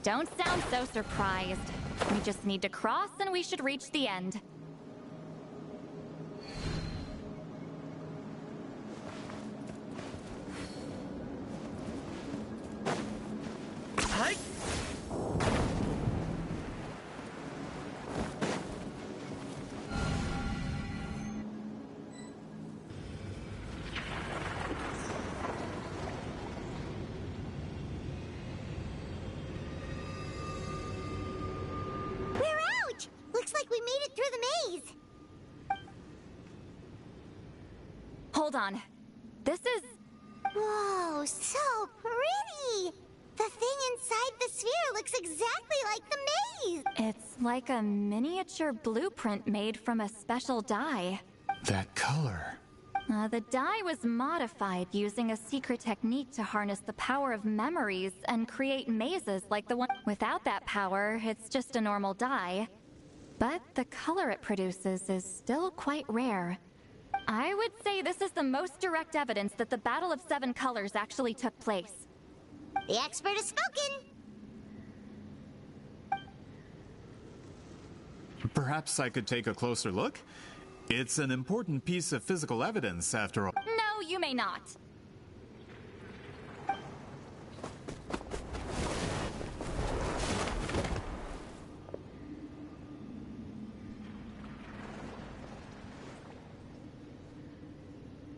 Don't sound so surprised. We just need to cross and we should reach the end. Hi. We're out! Looks like we made it through the maze. Hold on. This is... Whoa, so pretty! The thing inside the sphere looks exactly like the maze! It's like a miniature blueprint made from a special dye. That color. The dye was modified using a secret technique to harness the power of memories and create mazes like the one. Without that power, it's just a normal dye. But the color it produces is still quite rare. I would say this is the most direct evidence that the Battle of Seven Colors actually took place. The expert has spoken! Perhaps I could take a closer look? It's an important piece of physical evidence, after all. No, you may not.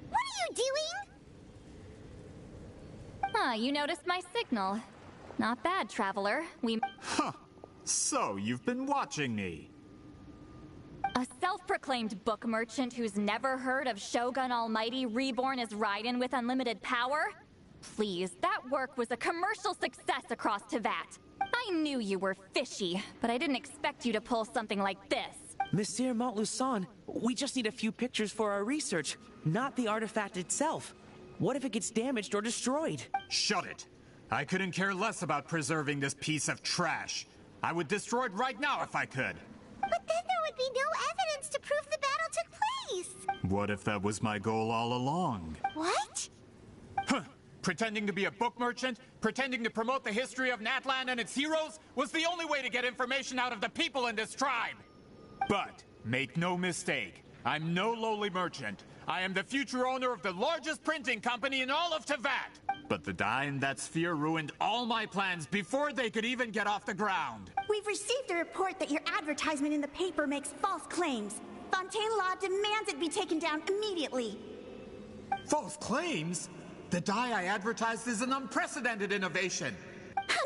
What are you doing? You noticed my signal. Not bad, traveler. Huh. So, you've been watching me. A self-proclaimed book merchant who's never heard of Shogun Almighty reborn as Raiden with unlimited power? Please, that work was a commercial success across Teyvat. I knew you were fishy, but I didn't expect you to pull something like this. Monsieur Montluçon, we just need a few pictures for our research, not the artifact itself. What if it gets damaged or destroyed? Shut it! I couldn't care less about preserving this piece of trash. I would destroy it right now if I could. But then there would be no evidence to prove the battle took place! What if that was my goal all along? What? Huh! Pretending to be a book merchant, pretending to promote the history of Natlan and its heroes, was the only way to get information out of the people in this tribe! But, make no mistake, I'm no lowly merchant. I am the future owner of the largest printing company in all of Teyvat! But the dye in that sphere ruined all my plans before they could even get off the ground. We've received a report that your advertisement in the paper makes false claims. Fontaine Law demands it be taken down immediately. False claims? The dye I advertised is an unprecedented innovation.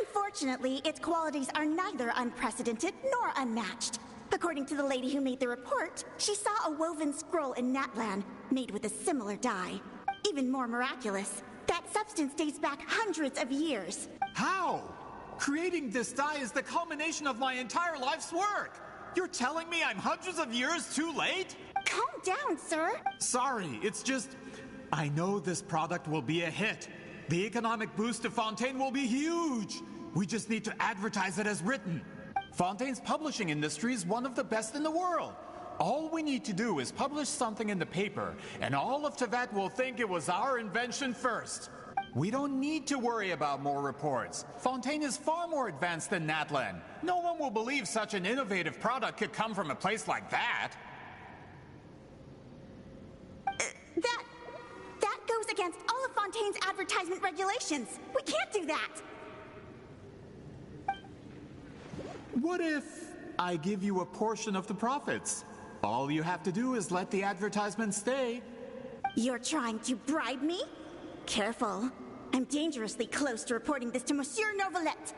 Unfortunately, its qualities are neither unprecedented nor unmatched. According to the lady who made the report, she saw a woven scroll in Natlan made with a similar dye. Even more miraculous, that substance dates back hundreds of years. How? Creating this dye is the culmination of my entire life's work. You're telling me I'm hundreds of years too late? Calm down, sir. Sorry, it's just... I know this product will be a hit. The economic boost to Fontaine will be huge. We just need to advertise it as written. Fontaine's publishing industry is one of the best in the world. All we need to do is publish something in the paper, and all of Teyvat will think it was our invention first. We don't need to worry about more reports. Fontaine is far more advanced than Natlan. No one will believe such an innovative product could come from a place like that. That goes against all of Fontaine's advertisement regulations. We can't do that. What if I give you a portion of the profits? All you have to do is let the advertisement stay. You're trying to bribe me? Careful. I'm dangerously close to reporting this to Monsieur Novelette.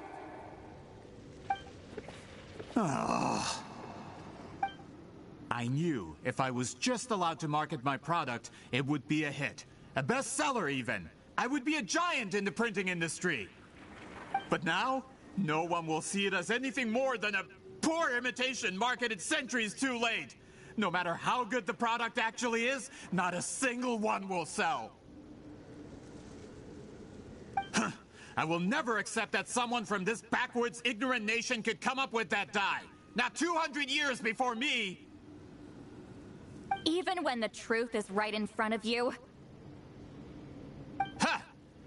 Oh. I knew if I was just allowed to market my product, it would be a hit. A bestseller even. I would be a giant in the printing industry. But now, no one will see it as anything more than a poor imitation marketed centuries too late. No matter how good the product actually is, not a single one will sell. I will never accept that someone from this backwoods, ignorant nation could come up with that dye. Not 200 years before me! Even when the truth is right in front of you? Ha!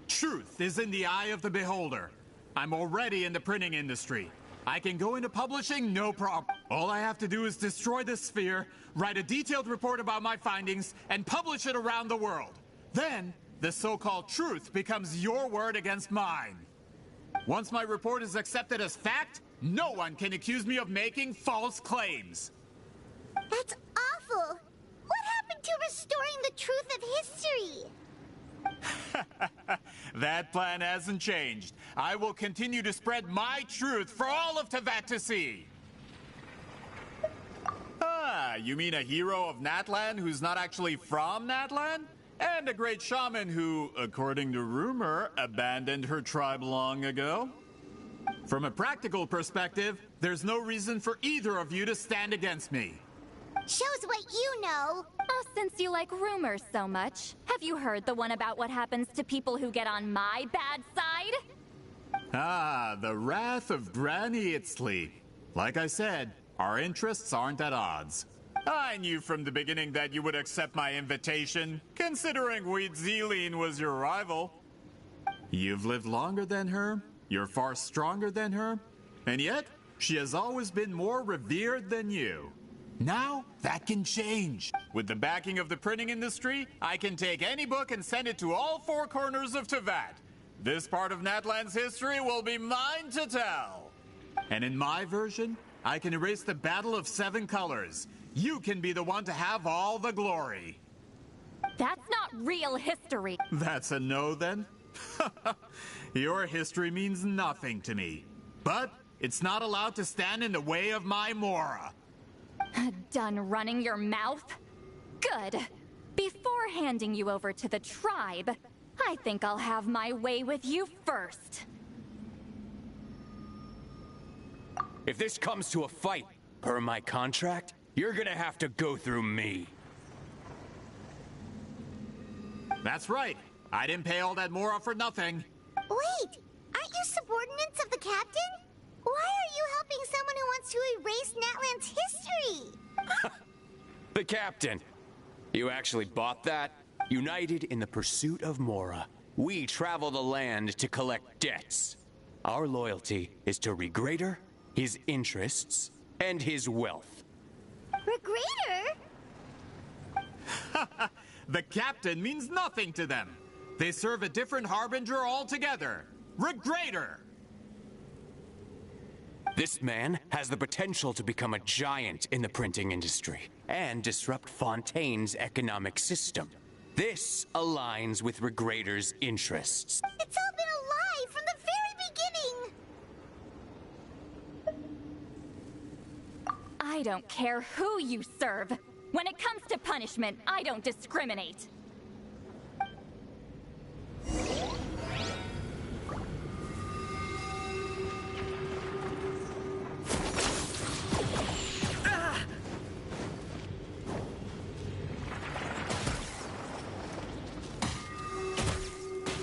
Truth is in the eye of the beholder. I'm already in the printing industry. I can go into publishing, no problem. All I have to do is destroy this sphere, write a detailed report about my findings, and publish it around the world. Then, the so-called truth becomes your word against mine. Once my report is accepted as fact, no one can accuse me of making false claims. That's awful. What happened to restoring the truth of history? That plan hasn't changed. I will continue to spread my truth for all of Teyvat to see. Ah, you mean a hero of Natlan who's not actually from Natlan? And a great shaman who, according to rumor, abandoned her tribe long ago? From a practical perspective, there's no reason for either of you to stand against me. Shows what you know. Oh, since you like rumors so much, have you heard the one about what happens to people who get on my bad side? Ah, the wrath of Granny Itzley. Like I said, our interests aren't at odds. I knew from the beginning that you would accept my invitation, considering Wheat Zealine was your rival. You've lived longer than her, you're far stronger than her, and yet, she has always been more revered than you. Now, that can change. With the backing of the printing industry, I can take any book and send it to all four corners of Teyvat. This part of Natlan's history will be mine to tell. And in my version, I can erase the Battle of Seven Colors. You can be the one to have all the glory. That's not real history. That's a no, then? Your history means nothing to me. But it's not allowed to stand in the way of my Mora. Done running your mouth? Good. Before handing you over to the tribe, I think I'll have my way with you first. If this comes to a fight, per my contract, you're gonna have to go through me. That's right. I didn't pay all that Mora for nothing. Wait, aren't you subordinates of the captain? Why are you helping someone who wants to erase Natlan's history? The captain. You actually bought that? United in the pursuit of Mora, we travel the land to collect debts. Our loyalty is to Regrader, his interests, and his wealth. Regrader? The captain means nothing to them. They serve a different harbinger altogether. Regrader! This man has the potential to become a giant in the printing industry and disrupt Fontaine's economic system. This aligns with Regrader's interests. It's all been a lie from the very beginning! I don't care who you serve. When it comes to punishment, I don't discriminate.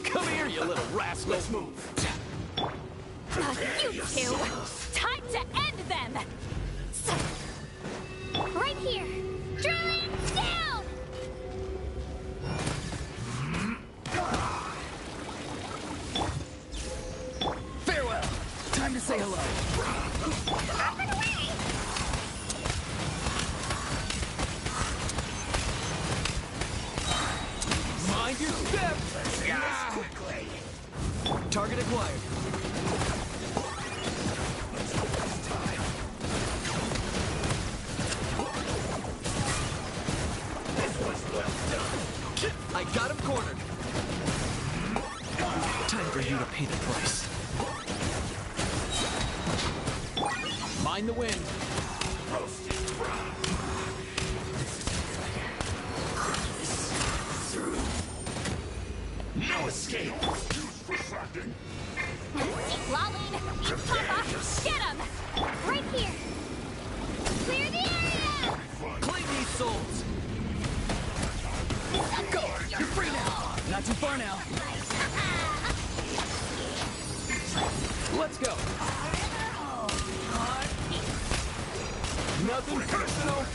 Come here, you little rascal. Let's move. You two! Time to end them! Right here! Drilling down! Farewell! Time to say hello. Up and away! Mind your step! Quickly. Target acquired. I got him cornered. Time for you to pay the price. Mind the wind. No escape. Use refracting. Lolline, eat Papa, get him! Right here! Clear the area! Claim these souls! Go! You're free now! Not too far now. Let's go! Nothing personal!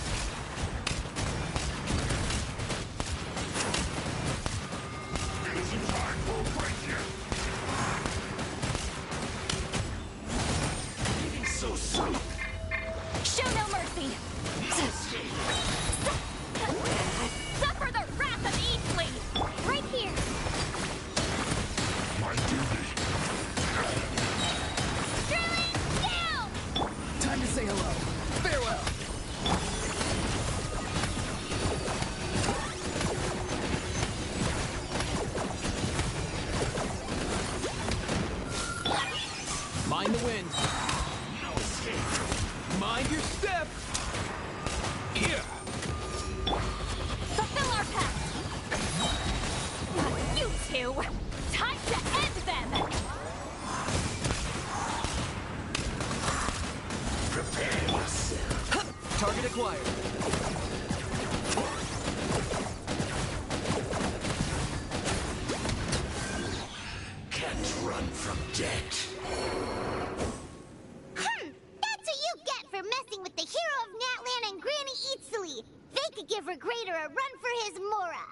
run for his Mora.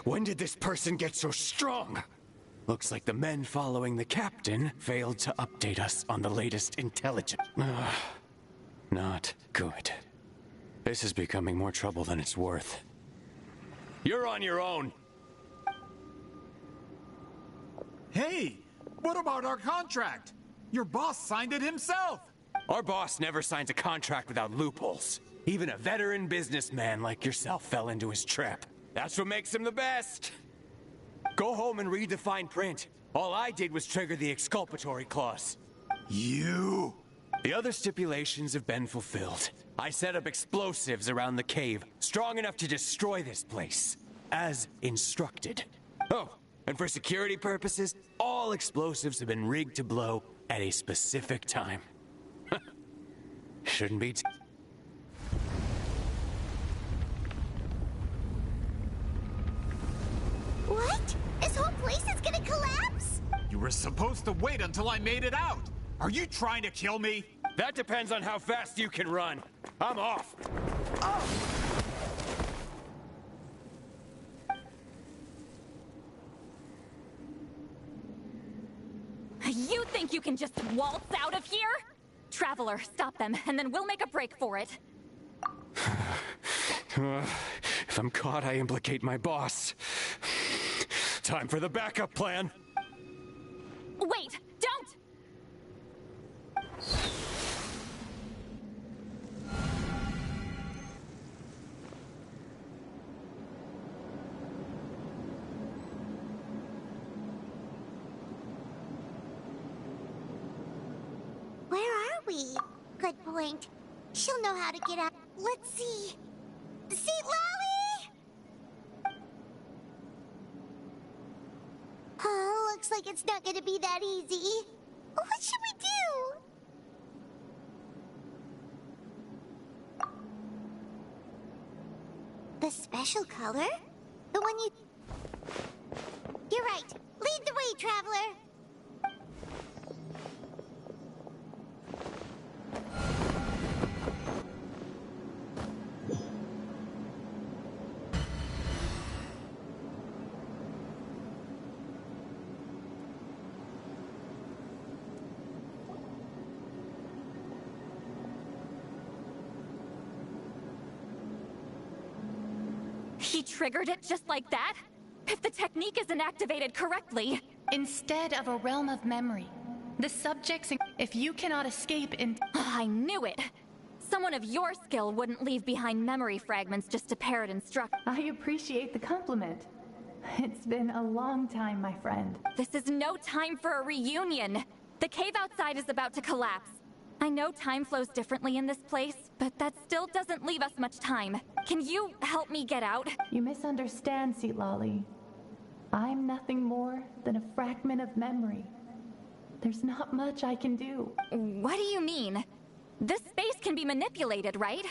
When did this person get so strong? Looks like the men following the captain failed to update us on the latest intelligence. Not good. This is becoming more trouble than it's worth. You're on your own. Hey, what about our contract? Your boss signed it himself. Our boss never signs a contract without loopholes. Even a veteran businessman like yourself fell into his trap. That's what makes him the best. Go home and read the fine print. All I did was trigger the exculpatory clause. You? The other stipulations have been fulfilled. I set up explosives around the cave, strong enough to destroy this place, as instructed. Oh, and for security purposes, all explosives have been rigged to blow at a specific time. Shouldn't be What? This whole place is gonna collapse? You were supposed to wait until I made it out. Are you trying to kill me? That depends on how fast you can run. I'm off. You think you can just waltz out of here? Traveler, stop them, and then we'll make a break for it. If I'm caught, I implicate my boss. Time for the backup plan. Wait, don't! Where are we? Good point. She'll know how to get out. Let's see. Seat Lolly! Oh, looks like it's not gonna be that easy. What should we do? The special color? The one you... You're right. Lead the way, Traveler. He triggered it just like that? If the technique isn't activated correctly... Instead of a realm of memory, the subjects... If you cannot escape in... I knew it! Someone of your skill wouldn't leave behind memory fragments just to parrot instructions. I appreciate the compliment. It's been a long time, my friend. This is no time for a reunion! The cave outside is about to collapse. I know time flows differently in this place, but that still doesn't leave us much time. Can you help me get out? You misunderstand, Seat Lolly. I'm nothing more than a fragment of memory. There's not much I can do. What do you mean? This space can be manipulated, right?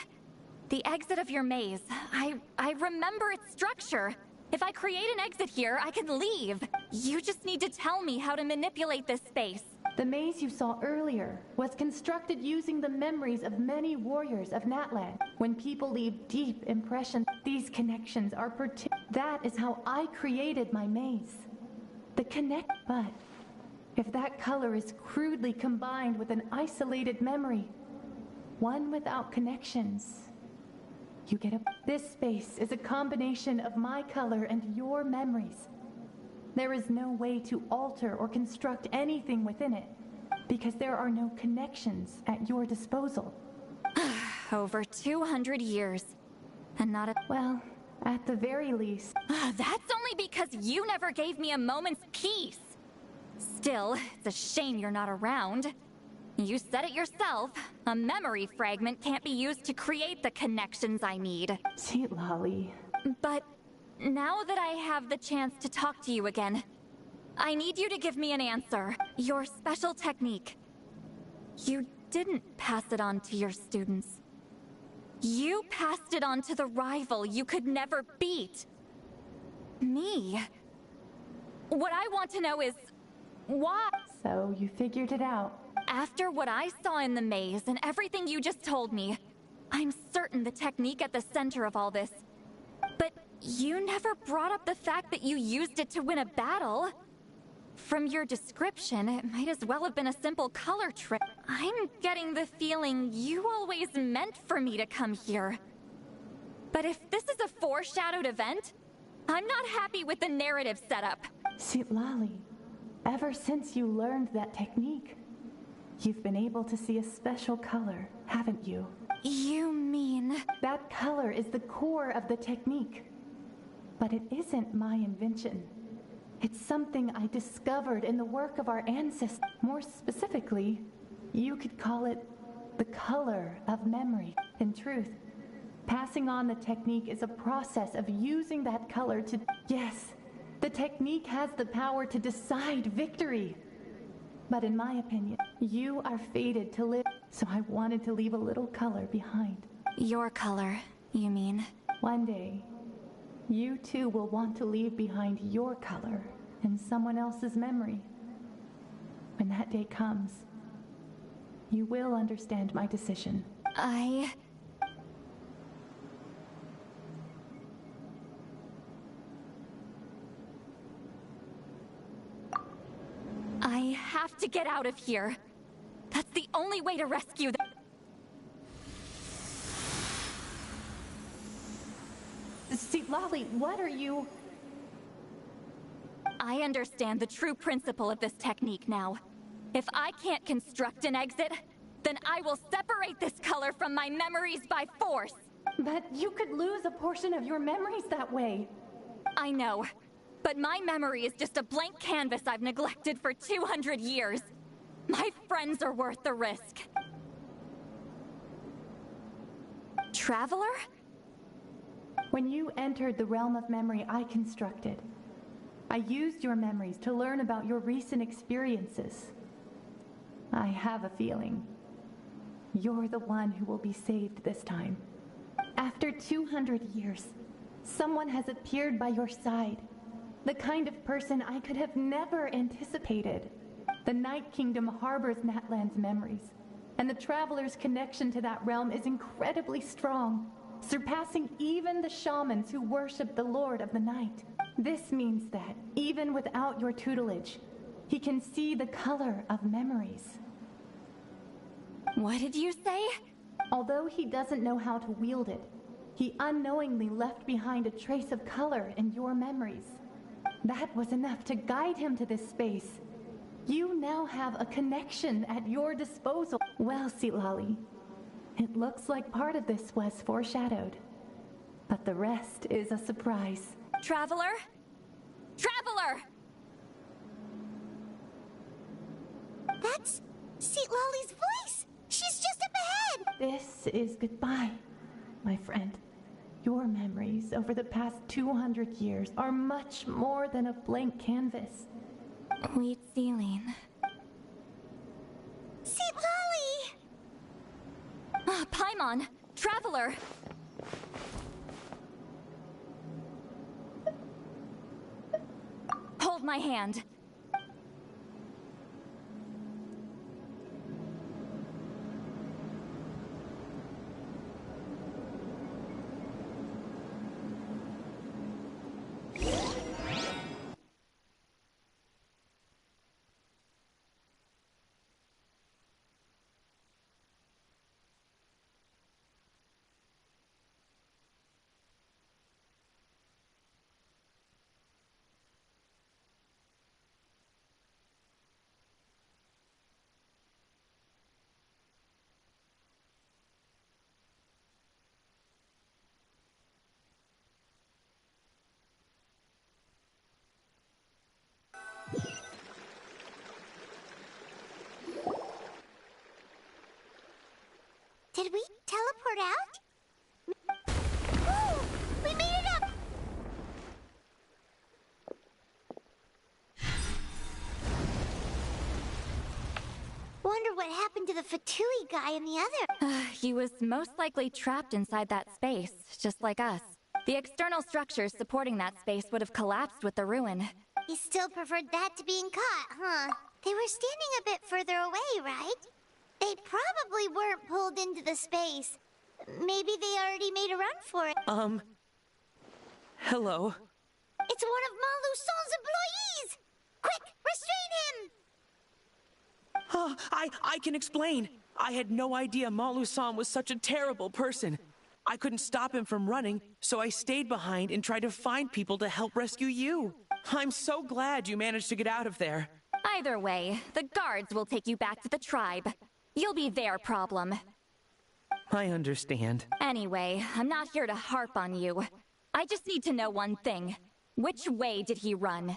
The exit of your maze. I remember its structure. If I create an exit here, I can leave. You just need to tell me how to manipulate this space. The maze you saw earlier was constructed using the memories of many warriors of Natlan. When people leave deep impressions, these connections are That is how I created my maze. But if that color is crudely combined with an isolated memory, one without connections, you get a... This space is a combination of my color and your memories. There is no way to alter or construct anything within it, because there are no connections at your disposal. Over 200 years, and not a... Well, at the very least... That's only because you never gave me a moment's peace. Still, it's a shame you're not around. You said it yourself. A memory fragment can't be used to create the connections I need. Seat Lolly. But now that I have the chance to talk to you again, I need you to give me an answer. Your special technique. You didn't pass it on to your students. You passed it on to the rival you could never beat. Me. What I want to know is, why? So you figured it out. After what I saw in the maze and everything you just told me, I'm certain the technique at the center of all this. But you never brought up the fact that you used it to win a battle. From your description, it might as well have been a simple color trick. I'm getting the feeling you always meant for me to come here. But if this is a foreshadowed event, I'm not happy with the narrative setup. Citlali, ever since you learned that technique, you've been able to see a special color, haven't you? You mean... That color is the core of the technique. But it isn't my invention. It's something I discovered in the work of our ancestors. More specifically, you could call it the color of memory. In truth, passing on the technique is a process of using that color to... Yes, the technique has the power to decide victory. But in my opinion, you are fated to live, so I wanted to leave a little color behind. Your color, you mean? One day, you too will want to leave behind your color in someone else's memory. When that day comes, you will understand my decision. I have to get out of here. That's the only way to rescue them. Citlali, what are you... I understand the true principle of this technique now. If I can't construct an exit, then I will separate this color from my memories by force. But you could lose a portion of your memories that way. I know, but my memory is just a blank canvas I've neglected for 200 years. My friends are worth the risk. Traveler? When you entered the realm of memory I constructed, I used your memories to learn about your recent experiences. I have a feeling you're the one who will be saved this time. After 200 years, someone has appeared by your side. The kind of person I could have never anticipated. The Night Kingdom harbors Natlan's memories, and the Traveler's connection to that realm is incredibly strong, surpassing even the shamans who worship the Lord of the Night. This means that, even without your tutelage, he can see the color of memories. What did you say? Although he doesn't know how to wield it, he unknowingly left behind a trace of color in your memories. That was enough to guide him to this space. You now have a connection at your disposal. Well, Citlali, it looks like part of this was foreshadowed, but the rest is a surprise. Traveler? Traveler! That's Citlali's voice! She's just up ahead! This is goodbye, my friend. Your memories over the past 200 years are much more than a blank canvas. Wheat ceiling. Citlali! Paimon! Traveler! Hold my hand. Did we teleport out? Woo! We made it up! Wonder what happened to the Fatui guy and the other. He was most likely trapped inside that space, just like us. The external structures supporting that space would have collapsed with the ruin. He still preferred that to being caught, huh? They were standing a bit further away, right? They probably weren't pulled into the space. Maybe they already made a run for it. Hello. It's one of Malu Son's employees! Quick, restrain him! I can explain. I had no idea Malu-san was such a terrible person. I couldn't stop him from running, so I stayed behind and tried to find people to help rescue you. I'm so glad you managed to get out of there. Either way, the guards will take you back to the tribe. You'll be their problem. I understand. Anyway, I'm not here to harp on you. I just need to know one thing. Which way did he run?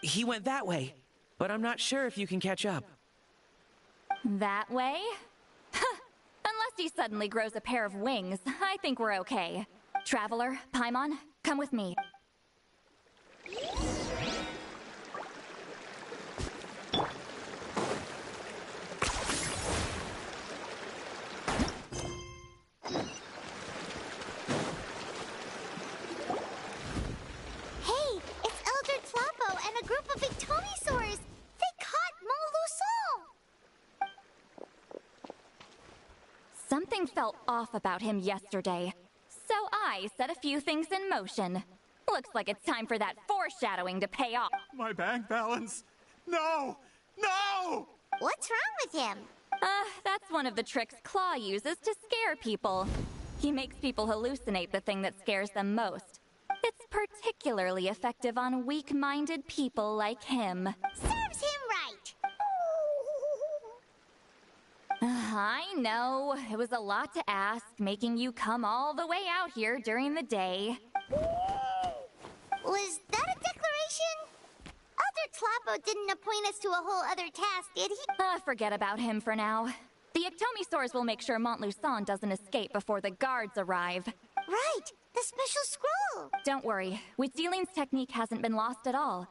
He went that way, but I'm not sure if you can catch up. That way? Unless he suddenly grows a pair of wings, I think we're okay. Traveler, Paimon, come with me. Hey, it's Elder Tlapo and a group of Victomisaurs! They caught Malu Son! Something felt off about him yesterday, so I set a few things in motion. Looks like it's time for that foreshadowing to pay off. My bank balance! No! No! What's wrong with him? That's one of the tricks Claw uses to scare people. He makes people hallucinate the thing that scares them most. It's particularly effective on weak-minded people like him. Serves him right! I know. It was a lot to ask, making you come all the way out here during the day. Was that a declaration? Elder Tlapo didn't appoint us to a whole other task, did he? Forget about him for now. The Ectomisaurs will make sure Montluçon doesn't escape before the guards arrive. Right! The special scroll! Don't worry. Witzeline's technique hasn't been lost at all.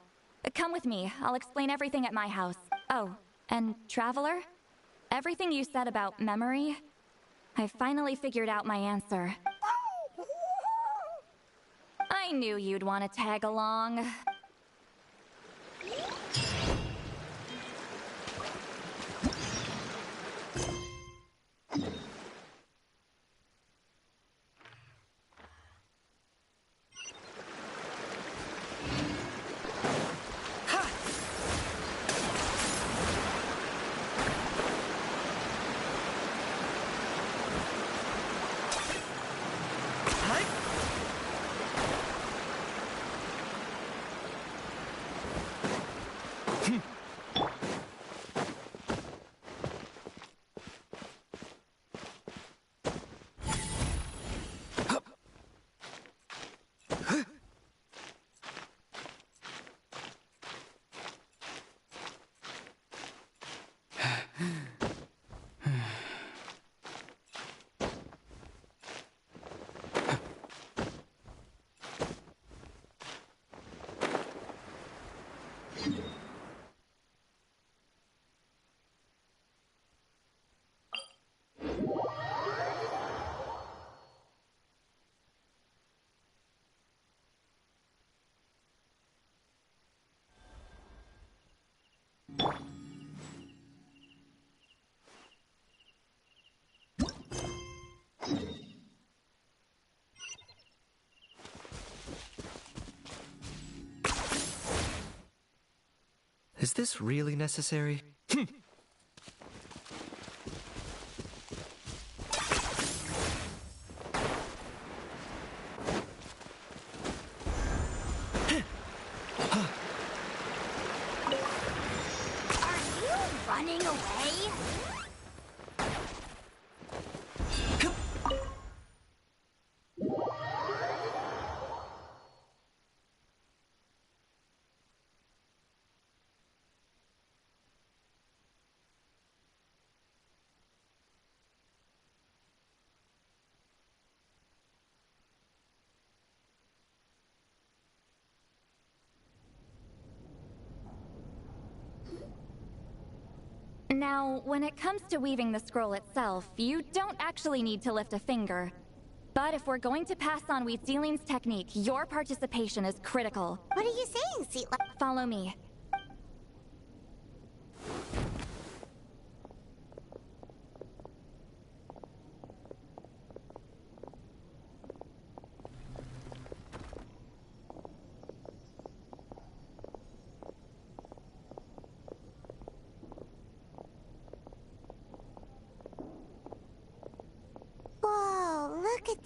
Come with me. I'll explain everything at my house. Oh, and Traveler? Everything you said about memory, I finally figured out my answer. I knew you'd want to tag along. Is this really necessary? Are you running away? Now, when it comes to weaving the scroll itself, you don't actually need to lift a finger. But if we're going to pass on Witzeline's technique, your participation is critical. What are you saying, Seatla? Follow me.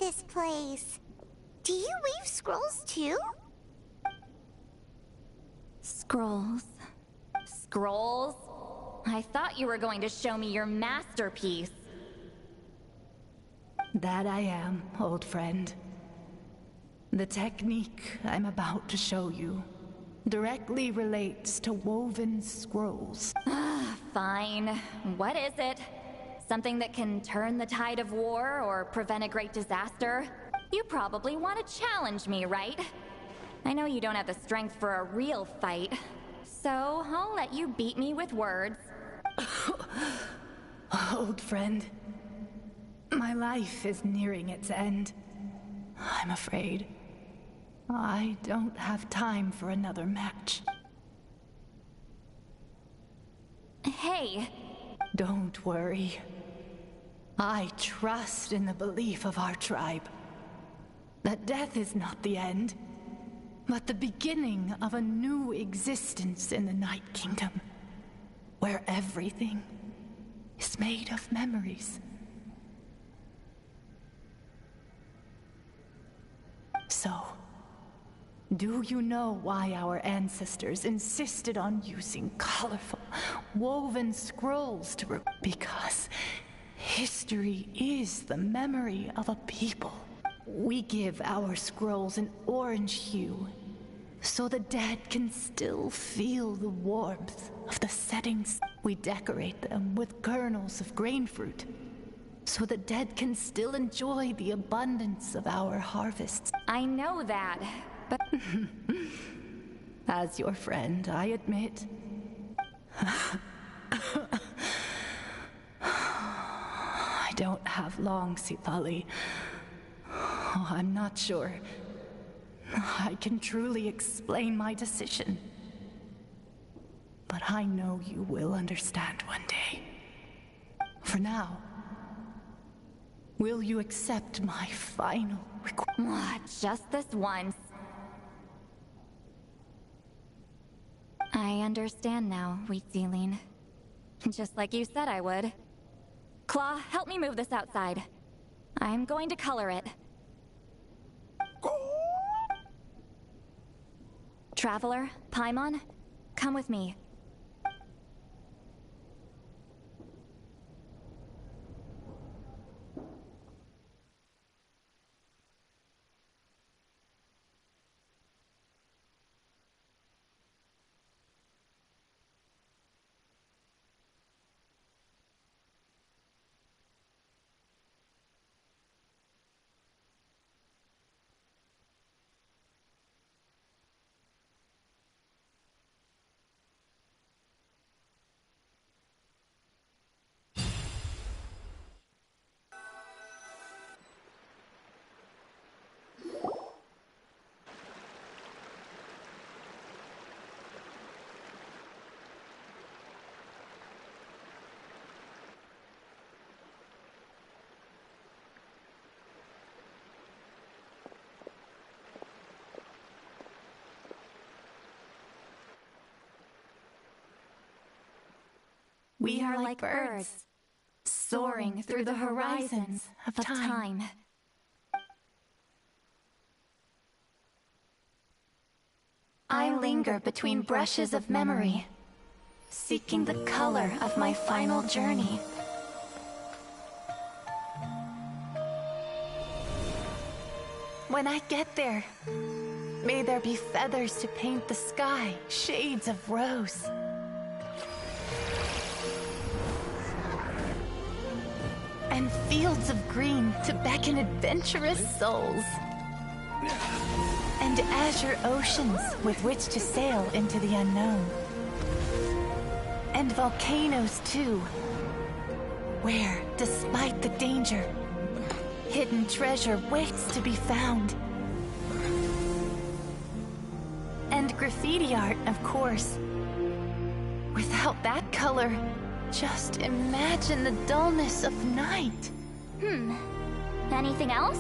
this place. Do you weave scrolls too? Scrolls. Scrolls? I thought you were going to show me your masterpiece. That I am, old friend. The technique I'm about to show you directly relates to woven scrolls. Fine. What is it? Something that can turn the tide of war or prevent a great disaster? You probably want to challenge me, right? I know you don't have the strength for a real fight, so I'll let you beat me with words. Old friend, my life is nearing its end. I'm afraid I don't have time for another match. Hey! Don't worry. I trust in the belief of our tribe that death is not the end, but the beginning of a new existence in the Night Kingdom, where everything is made of memories. So, do you know why our ancestors insisted on using colorful, woven scrolls to because history is the memory of a people. We give our scrolls an orange hue, so the dead can still feel the warmth of the settings. We decorate them with kernels of grain fruit, so the dead can still enjoy the abundance of our harvests. I know that, but... As your friend, I admit... I don't have long, Sipali. Oh, I'm not sure I can truly explain my decision. But I know you will understand one day. For now, will you accept my final request? Just this once. I understand now, Wheat Zealine. Just like you said I would. Claw, help me move this outside. I'm going to color it. Traveler, Paimon, come with me. We are like birds, soaring through the horizons of time. I linger between brushes of memory, seeking the color of my final journey. When I get there, may there be feathers to paint the sky, shades of rose. And fields of green to beckon adventurous souls. And azure oceans with which to sail into the unknown. And volcanoes too, where, despite the danger, hidden treasure waits to be found. And graffiti art, of course. Without that color, just imagine the dullness of night. Anything else?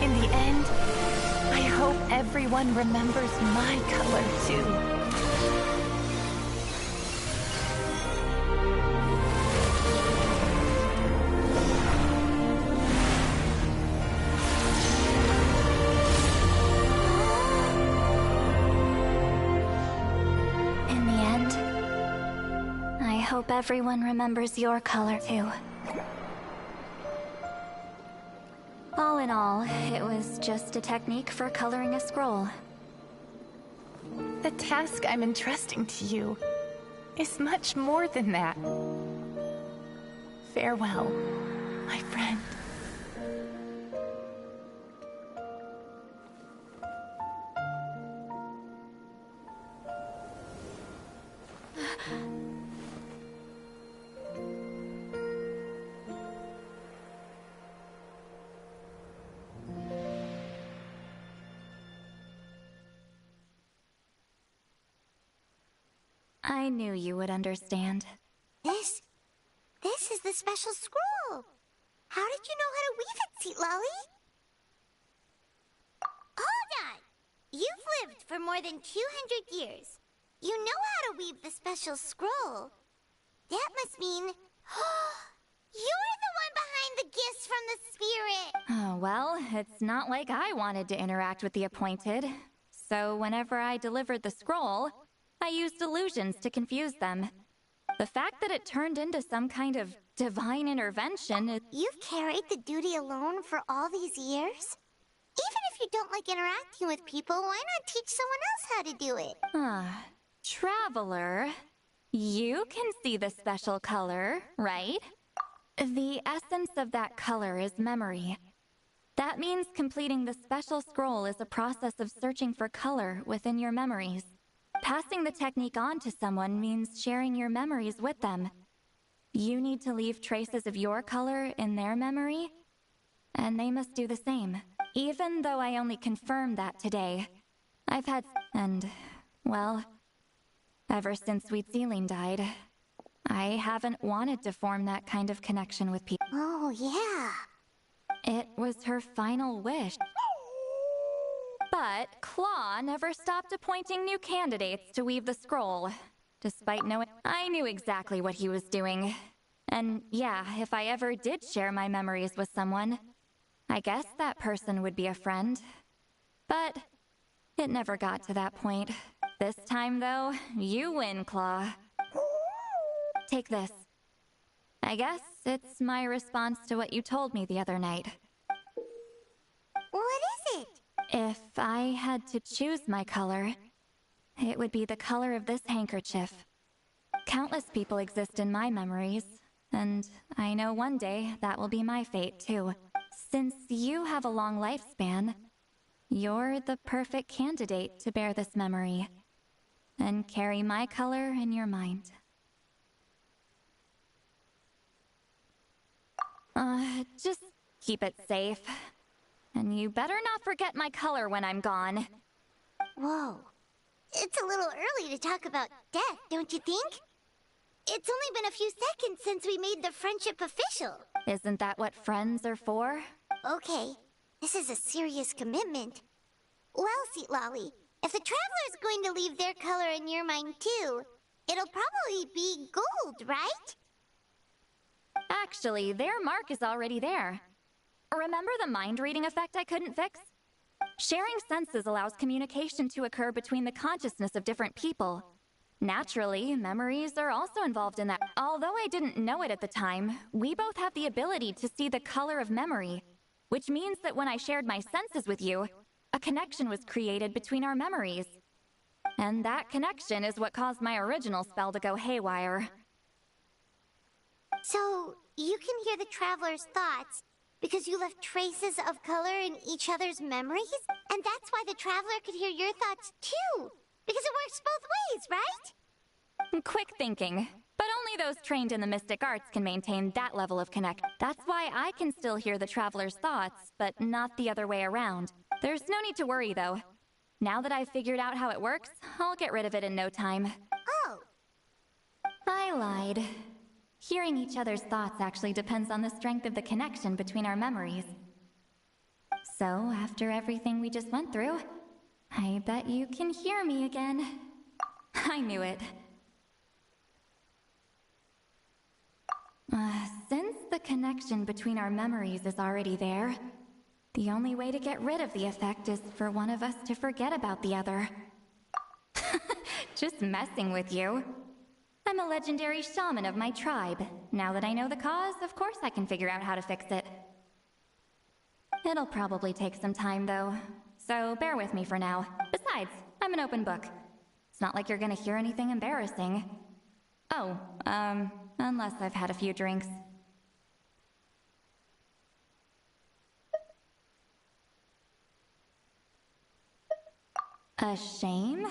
In the end, I hope everyone remembers my color too. hope everyone remembers your color too. All in all, it was just a technique for coloring a scroll. The task I'm entrusting to you is much more than that. Farewell, my friend. I knew you would understand. This is the special scroll. How did you know how to weave it, Seat Lolly? Hold on! You've lived for more than 200 years. You know how to weave the special scroll. That must mean... You're the one behind the gifts from the spirit! Oh, well, it's not like I wanted to interact with the appointed. So whenever I delivered the scroll, I used illusions to confuse them. The fact that it turned into some kind of divine intervention is... You've carried the duty alone for all these years? Even if you don't like interacting with people, why not teach someone else how to do it? Traveler, you can see the special color, right? The essence of that color is memory. That means completing the special scroll is a process of searching for color within your memories. Passing the technique on to someone means sharing your memories with them. You need to leave traces of your color in their memory, and they must do the same. Even though I only confirmed that today, I've had... And, well, ever since Sweet Ceiling died, I haven't wanted to form that kind of connection with people. Oh, yeah. It was her final wish. But Claw never stopped appointing new candidates to weave the scroll, despite knowing I knew exactly what he was doing. And yeah, if I ever did share my memories with someone, I guess that person would be a friend. But it never got to that point. This time, though, you win, Claw. Take this. I guess it's my response to what you told me the other night. What is it? If I had to choose my color, it would be the color of this handkerchief. Countless people exist in my memories, and I know one day that will be my fate, too. Since you have a long lifespan, you're the perfect candidate to bear this memory, and carry my color in your mind. Just keep it safe. And you better not forget my color when I'm gone. Whoa. It's a little early to talk about death, don't you think? It's only been a few seconds since we made the friendship official. Isn't that what friends are for? Okay, this is a serious commitment. Well, Seat Lolly, if the Traveler's going to leave their color in your mind too, it'll probably be gold, right? Actually, their mark is already there. Remember the mind-reading effect I couldn't fix? Sharing senses allows communication to occur between the consciousness of different people. Naturally, memories are also involved in that. Although I didn't know it at the time, we both have the ability to see the color of memory, which means that when I shared my senses with you, a connection was created between our memories. And that connection is what caused my original spell to go haywire. So, you can hear the Traveler's thoughts because you left traces of color in each other's memories? And that's why the Traveler could hear your thoughts too! Because it works both ways, right? Quick thinking. But only those trained in the mystic arts can maintain that level of connect. That's why I can still hear the Traveler's thoughts, but not the other way around. There's no need to worry, though. Now that I've figured out how it works, I'll get rid of it in no time. Oh! I lied. Hearing each other's thoughts actually depends on the strength of the connection between our memories. So, after everything we just went through, I bet you can hear me again. I knew it. Since the connection between our memories is already there, the only way to get rid of the effect is for one of us to forget about the other. Just messing with you. I'm a legendary shaman of my tribe. Now that I know the cause, of course I can figure out how to fix it. It'll probably take some time, though. So bear with me for now. Besides, I'm an open book. It's not like you're gonna hear anything embarrassing. Oh, unless I've had a few drinks. A shame?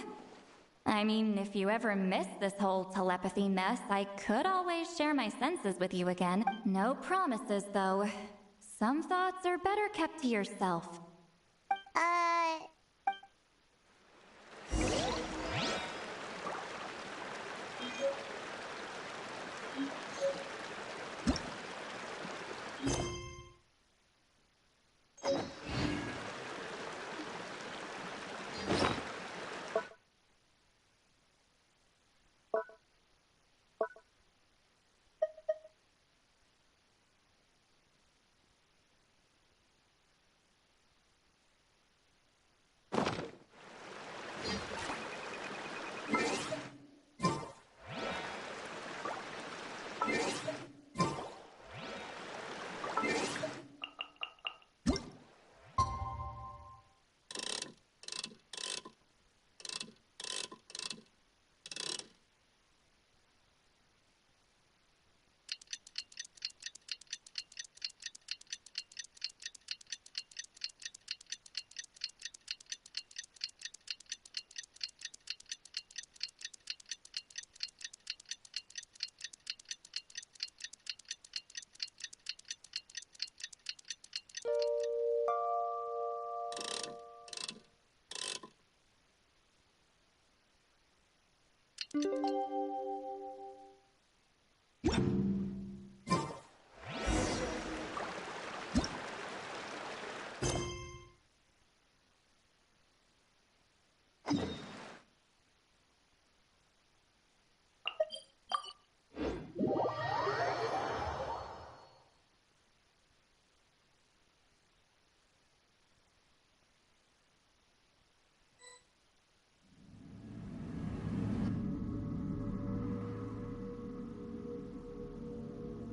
I mean, if you ever miss this whole telepathy mess, I could always share my senses with you again. No promises, though. Some thoughts are better kept to yourself.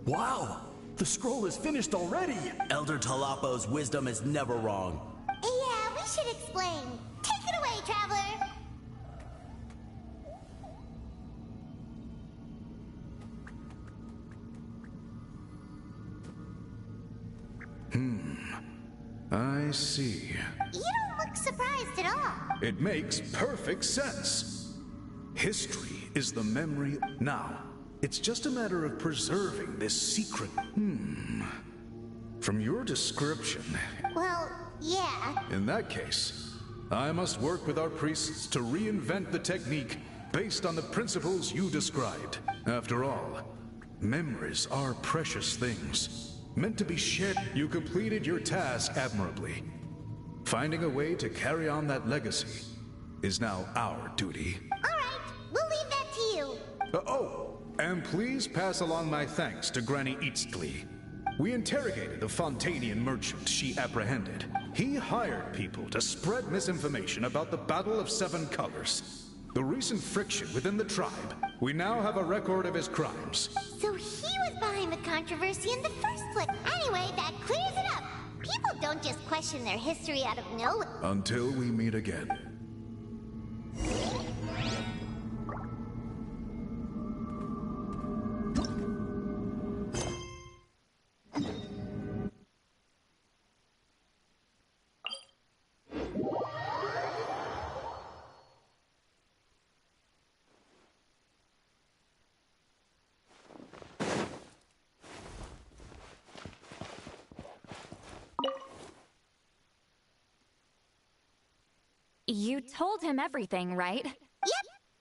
Wow! The scroll is finished already! Elder Talapo's wisdom is never wrong. Yeah, we should explain. Take it away, Traveler! I see. You don't look surprised at all. It makes perfect sense. History is the memory. Now, it's just a matter of preserving this secret. From your description... Well, yeah. In that case, I must work with our priests to reinvent the technique based on the principles you described. After all, memories are precious things, meant to be shared. You completed your task admirably. Finding a way to carry on that legacy is now our duty. All right, we'll leave that to you. And please pass along my thanks to Granny Eastly. We interrogated the Fontanian merchant she apprehended. He hired people to spread misinformation about the Battle of Seven Colors. The recent friction within the tribe. We now have a record of his crimes. So he was behind the controversy in the first place. Anyway, that clears it up. People don't just question their history out of nowhere. Until we meet again. You told him everything, right? Yep.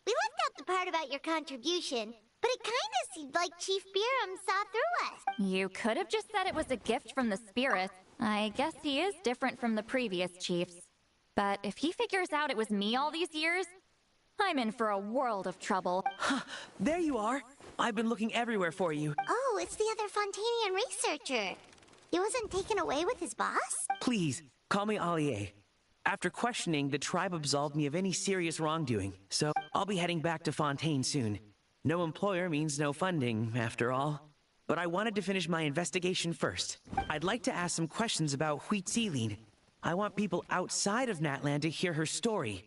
We left out the part about your contribution, but it kinda seemed like Chief Biram saw through us. You could have just said it was a gift from the spirits. I guess he is different from the previous chiefs. But if he figures out it was me all these years, I'm in for a world of trouble. There you are. I've been looking everywhere for you. Oh, it's the other Fontanian researcher. He wasn't taken away with his boss? Please, call me Allier. After questioning, the tribe absolved me of any serious wrongdoing, so I'll be heading back to Fontaine soon. No employer means no funding, after all. But I wanted to finish my investigation first. I'd like to ask some questions about Huitzilin. I want people outside of Natlan to hear her story.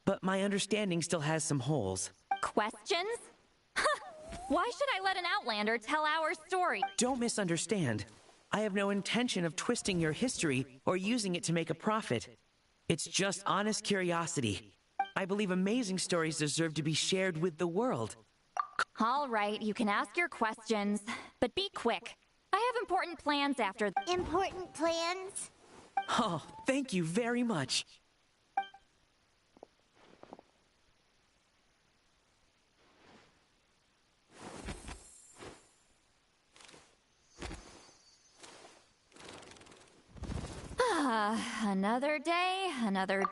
But my understanding still has some holes. Questions? Why should I let an Outlander tell our story? Don't misunderstand. I have no intention of twisting your history or using it to make a profit. It's just honest curiosity. I believe amazing stories deserve to be shared with the world. All right, you can ask your questions, but be quick. I have important plans after. Important plans? Oh, thank you very much. Another day, another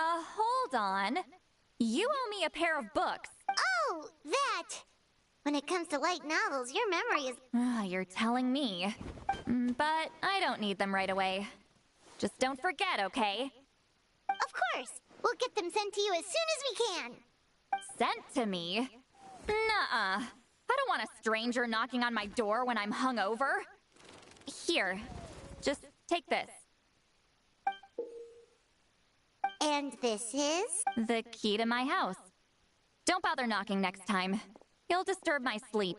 hold on. You owe me a pair of books. Oh, that! When it comes to light novels, your memory is... You're telling me. But I don't need them right away. Just don't forget, okay? Of course! We'll get them sent to you as soon as we can! Sent to me? Nuh-uh. I don't want a stranger knocking on my door when I'm hungover. Here, just take this. And this is? The key to my house. Don't bother knocking next time. You'll disturb my sleep.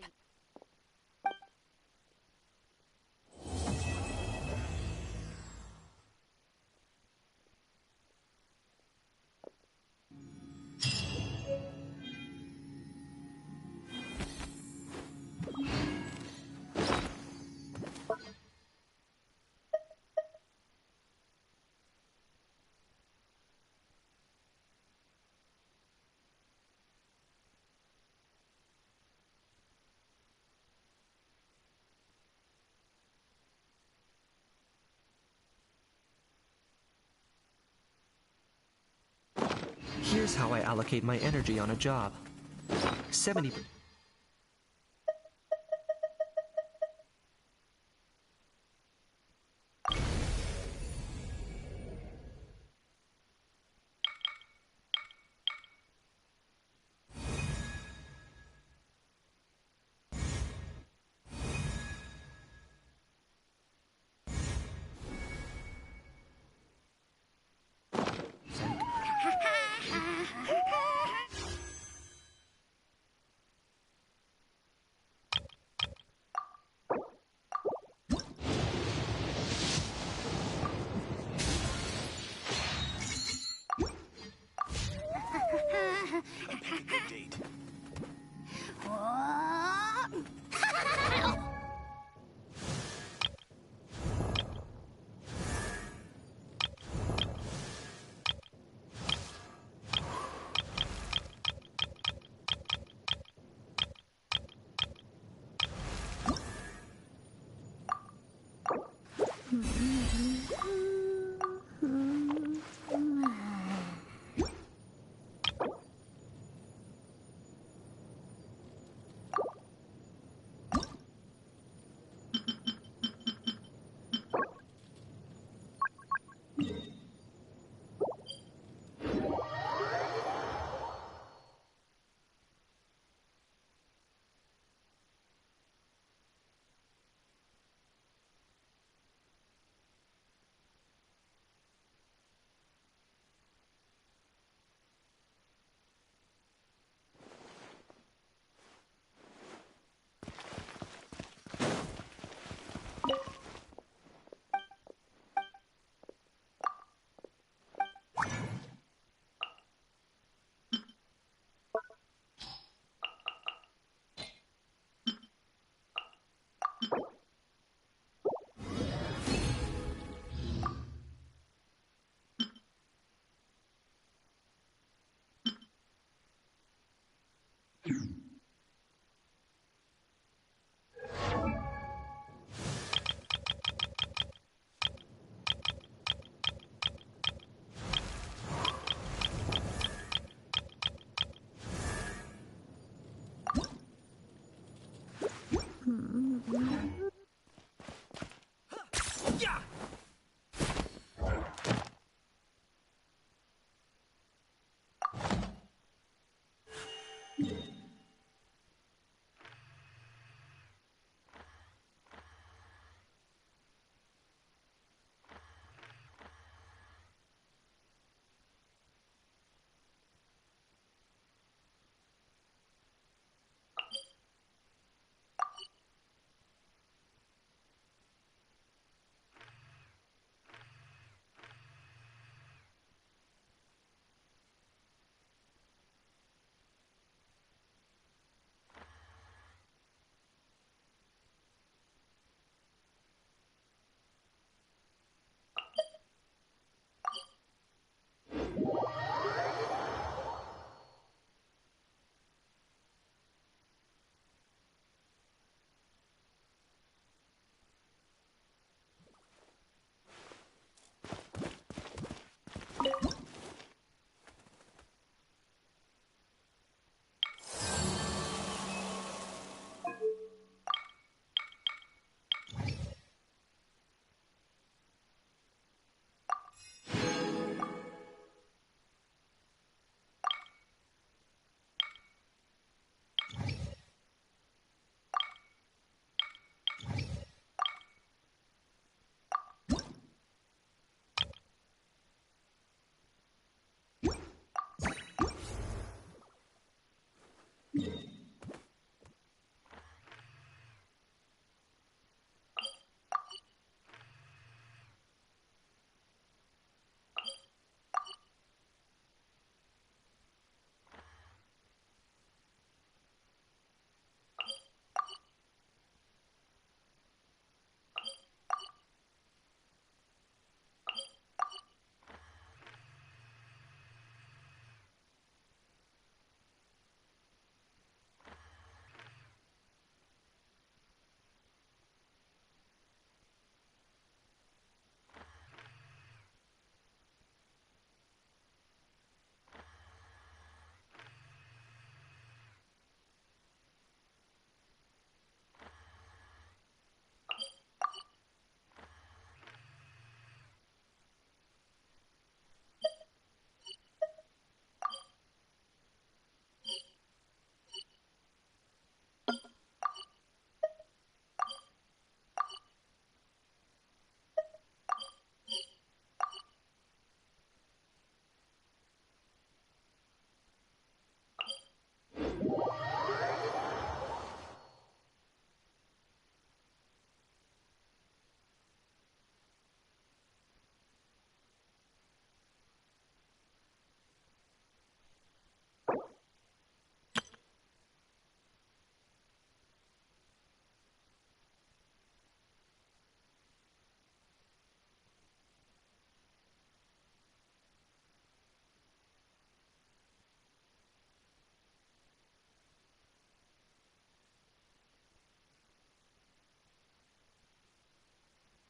Here's how I allocate my energy on a job. 70%.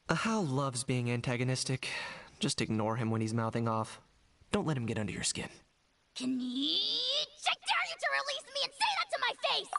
Hal loves being antagonistic. Just ignore him when he's mouthing off. Don't let him get under your skin. Can you... I dare you to release me and say that to my face!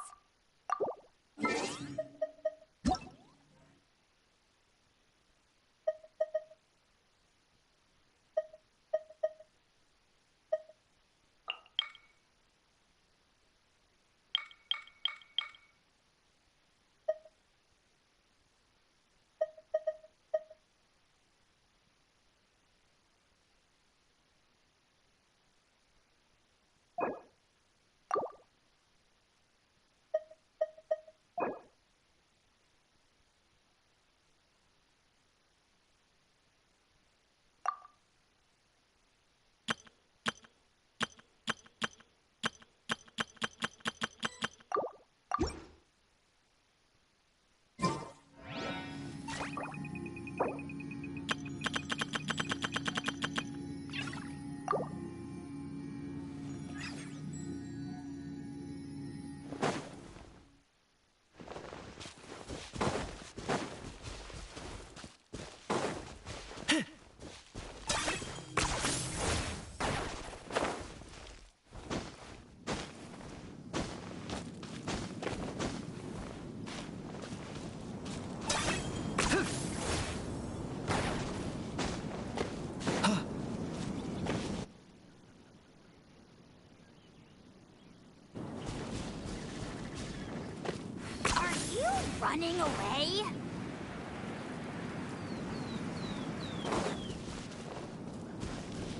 Running away?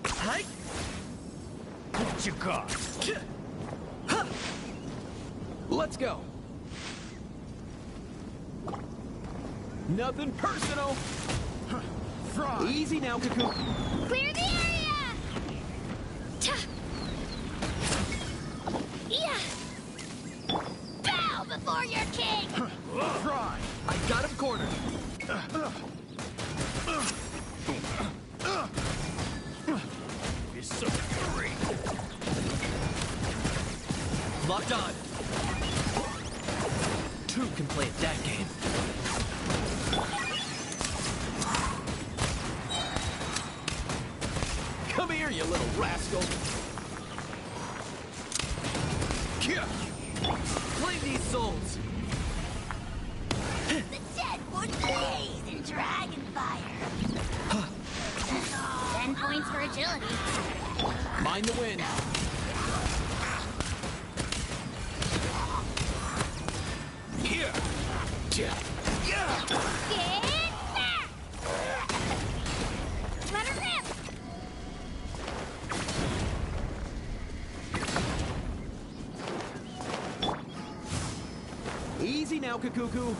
Hi. What you got? Let's go. Nothing personal. Fry. Easy now, Cuckoo. Clear the area! Yeah! Bow before your king! Fry. I got him cornered. You're so great. Locked on. Two can play at that game. Come here, you little rascal. Claim these souls. The dead would blaze in dragon fire. 10 points for agility. Mind the wind. Here. Get back! Let her rip! Easy now, Cuckoo.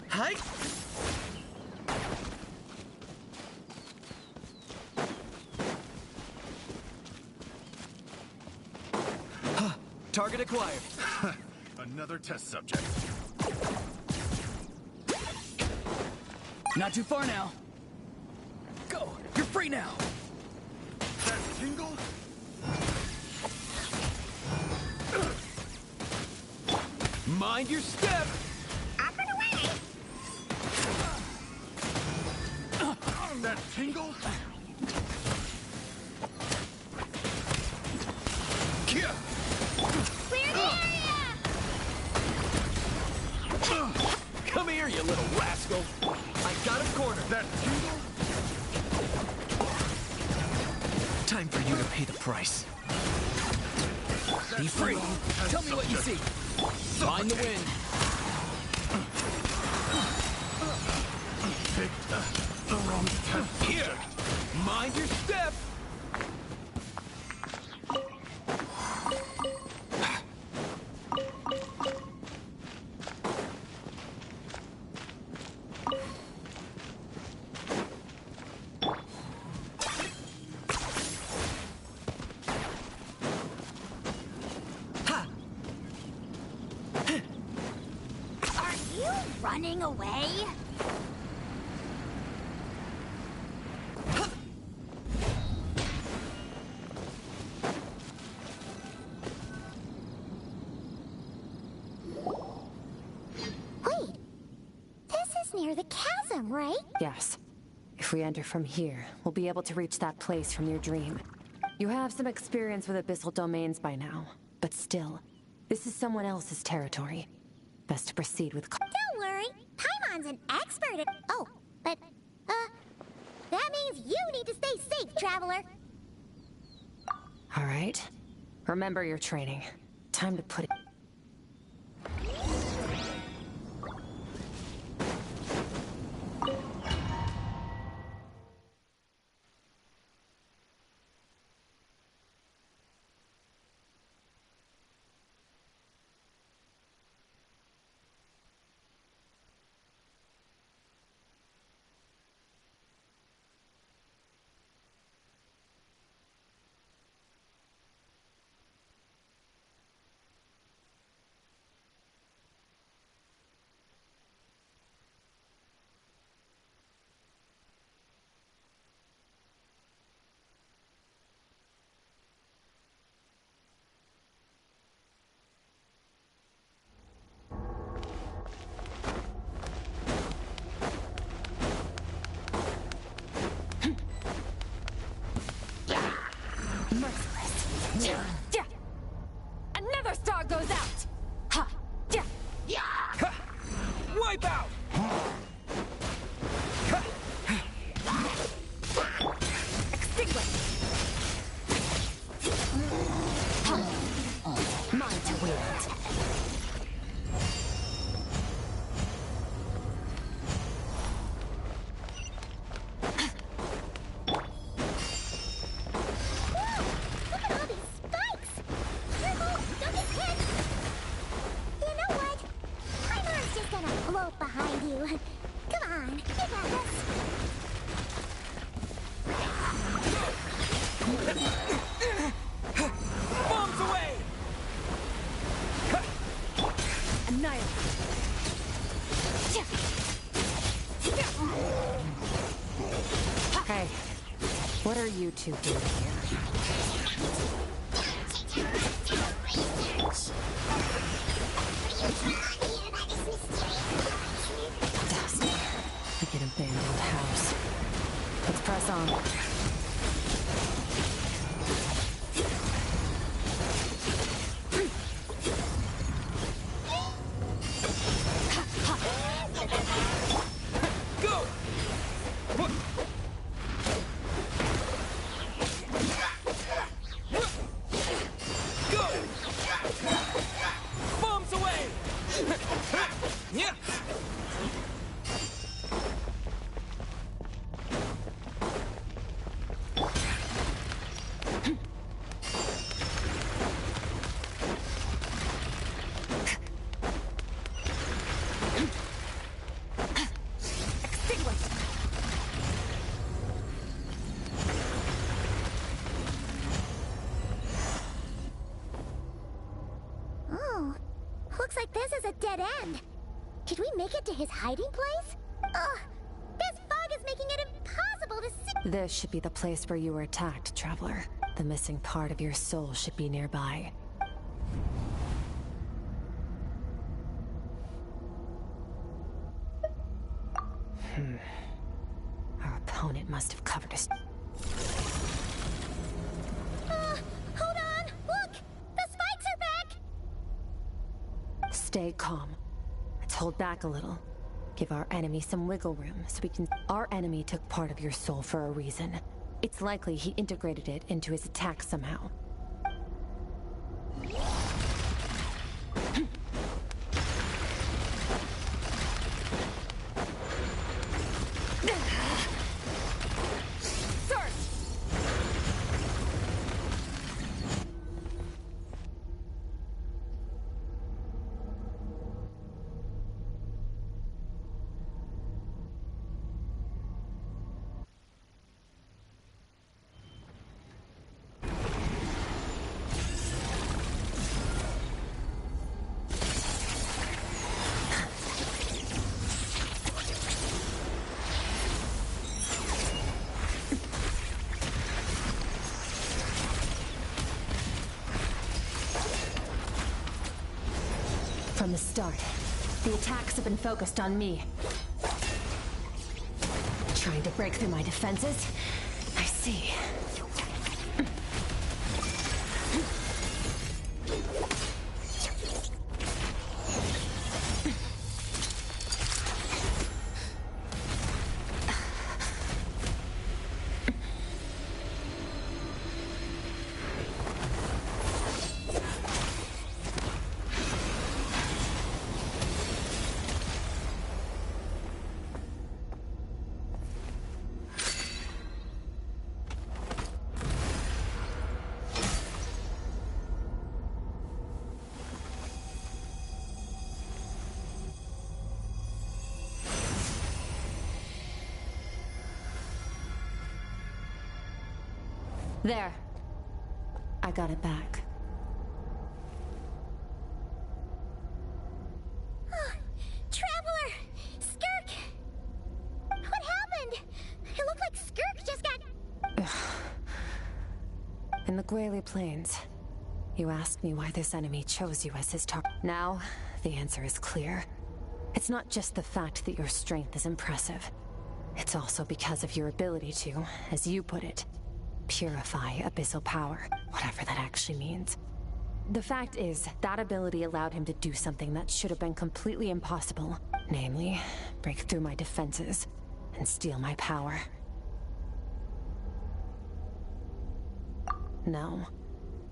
Hi. Target acquired. Another test subject. Not too far now. Go! You're free now! That tingle? Mind your step! Up and away! That tingle? Clear the area! Come here, you little rascal! I got him cornered. That tingle? Time for you to pay the price. Be free! Tell me what you see! Find the wind! Picked the wrong test. Here! Mind your step! Are you running away? Wait, this is near the chasm, right? Yes. If we enter from here, we'll be able to reach that place from your dream. You have some experience with abyssal domains by now, but still, this is someone else's territory. Best to proceed with Don't worry, Paimon's an expert at— Oh, but, that means you need to stay safe, traveler. All right. Remember your training. Time to put it... Merciless. Yeah. Another star goes out! Ha! Yeah! Ha! Wipe out! Extinguish! Mine to wield. Look at all these spikes! Careful! Don't get hit! You know what? Paimon's just gonna float behind you. Come on, you got this. Bombs away! Annihilate. Hey, what are you two doing here? Dust. Like an abandoned house. Let's press on. Go! Looks like this is a dead end. Did we make it to his hiding place? Ugh, this fog is making it impossible to see. This should be the place where you were attacked, Traveler. The missing part of your soul should be nearby. Our opponent must have covered us. Hold on! Look! The spikes are back! Stay calm. Let's hold back a little. Give our enemy some wiggle room so we can... Our enemy took part of your soul for a reason. It's likely he integrated it into his attack somehow. From the start, the attacks have been focused on me. Trying to break through my defenses? I see. There. I got it back. Traveler! Skirk! What happened? It looked like Skirk just got... In the Guili Plains, you asked me why this enemy chose you as his target. Now, the answer is clear. It's not just the fact that your strength is impressive. It's also because of your ability to, as you put it, purify abyssal power, whatever that actually means. The fact is, that ability allowed him to do something that should have been completely impossible. Namely, break through my defenses and steal my power. No,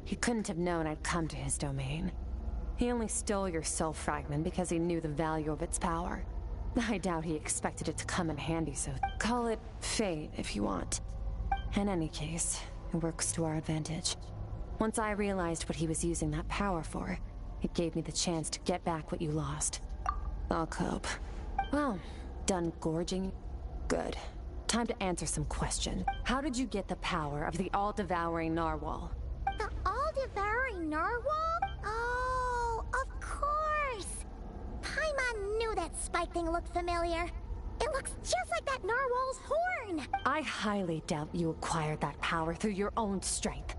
he couldn't have known I'd come to his domain. He only stole your soul fragment because he knew the value of its power. I doubt he expected it to come in handy, so call it fate if you want. In any case, it works to our advantage. Once I realized what he was using that power for, it gave me the chance to get back what you lost. I'll cope. Well, done gorging? Good. Time to answer some questions. How did you get the power of the all-devouring narwhal? The all-devouring narwhal? Oh, of course! Paimon knew that spike thing looked familiar. It looks just like that narwhal's horn! I highly doubt you acquired that power through your own strength.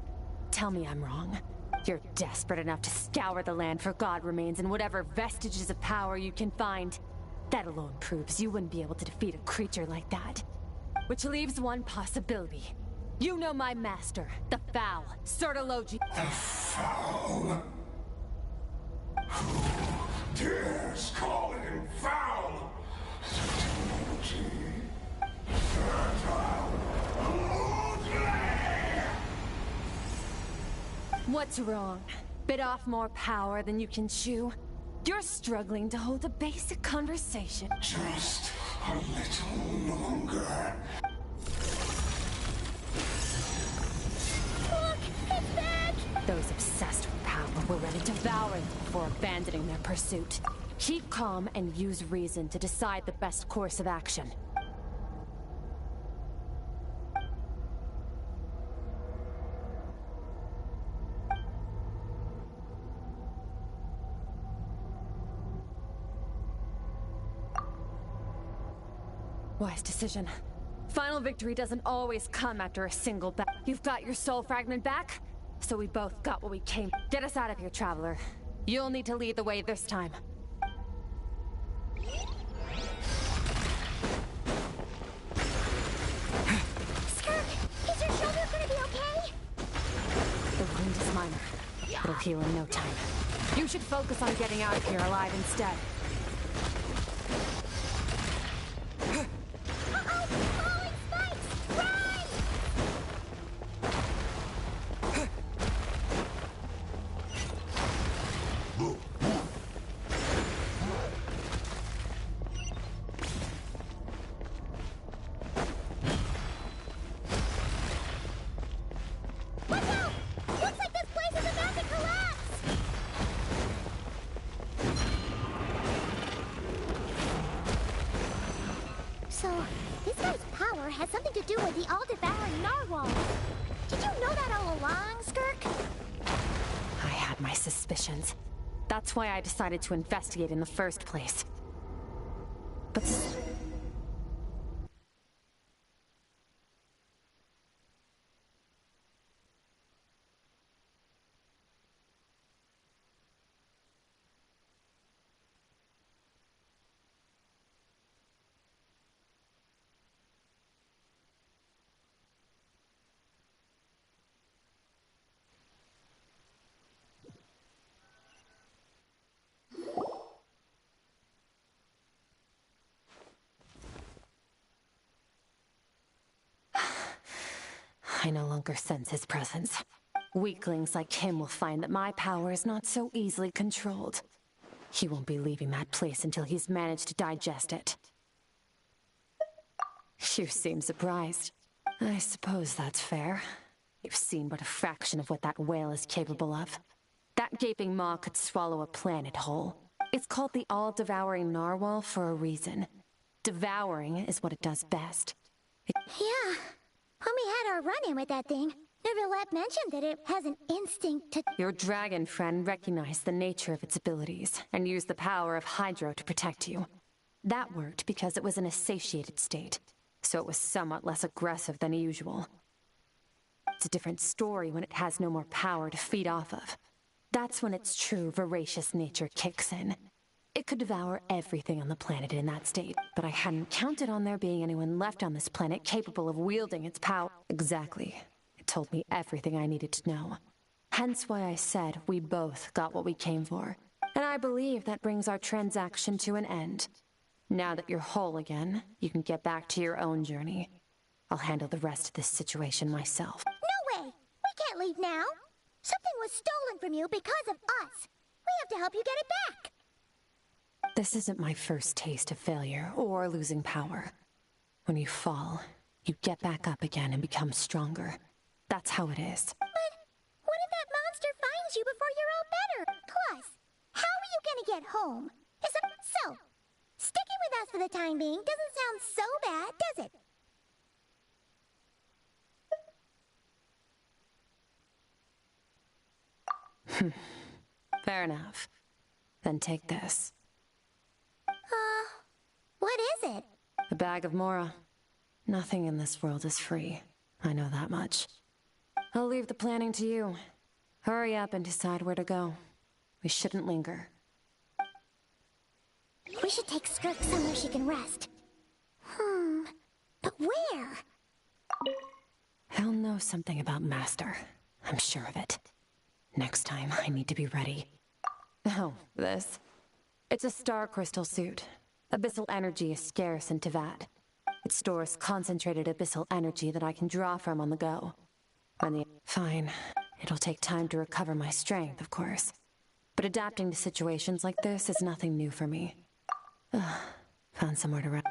Tell me I'm wrong. You're desperate enough to scour the land for god remains and whatever vestiges of power you can find. That alone proves you wouldn't be able to defeat a creature like that. Which leaves one possibility. You know my master, the Foul, Sertologi. The Foul? Who dares call him foul? What's wrong? Bit off more power than you can chew? You're struggling to hold a basic conversation. Just a little longer. Look! It's back! Those obsessed with power were ready to devour it before abandoning their pursuit. Keep calm and use reason to decide the best course of action. Wise decision. Final victory doesn't always come after a single battle. You've got your soul fragment back, so we both got what we came. Get us out of here, Traveler. You'll need to lead the way this time. Skirk, is your shoulder gonna be okay? The wound is minor. It'll heal in no time. You should focus on getting out of here alive instead. So, this guy's power has something to do with the all-devouring narwhal. Did you know that all along, Skirk? I had my suspicions. That's why I decided to investigate in the first place. But... I no longer sense his presence. Weaklings like him will find that my power is not so easily controlled. He won't be leaving that place until he's managed to digest it. You seem surprised. I suppose that's fair. You've seen but a fraction of what that whale is capable of. That gaping maw could swallow a planet whole. It's called the all-devouring narwhal for a reason. Devouring is what it does best. Yeah. When we had our run-in with that thing, Neverlet mentioned that it has an instinct to... Your dragon friend recognized the nature of its abilities and used the power of Hydro to protect you. That worked because it was in a satiated state, so it was somewhat less aggressive than usual. It's a different story when it has no more power to feed off of. That's when its true voracious nature kicks in. It could devour everything on the planet in that state, but I hadn't counted on there being anyone left on this planet capable of wielding its power. Exactly. It told me everything I needed to know. Hence why I said we both got what we came for. And I believe that brings our transaction to an end. Now that you're whole again, you can get back to your own journey. I'll handle the rest of this situation myself. No way! We can't leave now! Something was stolen from you because of us! We have to help you get it back! This isn't my first taste of failure or losing power. When you fall, you get back up again and become stronger. That's how it is. But what if that monster finds you before you're all better? Plus, how are you gonna get home? So, sticking with us for the time being doesn't sound so bad, does it? Fair enough. Then take this. What is it? A bag of Mora. Nothing in this world is free. I know that much. I'll leave the planning to you. Hurry up and decide where to go. We shouldn't linger. We should take Skirk somewhere she can rest. But where? He'll know something about Master. I'm sure of it. Next time, I need to be ready. Oh, this. It's a star crystal suit. Abyssal energy is scarce in Tivat. It stores concentrated abyssal energy that I can draw from on the go. Fine. It'll take time to recover my strength, of course. But adapting to situations like this is nothing new for me. Found somewhere to rest.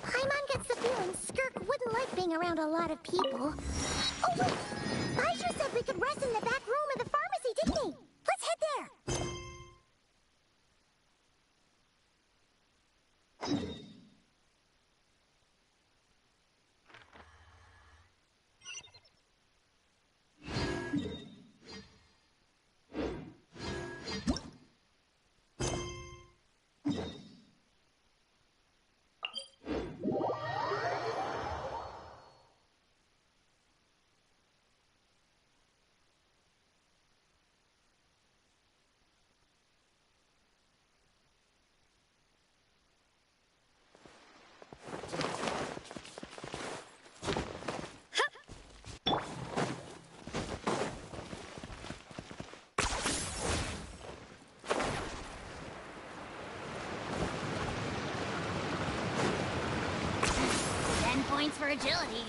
Paimon gets the feeling Skirk wouldn't like being around a lot of people. Oh wait! Baiju said we could rest in the back room of the pharmacy, didn't he? Let's head there! for agility.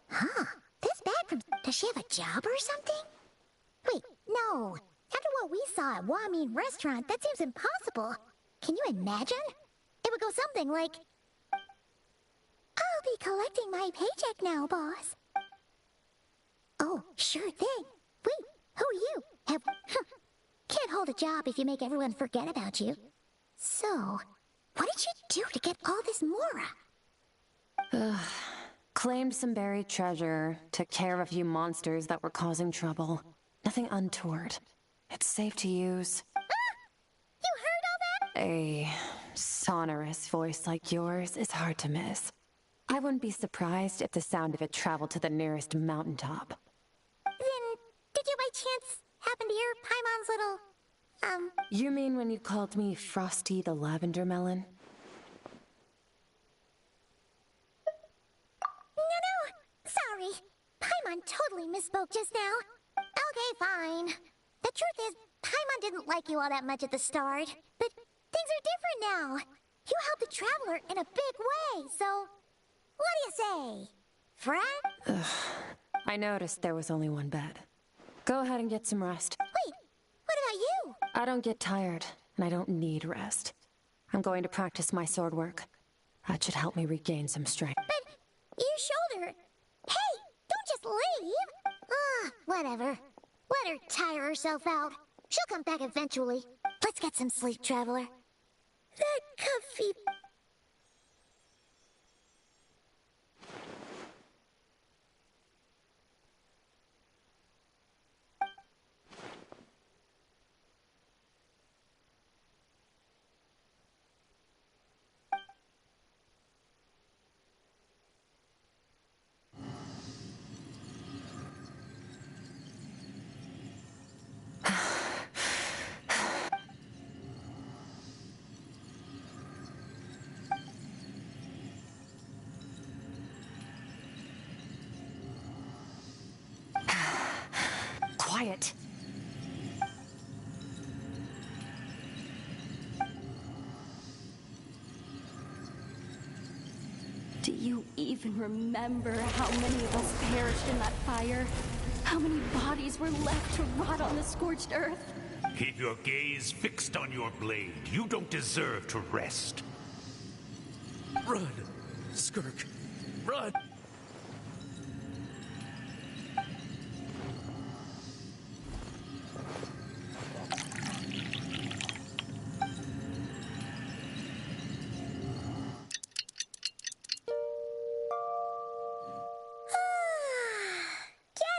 Huh. This bag from... Does she have a job or something? Wait, no. After what we saw at Wamin Restaurant, that seems impossible. Can you imagine? It would go something like... I'll be collecting my paycheck now, boss. Oh, sure thing. Wait, who are you? Can't hold a job if you make everyone forget about you. So, what did you do to get all this Mora? Claimed some buried treasure, took care of a few monsters that were causing trouble. Nothing untoward. It's safe to use. You heard all that? A sonorous voice like yours is hard to miss. I wouldn't be surprised if the sound of it traveled to the nearest mountaintop. Then, did you by chance happen to hear Paimon's little, You mean when you called me Frosty the Lavender Melon? No, sorry. Paimon totally misspoke just now. Okay, fine. The truth is, Paimon didn't like you all that much at the start, but things are different now. You helped the Traveler in a big way, so what do you say? Friend? I noticed there was only one bed. Go ahead and get some rest. Wait, what about you? I don't get tired, and I don't need rest. I'm going to practice my sword work. That should help me regain some strength. But your shoulder... Hey, don't just leave! Whatever. Let her tire herself out. She'll come back eventually. Let's get some sleep, Traveler. That comfy... Quiet. Do you even remember how many of us perished in that fire? How many bodies were left to rot on the scorched earth? Keep your gaze fixed on your blade. You don't deserve to rest. Run, Skirk. Run!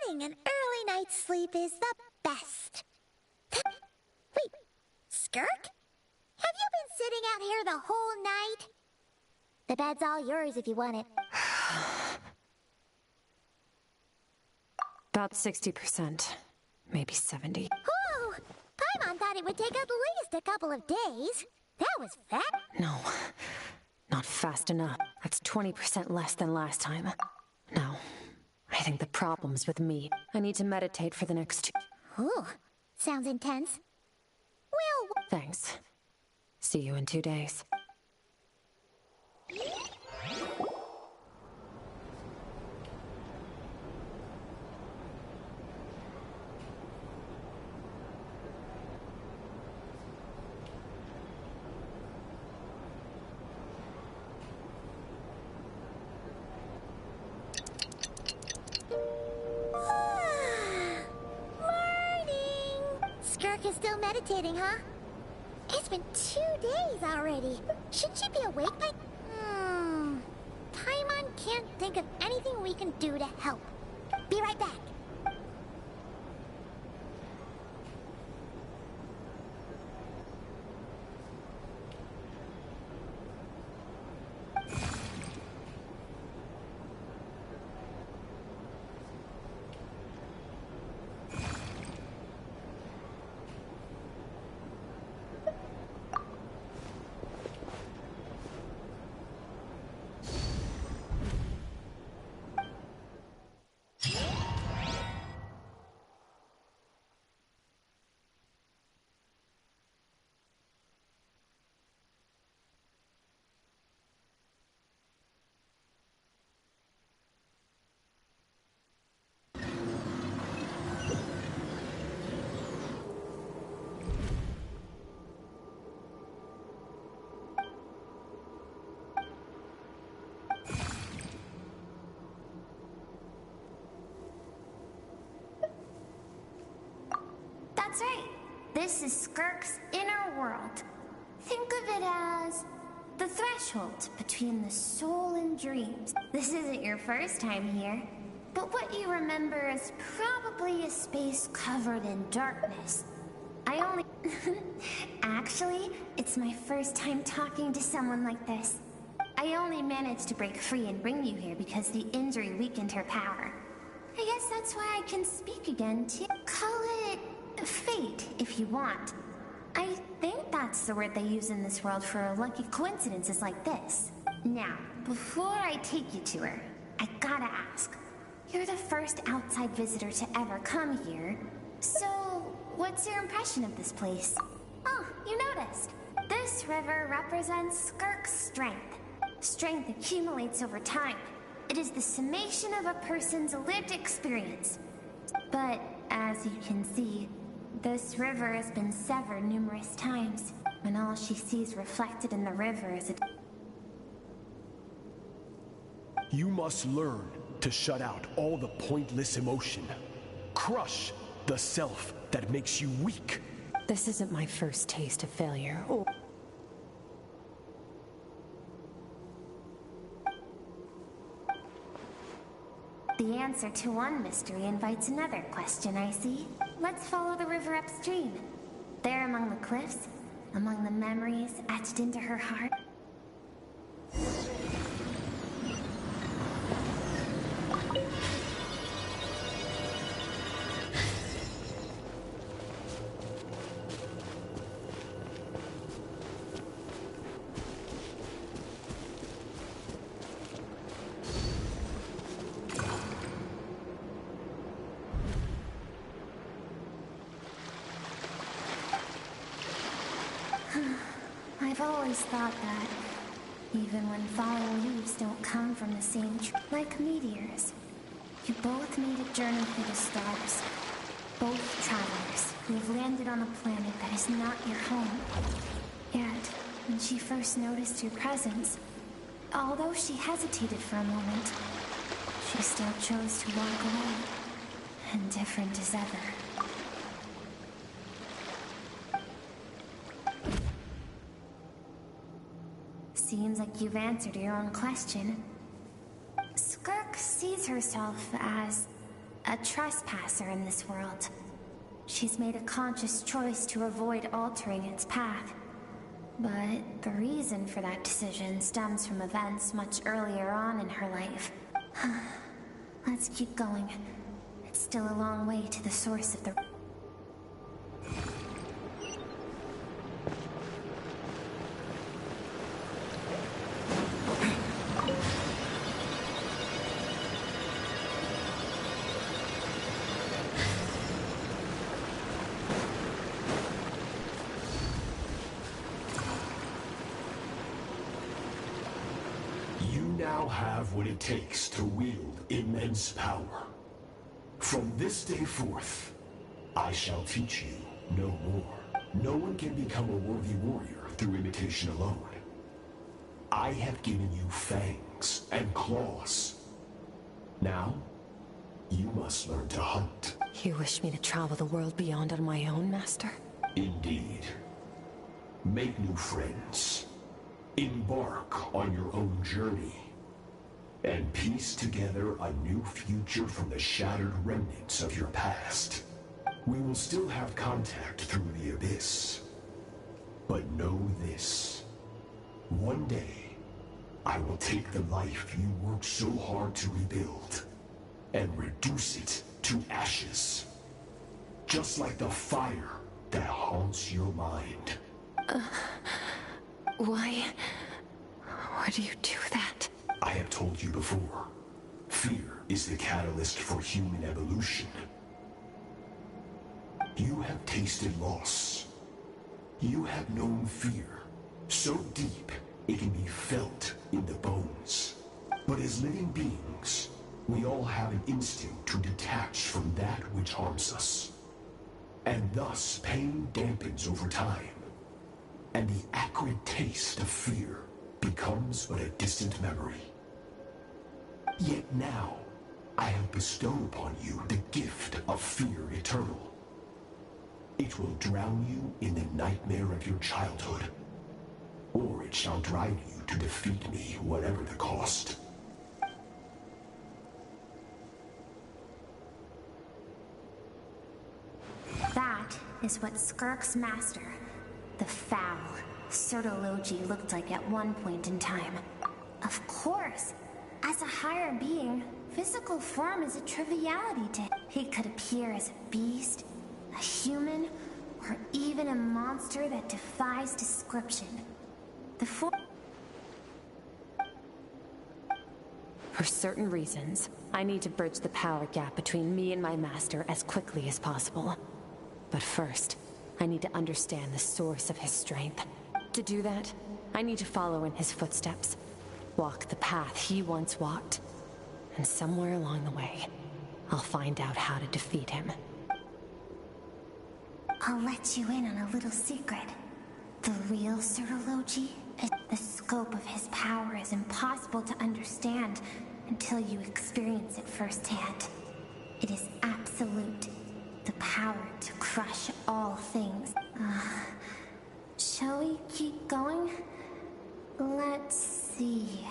Getting an early night's sleep is the best. Wait, Skirk? Have you been sitting out here the whole night? The bed's all yours if you want it. About 60%. Maybe 70. Ooh! Paimon thought it would take at least a couple of days. That was fast. No. Not fast enough. That's 20% less than last time. No. I think the problem's with me. I need to meditate for the next 2... Ooh, sounds intense. Well... Thanks. See you in 2 days. Skirk is still meditating, huh? It's been 2 days already. Shouldn't she be awake by... Paimon can't think of anything we can do to help. Be right back. That's right. This is Skirk's inner world. Think of it as the threshold between the soul and dreams. This isn't your first time here, but what you remember is probably a space covered in darkness. I only... Actually, it's my first time talking to someone like this. I only managed to break free and bring you here because the injury weakened her power. I guess that's why I can speak again, too. Call it fate, if you want. I think that's the word they use in this world for lucky coincidences like this. Now, before I take you to her, I gotta ask. You're the first outside visitor to ever come here, so what's your impression of this place? Oh, you noticed. This river represents Skirk's strength. Strength accumulates over time. It is the summation of a person's lived experience. But, as you can see, this river has been severed numerous times, and all she sees reflected in the river is a... You must learn to shut out all the pointless emotion. Crush the self that makes you weak. This isn't my first taste of failure. The answer to one mystery invites another question, I see. Let's follow the river upstream. There among the cliffs, among the memories etched into her heart. I've always thought that, even when falling leaves don't come from the same tree, like meteors, you both made a journey through the stars. Both travelers who have landed on a planet that is not your home. Yet, when she first noticed your presence, although she hesitated for a moment, she still chose to walk away, indifferent as ever. Seems like you've answered your own question. Skirk sees herself as a trespasser in this world. She's made a conscious choice to avoid altering its path. But the reason for that decision stems from events much earlier on in her life. Let's keep going. It's still a long way to the source of the... Now have what it takes to wield immense power. From this day forth, I shall teach you no more. No one can become a worthy warrior through imitation alone. I have given you fangs and claws. Now, you must learn to hunt. You wish me to travel the world beyond on my own, Master? Indeed. Make new friends. Embark on your own journey. And piece together a new future from the shattered remnants of your past. We will still have contact through the abyss. But know this. One day, I will take the life you worked so hard to rebuild and reduce it to ashes. Just like the fire that haunts your mind. Why do you do that? I have told you before, fear is the catalyst for human evolution. You have tasted loss. You have known fear, so deep it can be felt in the bones. But as living beings, we all have an instinct to detach from that which harms us. And thus pain dampens over time, and the acrid taste of fear becomes but a distant memory. Yet now, I have bestowed upon you the gift of fear eternal. It will drown you in the nightmare of your childhood. Or it shall drive you to defeat me, whatever the cost. That is what Skirk's master, the foul Sertologi, looked like at one point in time. Of course, as a higher being, physical form is a triviality to him. He could appear as a beast, a human, or even a monster that defies description. For certain reasons, I need to bridge the power gap between me and my master as quickly as possible. But first, I need to understand the source of his strength. To do that, I need to follow in his footsteps, walk the path he once walked, and somewhere along the way, I'll find out how to defeat him. I'll let you in on a little secret. The real Sertologi, the scope of his power is impossible to understand until you experience it firsthand. It is absolute. The power to crush all things. Shall we keep going? Let's see.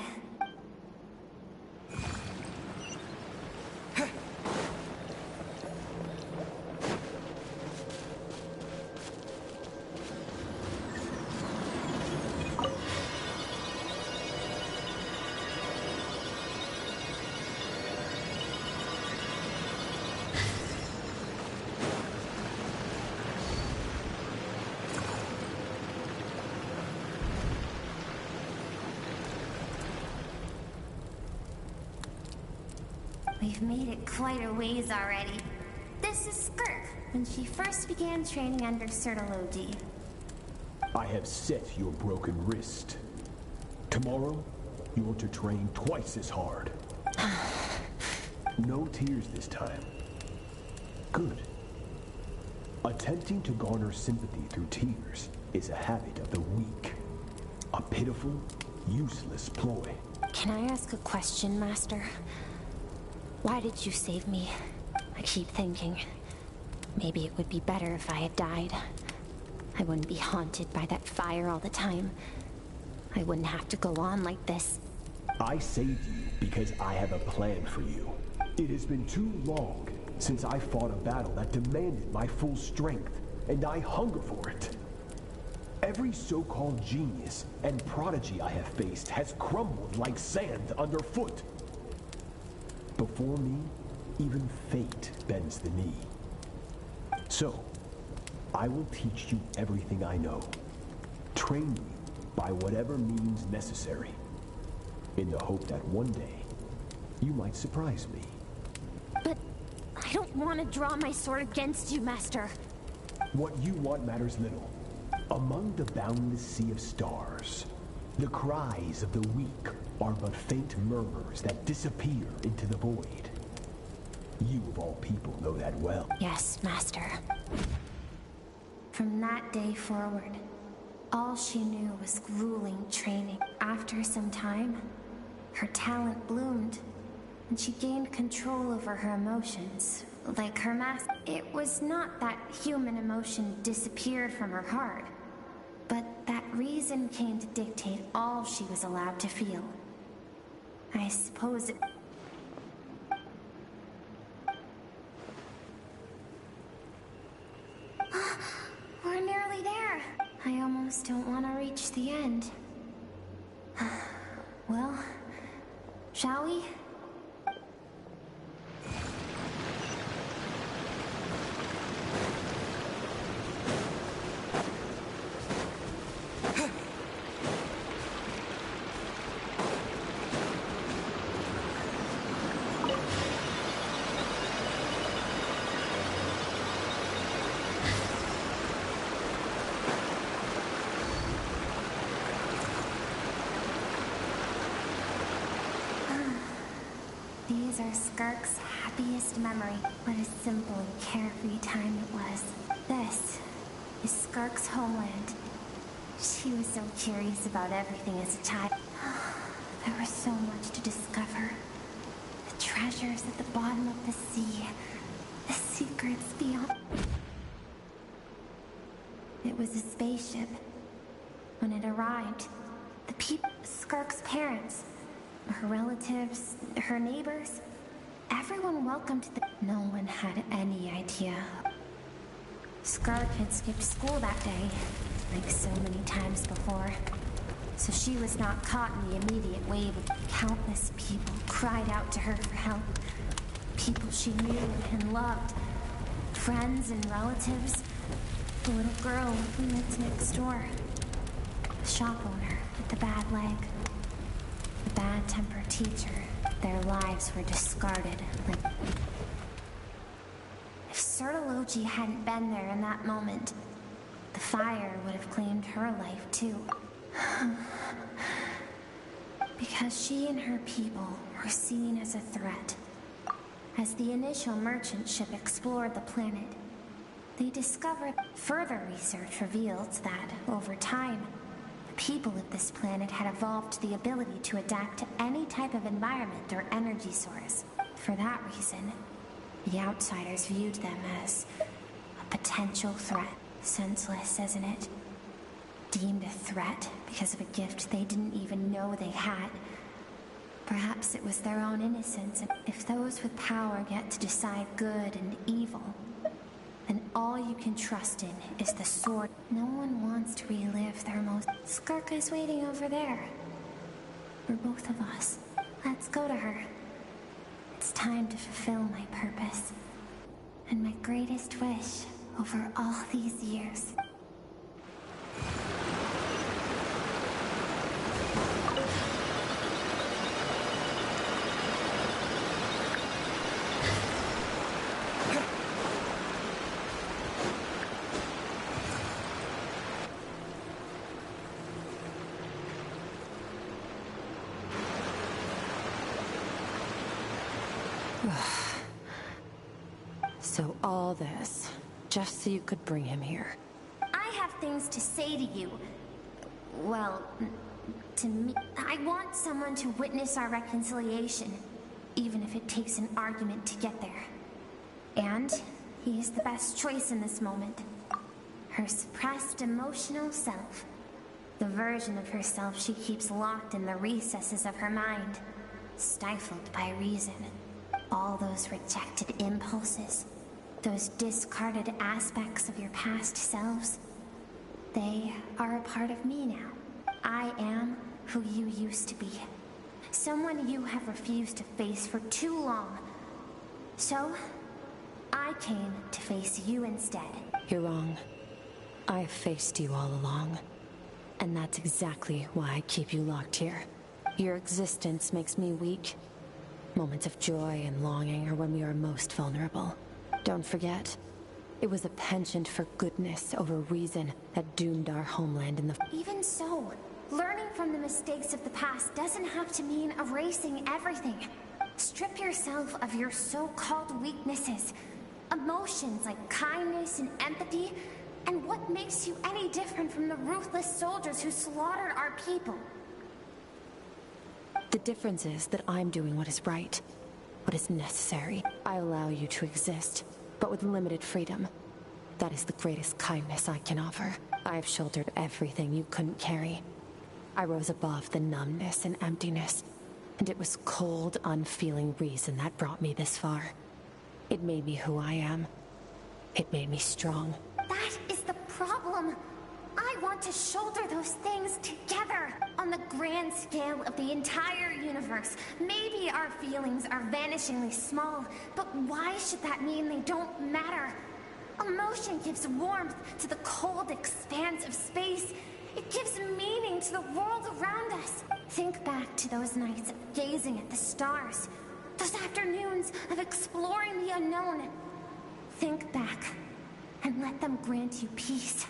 We've made it quite a ways already. This is Skirk, when she first began training under Sertologi. I have set your broken wrist. Tomorrow, you're to train twice as hard. No tears this time. Good. Attempting to garner sympathy through tears is a habit of the weak. A pitiful, useless ploy. Can I ask a question, Master? Why did you save me? I keep thinking, maybe it would be better if I had died. I wouldn't be haunted by that fire all the time. I wouldn't have to go on like this. I saved you because I have a plan for you. It has been too long since I fought a battle that demanded my full strength, and I hunger for it. Every so-called genius and prodigy I have faced has crumbled like sand underfoot. Before me, even fate bends the knee. So, I will teach you everything I know. Train you by whatever means necessary, in the hope that one day, you might surprise me. But I don't want to draw my sword against you, Master. What you want matters little. Among the boundless sea of stars, the cries of the weak are but faint murmurs that disappear into the void. You of all people know that well. Yes, Master. From that day forward, all she knew was grueling training. After some time, her talent bloomed, and she gained control over her emotions, like her master. It was not that human emotion disappeared from her heart, but that reason came to dictate all she was allowed to feel. I suppose it... We're nearly there. I almost don't want to reach the end. Well, shall we? These are Skirk's happiest memory. What a simple and carefree time it was. This is Skirk's homeland. She was so curious about everything as a child. There was so much to discover. The treasures at the bottom of the sea. The secrets beyond... It was a spaceship. When it arrived, the people, Skirk's parents, her relatives, her neighbors, everyone welcomed the... No one had any idea. Skirk had skipped school that day, like so many times before. So she was not caught in the immediate wave of countless people cried out to her for help. People she knew and loved. Friends and relatives. The little girl who lived next door. The shop owner with the bad leg. The bad-tempered teacher. Their lives were discarded like... If Sertology hadn't been there in that moment, the fire would have claimed her life too. Because she and her people were seen as a threat. As the initial merchant ship explored the planet, they discovered further research revealed that, over time, the people of this planet had evolved the ability to adapt to any type of environment or energy source. For that reason, the outsiders viewed them as a potential threat. Senseless, isn't it? Deemed a threat because of a gift they didn't even know they had. Perhaps it was their own innocence. If those with power get to decide good and evil, then all you can trust in is the sword. No one wants to relive their most... Skirk is waiting over there. For both of us. Let's go to her. It's time to fulfill my purpose. And my greatest wish over all these years. So all this, just so you could bring him here. I have things to say to you. Well, to me. I want someone to witness our reconciliation, even if it takes an argument to get there. And he is the best choice in this moment. Her suppressed emotional self. The version of herself she keeps locked in the recesses of her mind, stifled by reason. All those rejected impulses, those discarded aspects of your past selves, they are a part of me now. I am who you used to be. Someone you have refused to face for too long. So, I came to face you instead. You're wrong. I have faced you all along. And that's exactly why I keep you locked here. Your existence makes me weak. Moments of joy and longing are when we are most vulnerable. Don't forget, it was a penchant for goodness over reason that doomed our homeland in the... Even so, learning from the mistakes of the past doesn't have to mean erasing everything. Strip yourself of your so-called weaknesses, emotions like kindness and empathy, and what makes you any different from the ruthless soldiers who slaughtered our people? The difference is that I'm doing what is right, what is necessary. I allow you to exist, but with limited freedom. That is the greatest kindness I can offer. I have shouldered everything you couldn't carry. I rose above the numbness and emptiness, and it was cold, unfeeling reason that brought me this far. It made me who I am. It made me strong. That is the problem. I want to shoulder those things together. On the grand scale of the entire universe, maybe our feelings are vanishingly small, but why should that mean they don't matter? Emotion gives warmth to the cold expanse of space. It gives meaning to the world around us. Think back to those nights of gazing at the stars, those afternoons of exploring the unknown. Think back, and let them grant you peace.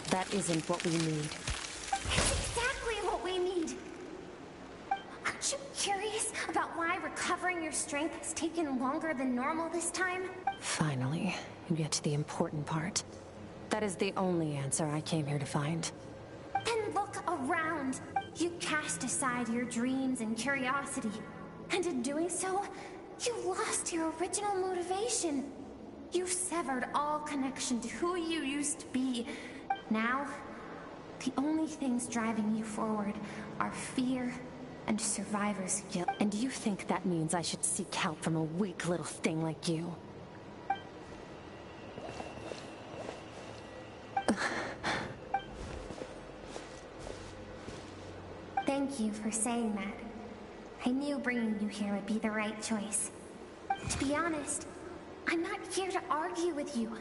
That isn't what we need. It's exactly what we need. Aren't you curious about why recovering your strength has taken longer than normal this time? Finally, you get to the important part. That is the only answer I came here to find. Then look around. You cast aside your dreams and curiosity. And in doing so, you lost your original motivation. You've severed all connection to who you used to be. Now, the only things driving you forward are fear and survivor's guilt. And you think that means I should seek help from a weak little thing like you? Thank you for saying that. I knew bringing you here would be the right choice. To be honest, I'm not here to argue with you.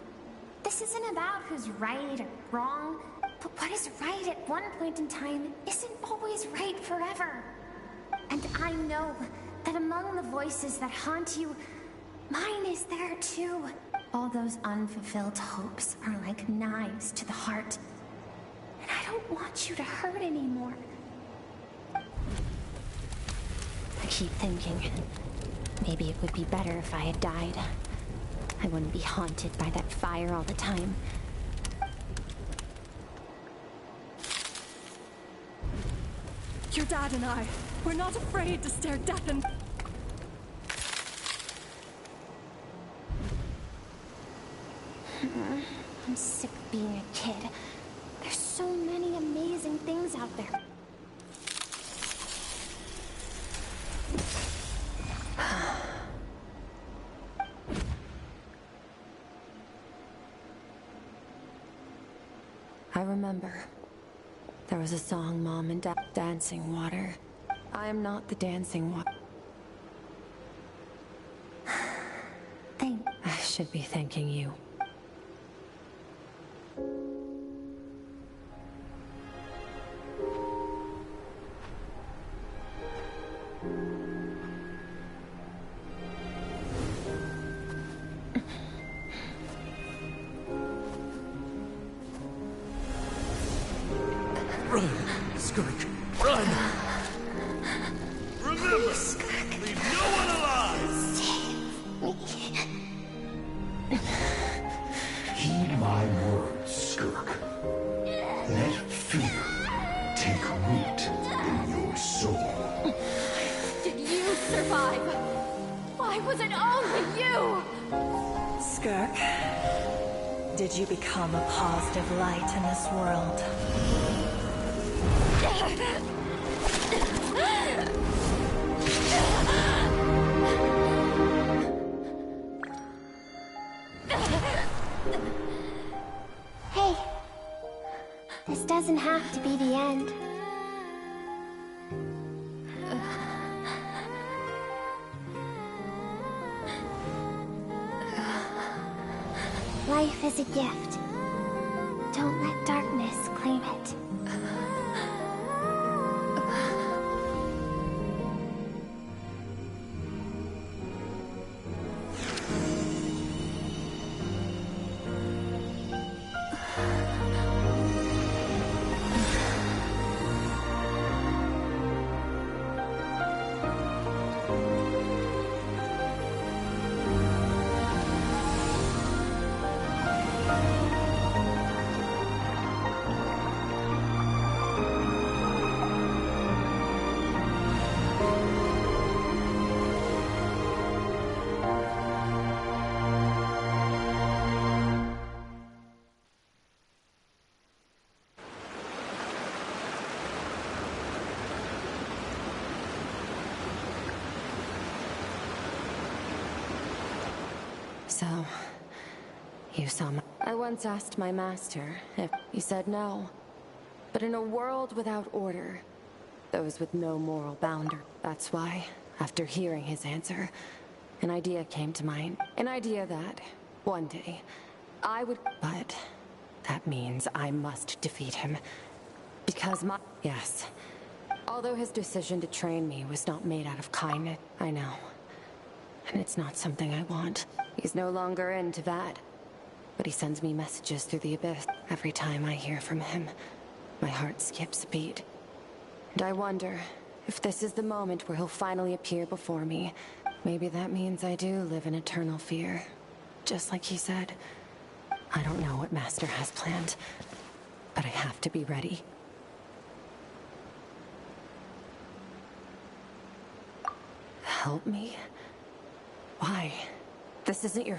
This isn't about who's right or wrong, but what is right at one point in time isn't always right forever. And I know that among the voices that haunt you, mine is there too. All those unfulfilled hopes are like knives to the heart. And I don't want you to hurt anymore. I keep thinking, maybe it would be better if I had died. I wouldn't be haunted by that fire all the time. Your dad and I, we're not afraid to stare death in... I'm sick of being a kid. There's so many amazing things out there. I remember. There was a song Mom and Dad dancing water. I am not the dancing water. I should be thanking you. Run, Skirk, run! Remember, leave no one alive! Heed my words, Skirk. Let fear take root in your soul. Did you survive? Why was it only you? Skirk, did you become a positive light in this world? Hey, this doesn't have to be the end. Life is a gift. Don't let darkness claim it. So, you saw my... I once asked my master if... He said no. But in a world without order, those with no moral boundary. That's why, after hearing his answer, an idea came to mind. An idea that, one day, I would... But that means I must defeat him. Because my... Yes. Although his decision to train me was not made out of kindness, I know. And it's not something I want. He's no longer into that. But he sends me messages through the abyss. Every time I hear from him, my heart skips a beat. And I wonder if this is the moment where he'll finally appear before me. Maybe that means I do live in eternal fear. Just like he said. I don't know what Master has planned, but I have to be ready. Help me? Why? This isn't your...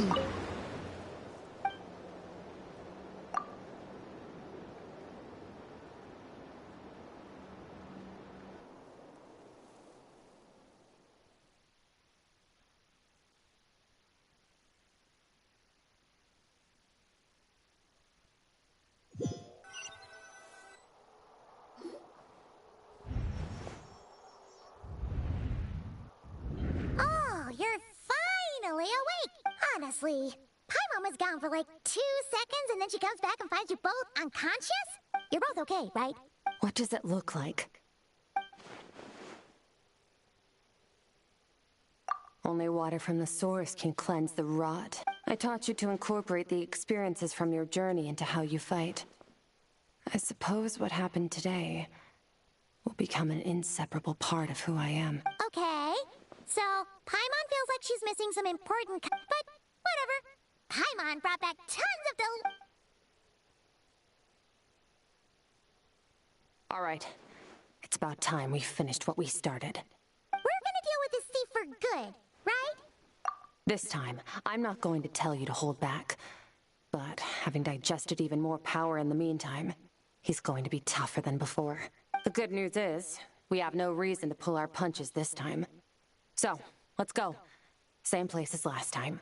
Oh, you're finally awake! Honestly, Paimon was gone for like 2 seconds and then she comes back and finds you both unconscious? You're both okay, right? What does it look like? Only water from the source can cleanse the rot. I taught you to incorporate the experiences from your journey into how you fight. I suppose what happened today will become an inseparable part of who I am. Okay. So, Paimon feels like she's missing some important but whatever. Paimon brought back tons of All right. It's about time we finished what we started. We're gonna deal with this thief for good, right? This time, I'm not going to tell you to hold back. But having digested even more power in the meantime, he's going to be tougher than before. The good news is, we have no reason to pull our punches this time. So, let's go. Same place as last time.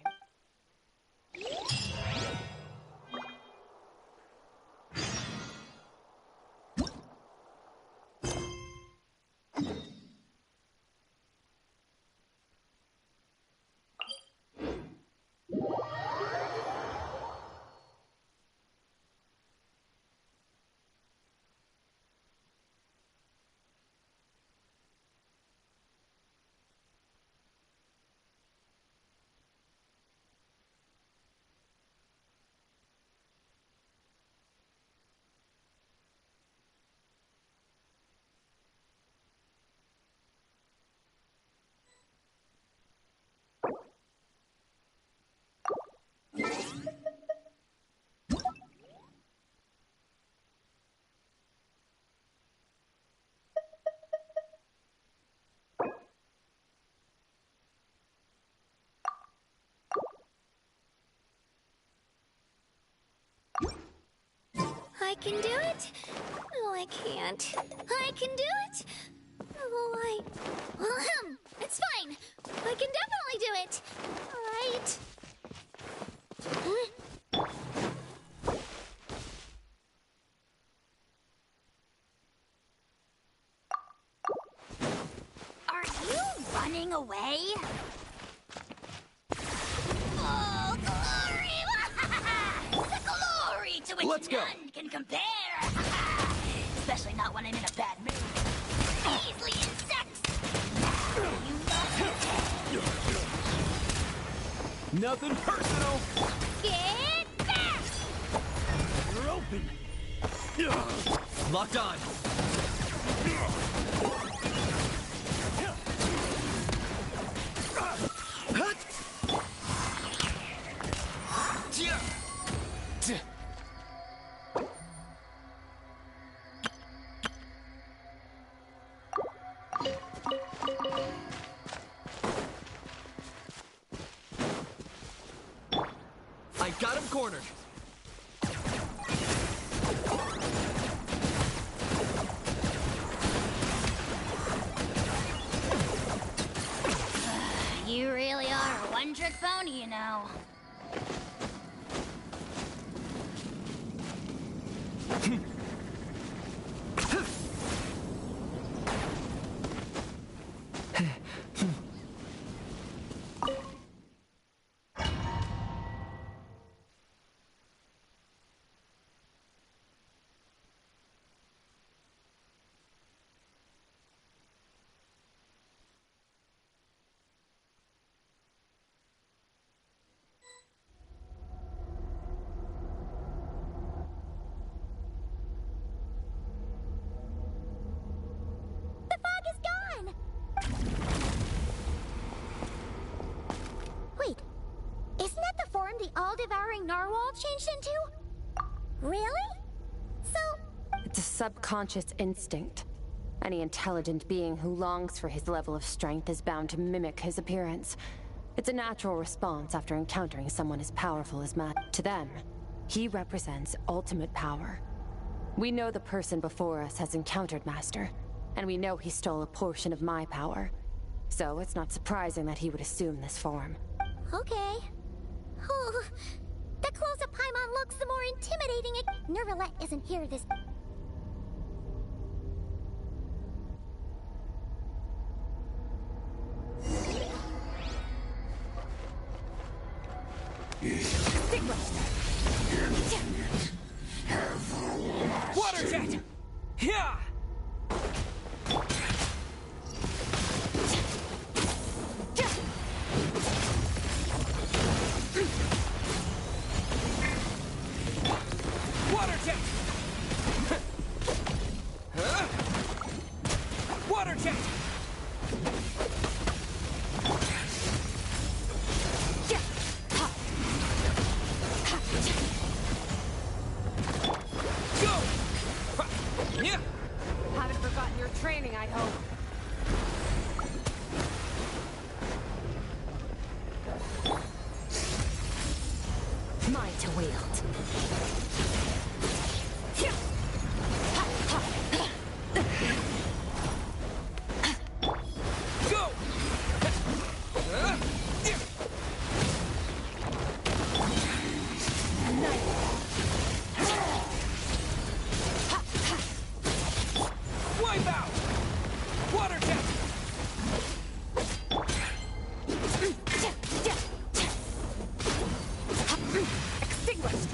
I can do it. Oh, I can't. I can do it. Oh, it's fine. I can definitely do it. All right. Are you running away? Oh, glory! The glory to which Let's go. none can compare. Especially not when I'm in a bad mood. Measly insects! You Nothing personal. get back! You're open. Locked on. I got him cornered. You really are a one-trick pony, you know. Wait, isn't that the form the all-devouring narwhal changed into? Really? So... It's a subconscious instinct. Any intelligent being who longs for his level of strength is bound to mimic his appearance. It's a natural response after encountering someone as powerful as Matt. To them, he represents ultimate power. We know the person before us has encountered Master, and we know he stole a portion of my power. So it's not surprising that he would assume this form. Okay. Oh, the closer Paimon looks, the more intimidating it... Nervalette isn't here this... Water jet! Yeah! Water jet! Water jet! Haven't forgotten your training, I hope. Mine to wield. Go! Wipe out! Water jet! Extinguished!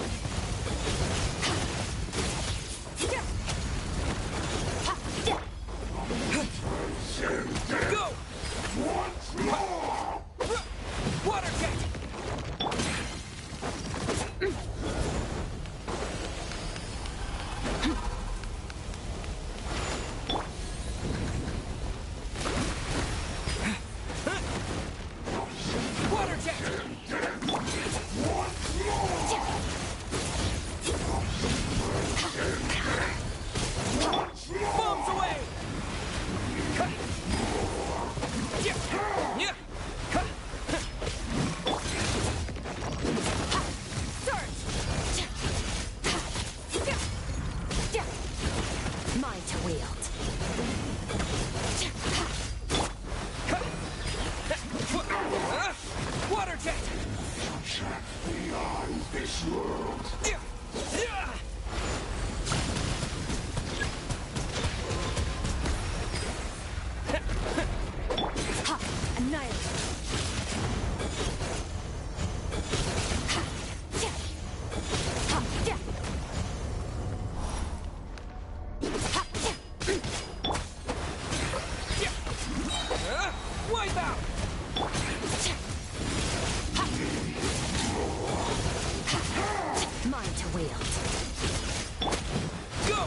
Go! Once more! Water jet! Water jet! Bombs away! Yeah! Mine to wield. Water jet! Beyond this world. Annihilate. Wipe out! Mine to wield. Go!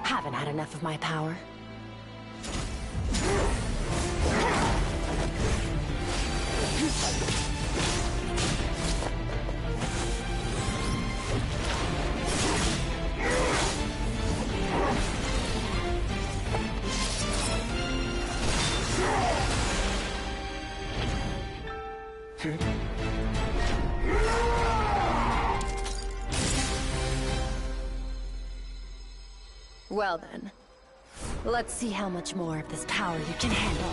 Haven't had enough of my power. Well then, let's see how much more of this power you can handle.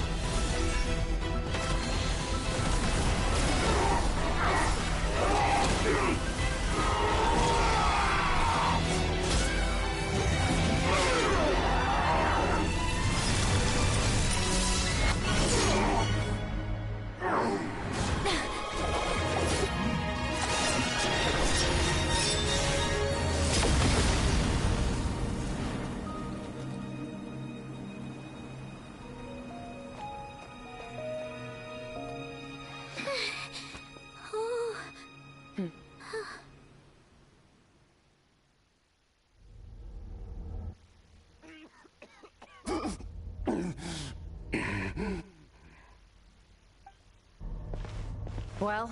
Well,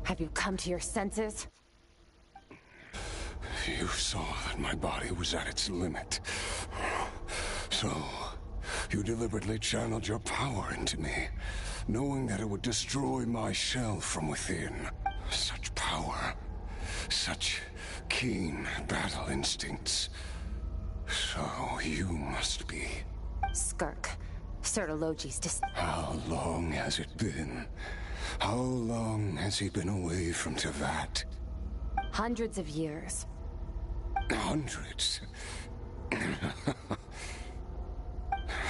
have you come to your senses? You saw that my body was at its limit. So, you deliberately channeled your power into me, knowing that it would destroy my shell from within. Such power, such keen battle instincts. So, you must be... Skirk. Certologi's How long has it been? How long has he been away from Tevat? Hundreds of years. Hundreds?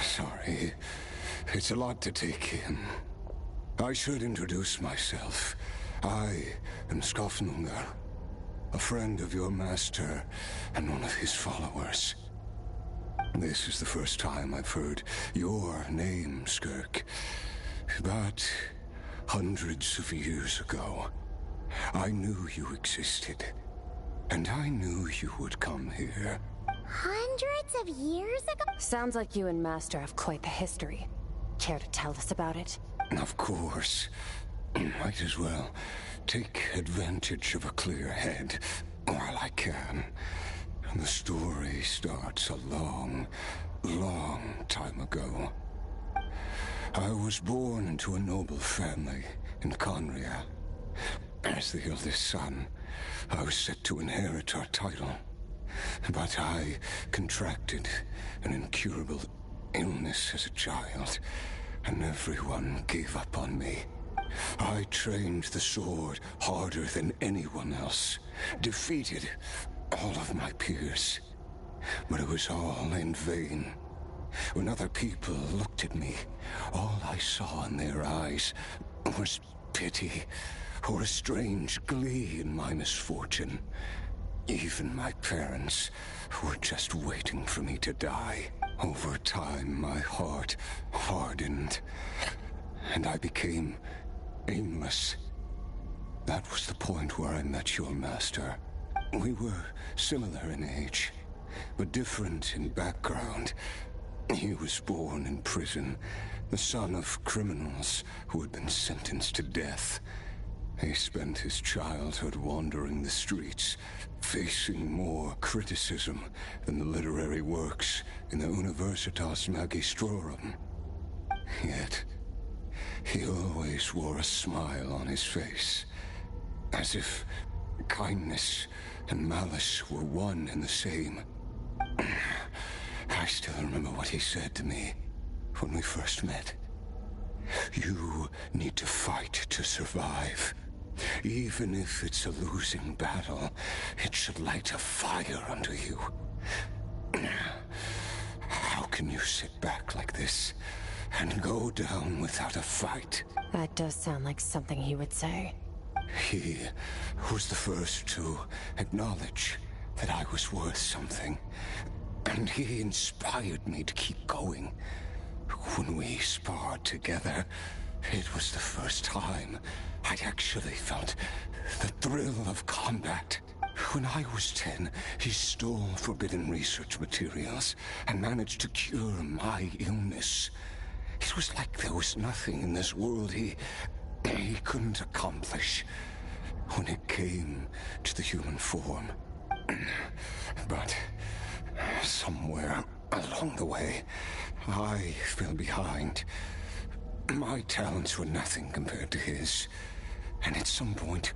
Sorry. It's a lot to take in. I should introduce myself. I am Skofnungar, a friend of your master and one of his followers. This is the first time I've heard your name, Skirk. But hundreds of years ago, I knew you existed. And I knew you would come here. Hundreds of years ago? Sounds like you and Master have quite the history. Care to tell us about it? Of course. Might as well take advantage of a clear head while I can. The story starts a long, long time ago. I was born into a noble family in Conria. As the eldest son, I was set to inherit our title. But I contracted an incurable illness as a child, and everyone gave up on me. I trained the sword harder than anyone else, defeated all of my peers. But it was all in vain. When other people looked at me, all I saw in their eyes was pity, or a strange glee in my misfortune. Even my parents were just waiting for me to die. Over time, my heart hardened, and I became aimless. That was the point where I met your master. We were similar in age, but different in background. He was born in prison, the son of criminals who had been sentenced to death. He spent his childhood wandering the streets, facing more criticism than the literary works in the Universitas Magistrorum. Yet, he always wore a smile on his face, as if kindness and malice were one and the same. I still remember what he said to me when we first met. You need to fight to survive. Even if it's a losing battle, it should light a fire under you. How can you sit back like this and go down without a fight? That does sound like something he would say. He was the first to acknowledge that I was worth something, and he inspired me to keep going. When we sparred together, it was the first time I'd actually felt the thrill of combat. When I was 10, he stole forbidden research materials and managed to cure my illness. It was like there was nothing in this world he couldn't accomplish when it came to the human form. But somewhere along the way, I fell behind. My talents were nothing compared to his. And at some point,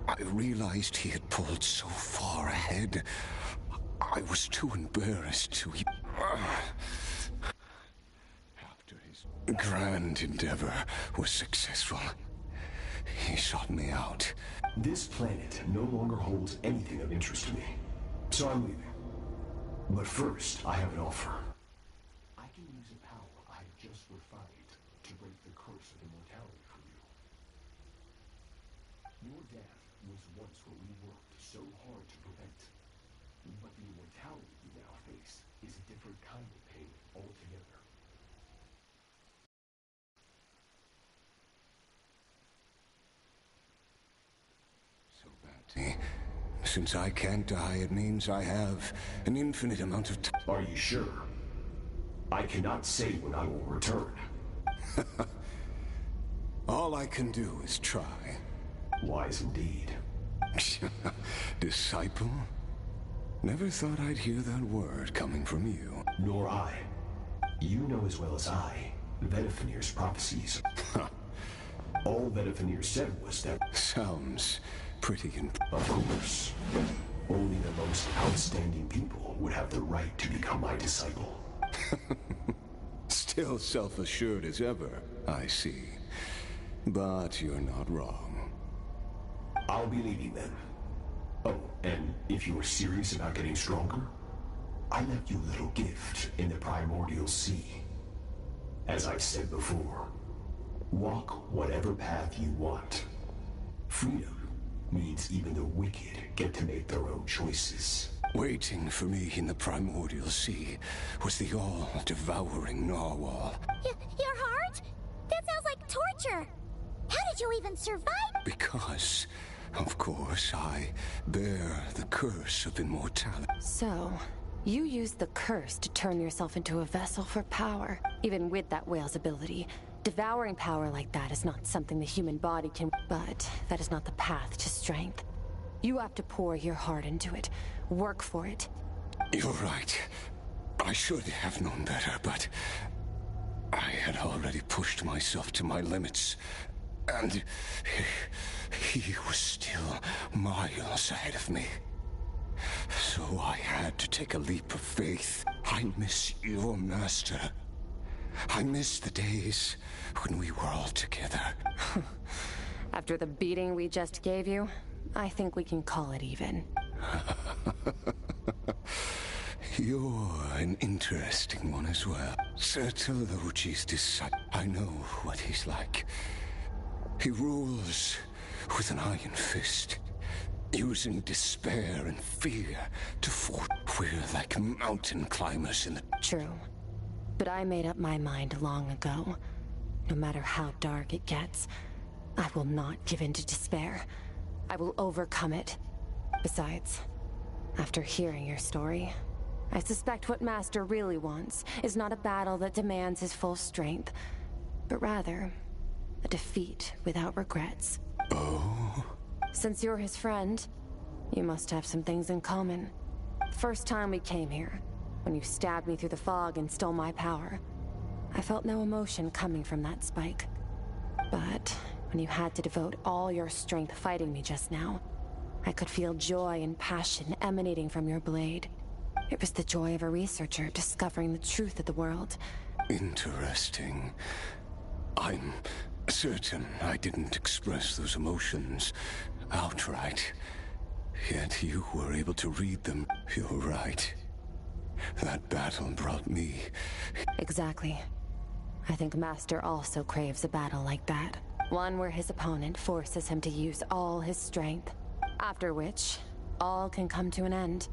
I realized he had pulled so far ahead, I was too embarrassed to even... After his grand endeavor was successful, he sought me out. This planet no longer holds anything of interest to me, so I'm leaving. But first, I have an offer. I can use a power I have just refined to break the curse of immortality for you. Your death was once what we worked so hard to prevent. But the immortality you now face is a different kind of pain altogether. So bad. Since I can't die, it means I have an infinite amount of time. Are you sure? I cannot say when I will return. All I can do is try. Wise indeed. Disciple? Never thought I'd hear that word coming from you. Nor I. You know as well as I, Vetifanir's prophecies. All Vetifanir said was that... Sounds pretty Of course. Only the most outstanding people would have the right to become my disciple. Still self-assured as ever, I see. But you're not wrong. I'll be leaving then. Oh, and if you are serious about getting stronger, I left you a little gift in the primordial sea. As I've said before, walk whatever path you want. Freedom means even the wicked get to make their own choices. Waiting for me in the primordial sea was the all-devouring narwhal. Your heart? That sounds like torture. How did you even survive? Because, of course, I bear the curse of immortality. So, you used the curse to turn yourself into a vessel for power. Even with that whale's ability, devouring power like that is not something the human body can... But that is not the path to strength. You have to pour your heart into it. Work for it. You're right. I should have known better, but... I had already pushed myself to my limits. And... he was still miles ahead of me. So I had to take a leap of faith. I miss your master. I miss the days when we were all together. After the beating we just gave you, I think we can call it even. You're an interesting one as well. Sir Telogi's disciple. I know what he's like. He rules with an iron fist, using despair and fear to force. We're like mountain climbers in the... True. But I made up my mind long ago. No matter how dark it gets, I will not give in to despair. I will overcome it. Besides, after hearing your story, I suspect what Master really wants is not a battle that demands his full strength, but rather a defeat without regrets. Oh? Since you're his friend, you must have some things in common. First time we came here, when you stabbed me through the fog and stole my power, I felt no emotion coming from that spike. But when you had to devote all your strength fighting me just now, I could feel joy and passion emanating from your blade. It was the joy of a researcher discovering the truth of the world. Interesting. I'm certain I didn't express those emotions outright. Yet you were able to read them. You're right. That battle brought me... Exactly. I think Master also craves a battle like that. One where his opponent forces him to use all his strength. After which, all can come to an end.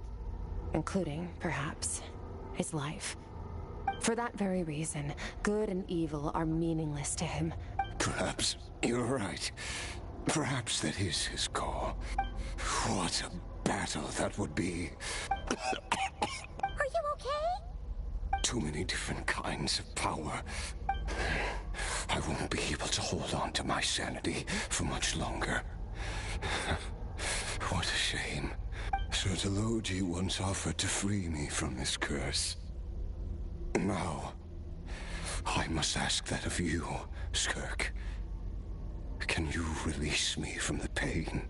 Including, perhaps, his life. For that very reason, good and evil are meaningless to him. Perhaps you're right. Perhaps that is his call. What a battle that would be. Are you okay? Too many different kinds of power. I won't be able to hold on to my sanity for much longer. What a shame. Sir Telogi once offered to free me from this curse. Now, I must ask that of you, Skirk. Can you release me from the pain?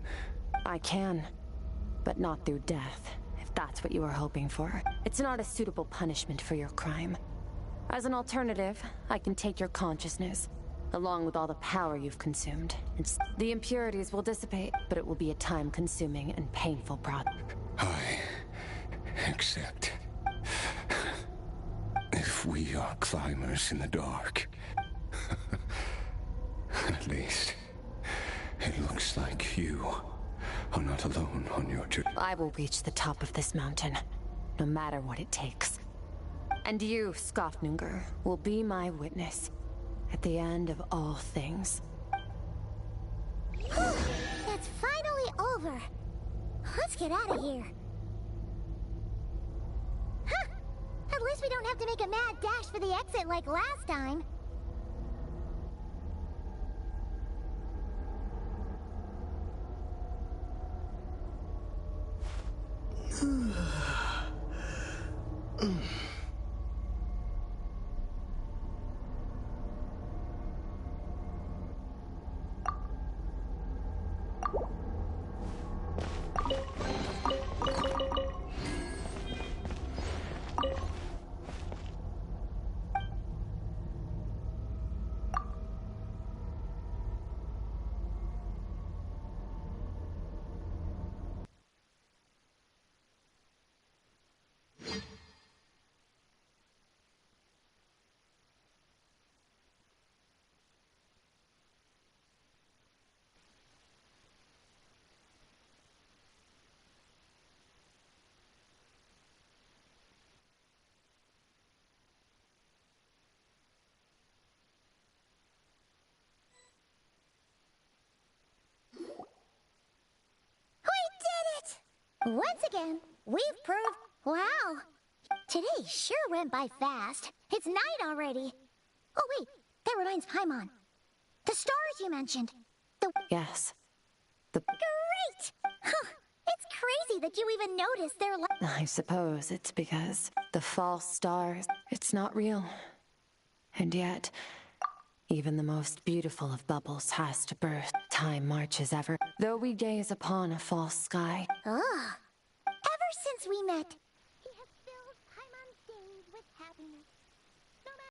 I can, but not through death, if that's what you are hoping for. It's not a suitable punishment for your crime. As an alternative, I can take your consciousness, along with all the power you've consumed. The impurities will dissipate, but it will be a time-consuming and painful process. I accept. If we are climbers in the dark, at least it looks like you are not alone on your journey. I will reach the top of this mountain, no matter what it takes. And you, Skofnungur, will be my witness at the end of all things. It's finally over. Let's get out of here. Huh! At least we don't have to make a mad dash for the exit like last time. Once again, we've proved... Wow! Today sure went by fast. It's night already. Oh wait, that reminds Paimon. The stars you mentioned. Yes. Great! Huh. It's crazy that you even noticed their I suppose it's because the false stars, it's not real. And yet, even the most beautiful of bubbles has to burst. Time marches ever, though we gaze upon a false sky. Ugh. Ever since we met,